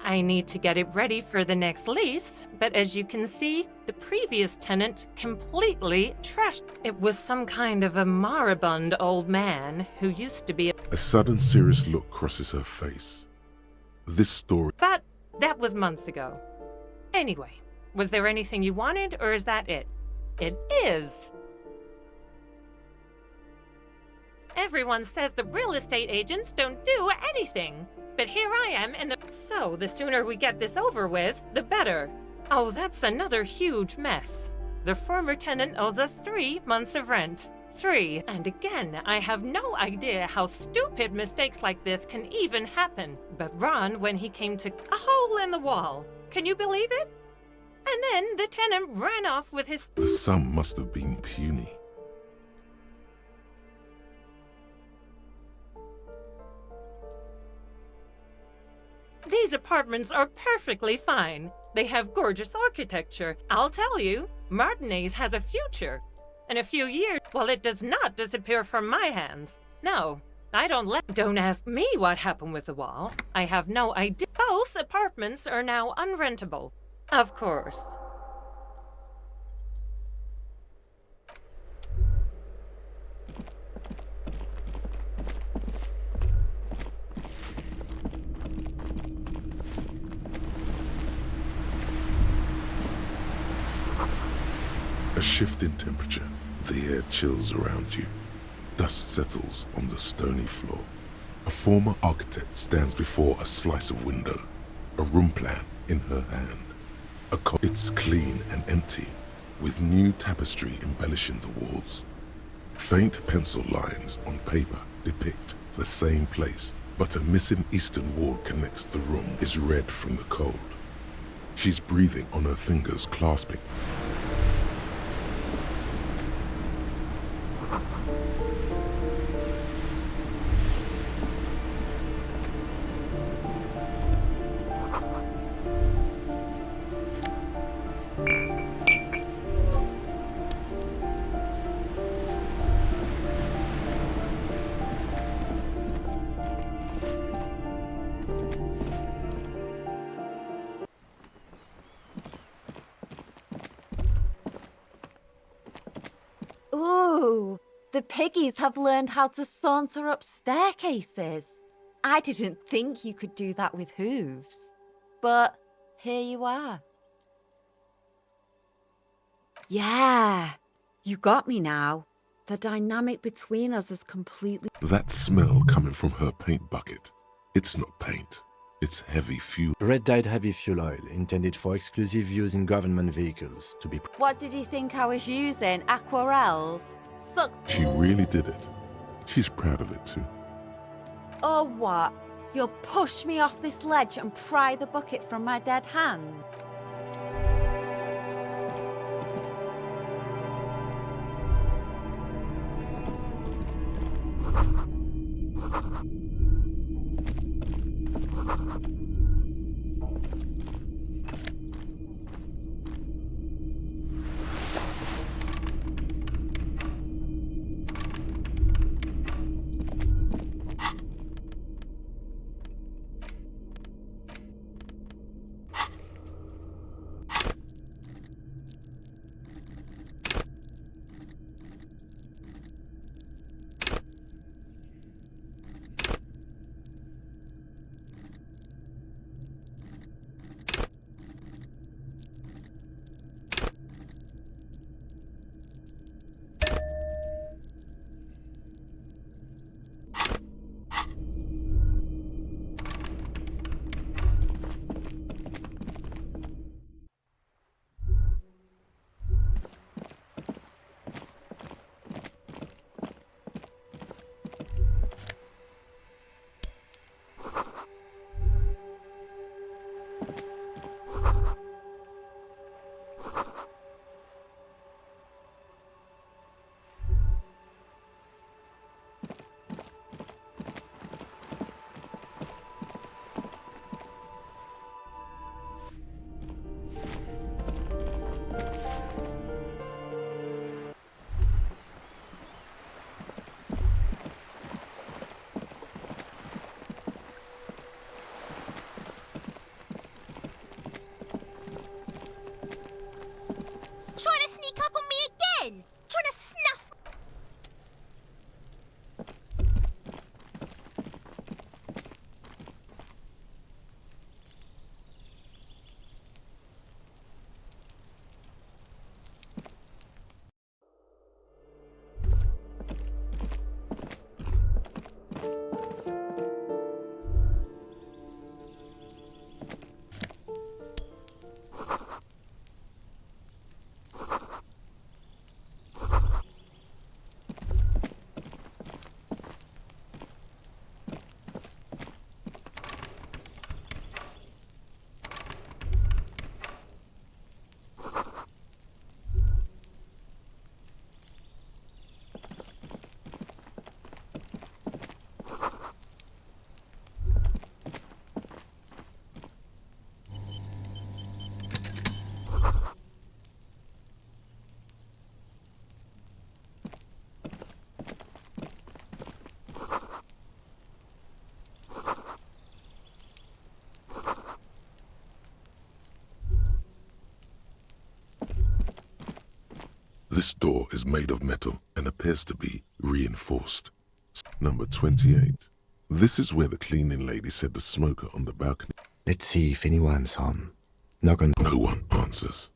[SPEAKER 9] I need to get it ready for the next lease, but as you can see, the previous tenant completely trashed. It was some kind of a moribund old man who used to be
[SPEAKER 1] A sudden serious look crosses her face. This story...
[SPEAKER 9] But that was months ago. Anyway, was there anything you wanted, or is that it? It is! Everyone says the real estate agents don't do anything. But here I am, and so the sooner we get this over with, the better. Oh, that's another huge mess. The former tenant owes us 3 months of rent. 3. And again, I have no idea how stupid mistakes like this can even happen. But Ron, when he came to a hole in the wall, can you believe it? And then the tenant ran off with his...
[SPEAKER 1] The sum must have been puny.
[SPEAKER 9] apartments are perfectly fine. They have gorgeous architecture. I'll tell you, Martinez has a future. In a few years, well, it does not disappear from my hands. No, Don't ask me what happened with the wall. I have no idea. Both apartments are now unrentable. Of course.
[SPEAKER 1] A shift in temperature. The air chills around you. Dust settles on the stony floor. A former architect stands before a slice of window, a room plan in her hand. It's clean and empty, with new tapestry embellishing the walls. Faint pencil lines on paper depict the same place, but a missing eastern wall connects the room, is red from the cold. She's breathing on her fingers clasping.
[SPEAKER 17] Ooh, the piggies have learned how to saunter up staircases. I didn't think you could do that with hooves. But here you are. Yeah, you got me now. The dynamic between us is completely...
[SPEAKER 1] That smell coming from her paint bucket. It's not paint. It's heavy fuel.
[SPEAKER 5] Red-dyed heavy fuel oil, intended for exclusive use in government vehicles, to be...
[SPEAKER 17] What did you think I was using? Aquarels? Sucks.
[SPEAKER 1] She really did it. She's proud of it too.
[SPEAKER 17] Or what? You'll push me off this ledge and pry the bucket from my dead hand?
[SPEAKER 1] This door is made of metal and appears to be reinforced. Number 28. This is where the cleaning lady said the smoker on the balcony.
[SPEAKER 5] Let's see if anyone's home. Knock on.
[SPEAKER 1] No one answers.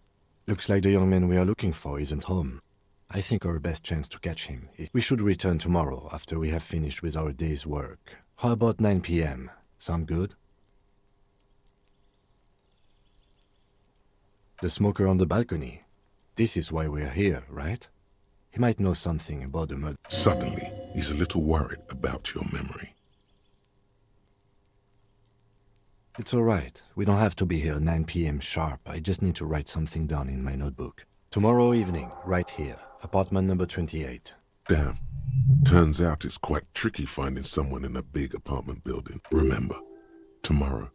[SPEAKER 5] Looks like the young man we are looking for isn't home. I think our best chance to catch him is we should return tomorrow after we have finished with our day's work. How about 9 p.m.? Sound good? The smoker on the balcony. This is why we're here, right? He might know something about the murder.
[SPEAKER 1] Suddenly, he's a little worried about your memory.
[SPEAKER 5] It's all right. We don't have to be here 9 p.m. sharp. I just need to write something down in my notebook. Tomorrow evening, right here, apartment number 28.
[SPEAKER 1] Damn. Turns out it's quite tricky finding someone in a big apartment building. Remember, tomorrow.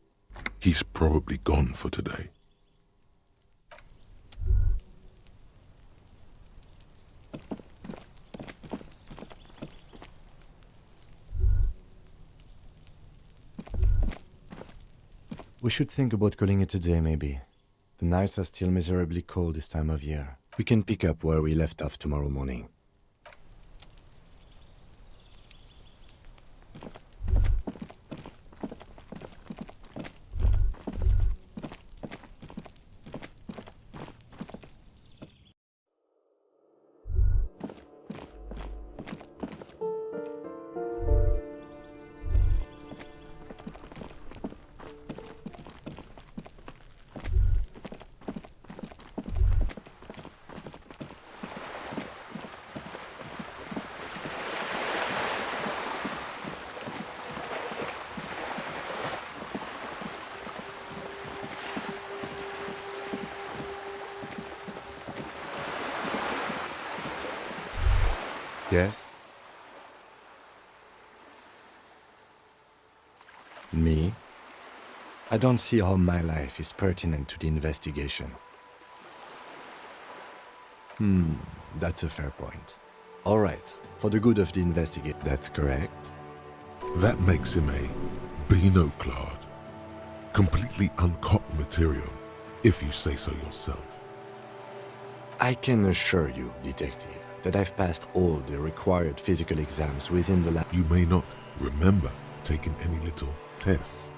[SPEAKER 1] He's probably gone for today.
[SPEAKER 5] We should think about calling it a day, maybe. The nights are still miserably cold this time of year. We can pick up where we left off tomorrow morning. Yes? Me? I don't see how my life is pertinent to the investigation. That's a fair point. All right, for the good of the investigation, that's correct.
[SPEAKER 1] That makes him a Beano-clad, completely uncocked material, if you say so yourself.
[SPEAKER 5] I can assure you, detective, that I've passed all the required physical exams within the lab.
[SPEAKER 1] You may not remember taking any little tests,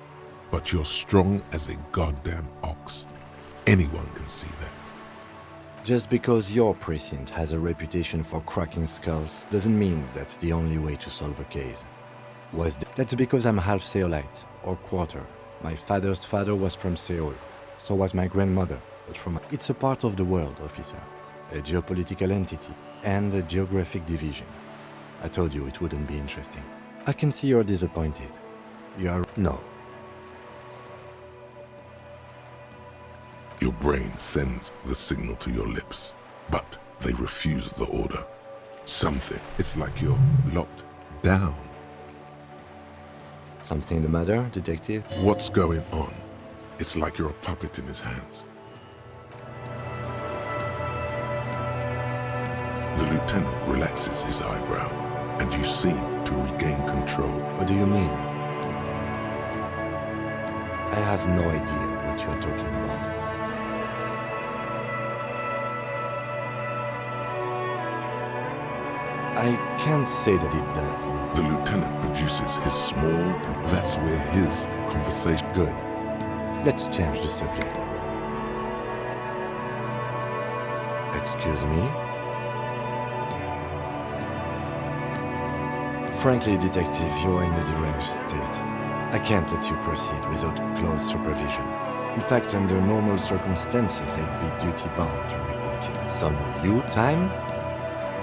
[SPEAKER 1] but you're strong as a goddamn ox. Anyone can see that.
[SPEAKER 5] Just because your precinct has a reputation for cracking skulls doesn't mean that's the only way to solve a case. That's because I'm half Seolite, or quarter. My father's father was from Seoul, so was my grandmother, but from... It's a part of the world, officer. A geopolitical entity, and a geographic division. I told you it wouldn't be interesting. I can see you're disappointed. You are... No.
[SPEAKER 1] Your brain sends the signal to your lips, but they refuse the order. Something. It's like you're locked down.
[SPEAKER 5] Something the matter, detective?
[SPEAKER 1] What's going on? It's like you're a puppet in his hands. The lieutenant relaxes his eyebrow, and you seem to regain control.
[SPEAKER 5] What do you mean? I have no idea what you're talking about. I can't say that it does.
[SPEAKER 1] The lieutenant produces his small... That's where his conversation...
[SPEAKER 5] Good. Let's change the subject. Excuse me? Frankly, detective, you're in a deranged state. I can't let you proceed without close supervision. In fact, under normal circumstances, I'd be duty-bound to report you. Some you time?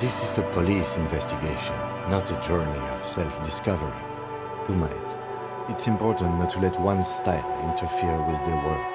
[SPEAKER 5] This is a police investigation, not a journey of self-discovery. Good night. It's important not to let one's style interfere with their work.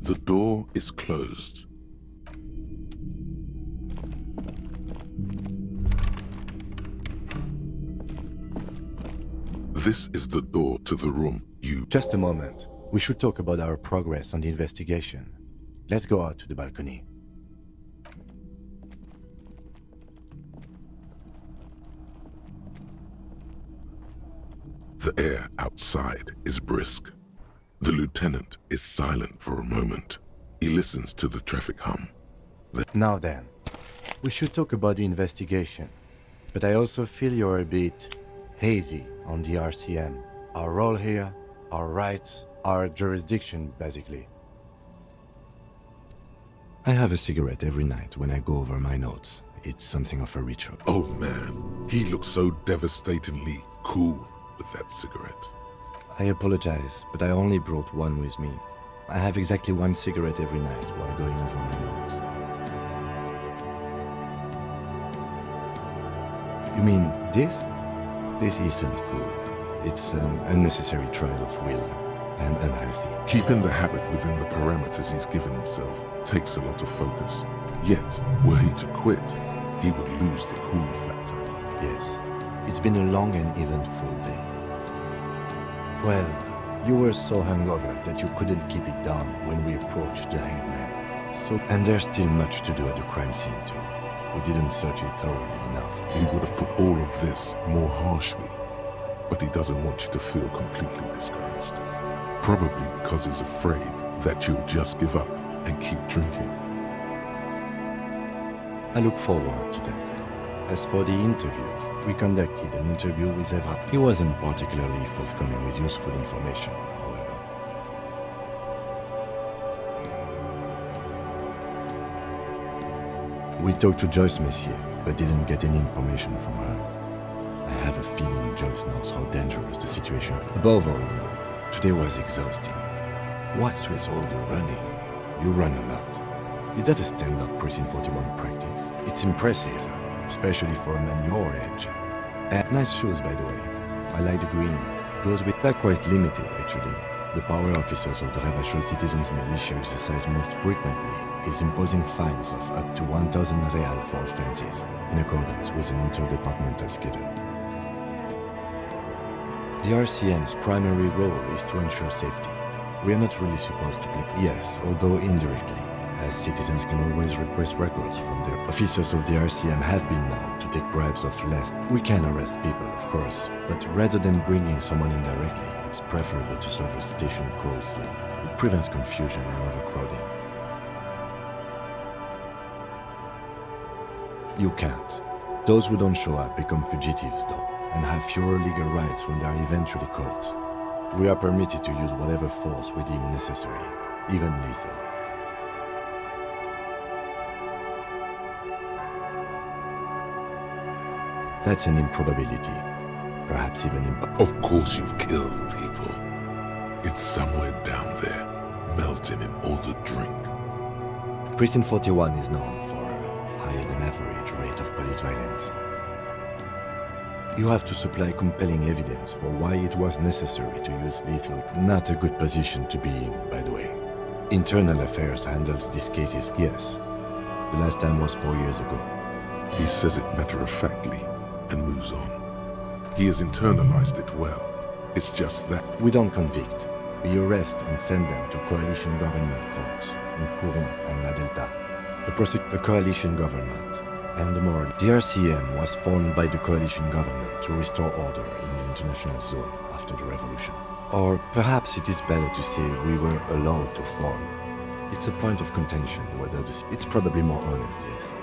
[SPEAKER 1] The door is closed. This is the door to the room you...
[SPEAKER 5] Just a moment. We should talk about our progress on the investigation. Let's go out to the balcony.
[SPEAKER 1] The air outside is brisk. The lieutenant is silent for a moment. He listens to the traffic hum.
[SPEAKER 5] Now then, we should talk about the investigation. But I also feel you're a bit hazy on the RCM. Our role here, our rights, our jurisdiction, basically. I have a cigarette every night when I go over my notes. It's something of a ritual.
[SPEAKER 1] Oh man, he looks so devastatingly cool with that cigarette.
[SPEAKER 5] I apologize, but I only brought one with me. I have exactly one cigarette every night while going over my notes. You mean this? This isn't cool. It's an unnecessary trial of will and unhealthy.
[SPEAKER 1] Keeping the habit within the parameters he's given himself takes a lot of focus. Yet, were he to quit, he would lose the cool factor.
[SPEAKER 5] Yes, it's been a long and eventful day. Well, you were so hungover that you couldn't keep it down when we approached the hangman. And there's still much to do at the crime scene too. We didn't search it thoroughly enough.
[SPEAKER 1] He would have put all of this more harshly, but he doesn't want you to feel completely discouraged. Probably because he's afraid that you'll just give up and keep drinking.
[SPEAKER 5] I look forward to that. As for the interviews, we conducted an interview with Evra. He wasn't particularly forthcoming with useful information, however. We talked to Joyce Messier, but didn't get any information from her. I have a feeling Joyce knows how dangerous the situation. Above all, though, today was exhausting. What's with all the running? You run a lot. Is that a standard Precinct 41 practice? It's impressive, especially for a man your age. And nice shoes, by the way. I like the green. Goes with... They're quite limited, actually. The power officers of the Rebachol Citizens Militia exercise most frequently is imposing fines of up to 1,000 real for offenses, in accordance with an interdepartmental schedule. The RCM's primary role is to ensure safety. We are not really supposed to play... Yes, although indirectly, as citizens can always request records from their... Officers of the RCM have been known to take bribes of less... We can arrest people, of course, but rather than bringing someone in directly, it's preferable to serve a station closely. It prevents confusion and overcrowding. You can't. Those who don't show up become fugitives, though, and have fewer legal rights when they are eventually caught. We are permitted to use whatever force we deem necessary, even lethal. That's an improbability. Perhaps even
[SPEAKER 1] Of course you've killed people. It's somewhere down there, melting in all the drink.
[SPEAKER 5] Precinct 41 is known for a higher than average rate of police violence. You have to supply compelling evidence for why it was necessary to use lethal. Not a good position to be in, by the way. Internal Affairs handles these cases, yes. The last time was 4 years ago.
[SPEAKER 1] He says it matter-of-factly and moves on. He has internalized it well. It's just that...
[SPEAKER 5] We don't convict. We arrest and send them to coalition government courts in Couron and La Delta. The coalition government and the moral... The RCM was formed by the coalition government to restore order in the international zone after the revolution. Or perhaps it is better to say we were allowed to form. It's a point of contention whether this... It's probably more honest, yes.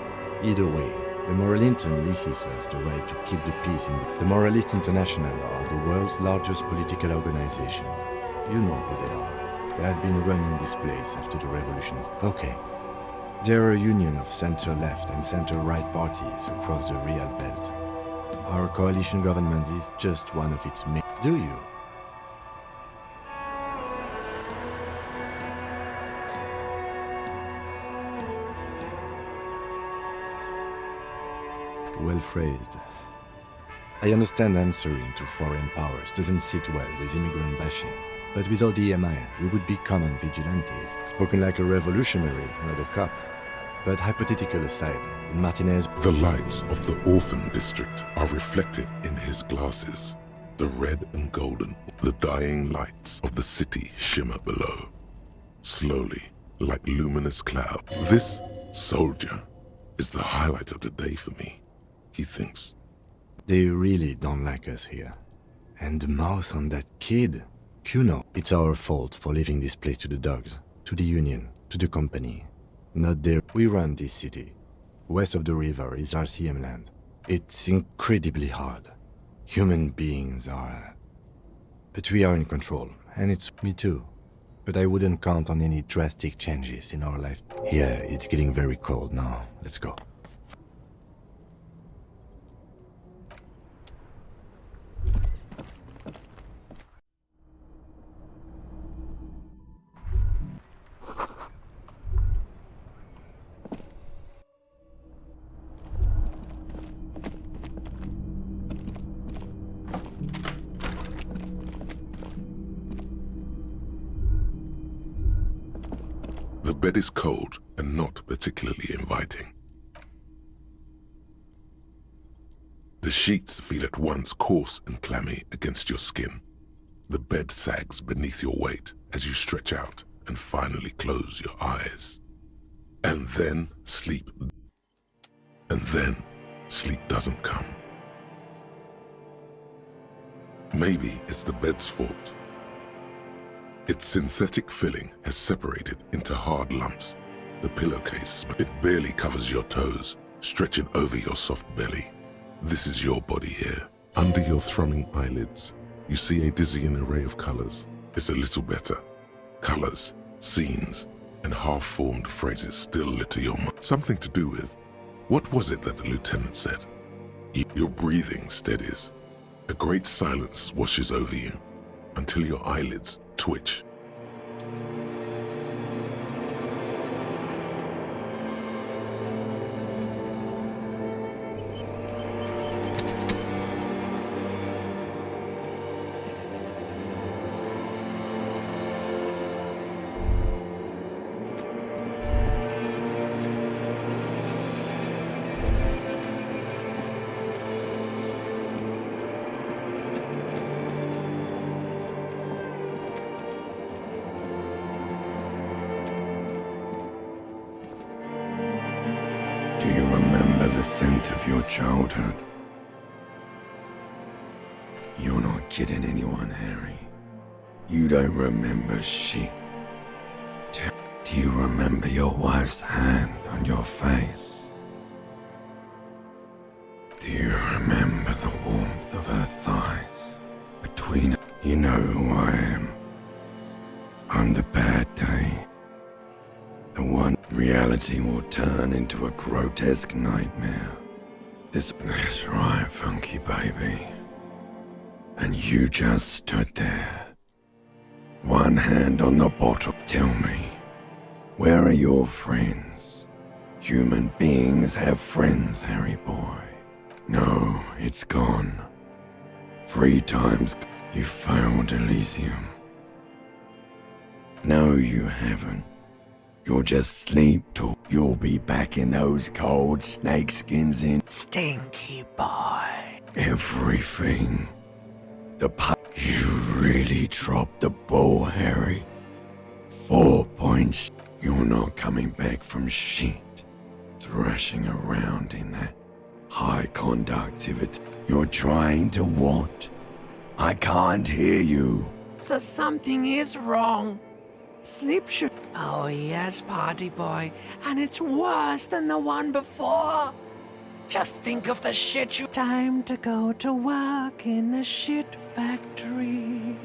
[SPEAKER 5] Either way, the Moralintern leases us the right to keep the peace in the... The Moralist International are the world's largest political organization. You know who they are. They have been running this place after the revolution. Okay. They're a union of center-left and center-right parties across the Real Belt. Our coalition government is just one of its main... Do you? Well phrased. I understand answering to foreign powers doesn't sit well with immigrant bashing, But without the EMI, we would be common vigilantes, spoken like a revolutionary, not a cop. But hypothetical aside, in Martinez...
[SPEAKER 1] The lights of the orphan district are reflected in his glasses. The red and golden, the dying lights of the city shimmer below. Slowly, like luminous cloud. This soldier is the highlight of the day for me, he thinks.
[SPEAKER 5] They really don't like us here. And the mouth on that kid. Kuno, it's our fault for leaving this place to the dogs, to the union, to the company. Not there. We run this city. West of the river is RCM land. It's incredibly hard. Human beings are... But we are in control, and it's me too. But I wouldn't count on any drastic changes in our life. Yeah, it's getting very cold now. Let's go.
[SPEAKER 1] The bed is cold and not particularly inviting. The sheets feel at once coarse and clammy against your skin. The bed sags beneath your weight as you stretch out and finally close your eyes. And then sleep. And then sleep doesn't come. Maybe it's the bed's fault. Its synthetic filling has separated into hard lumps. The pillowcase, it barely covers your toes, stretching over your soft belly. This is your body here. Under your thrumming eyelids, you see a dizzying array of colors. It's a little better. Colors, scenes, and half-formed phrases still litter your mind. Something to do with, what was it that the lieutenant said? Your breathing steadies. A great silence washes over you until your eyelids twitch.
[SPEAKER 10] Do you remember the scent of your childhood? You're not kidding anyone, Harry. You don't remember shit. Do you remember your wife's hand on your face? Do you remember the warmth of her thighs between... You know who I am. I'm the bad day. The one reality will turn into a grotesque nightmare. That's right, funky baby. And you just stood there. One hand on the bottle. Tell me, where are your friends? Human beings have friends, Harry boy. No, it's gone. 3 times you failed Elysium. No, you haven't. You'll just sleep till you'll be back in those cold snakeskins in Stinky Boy. Everything. You really dropped the ball, Harry. 4 points. You're not coming back from shit. Thrashing around in that high conductivity. You're trying to what? I can't hear you.
[SPEAKER 11] So something is wrong. Sleep should... Oh yes, party boy. And it's worse than the one before. Just think of the shit you... Time to go to work in the shit factory.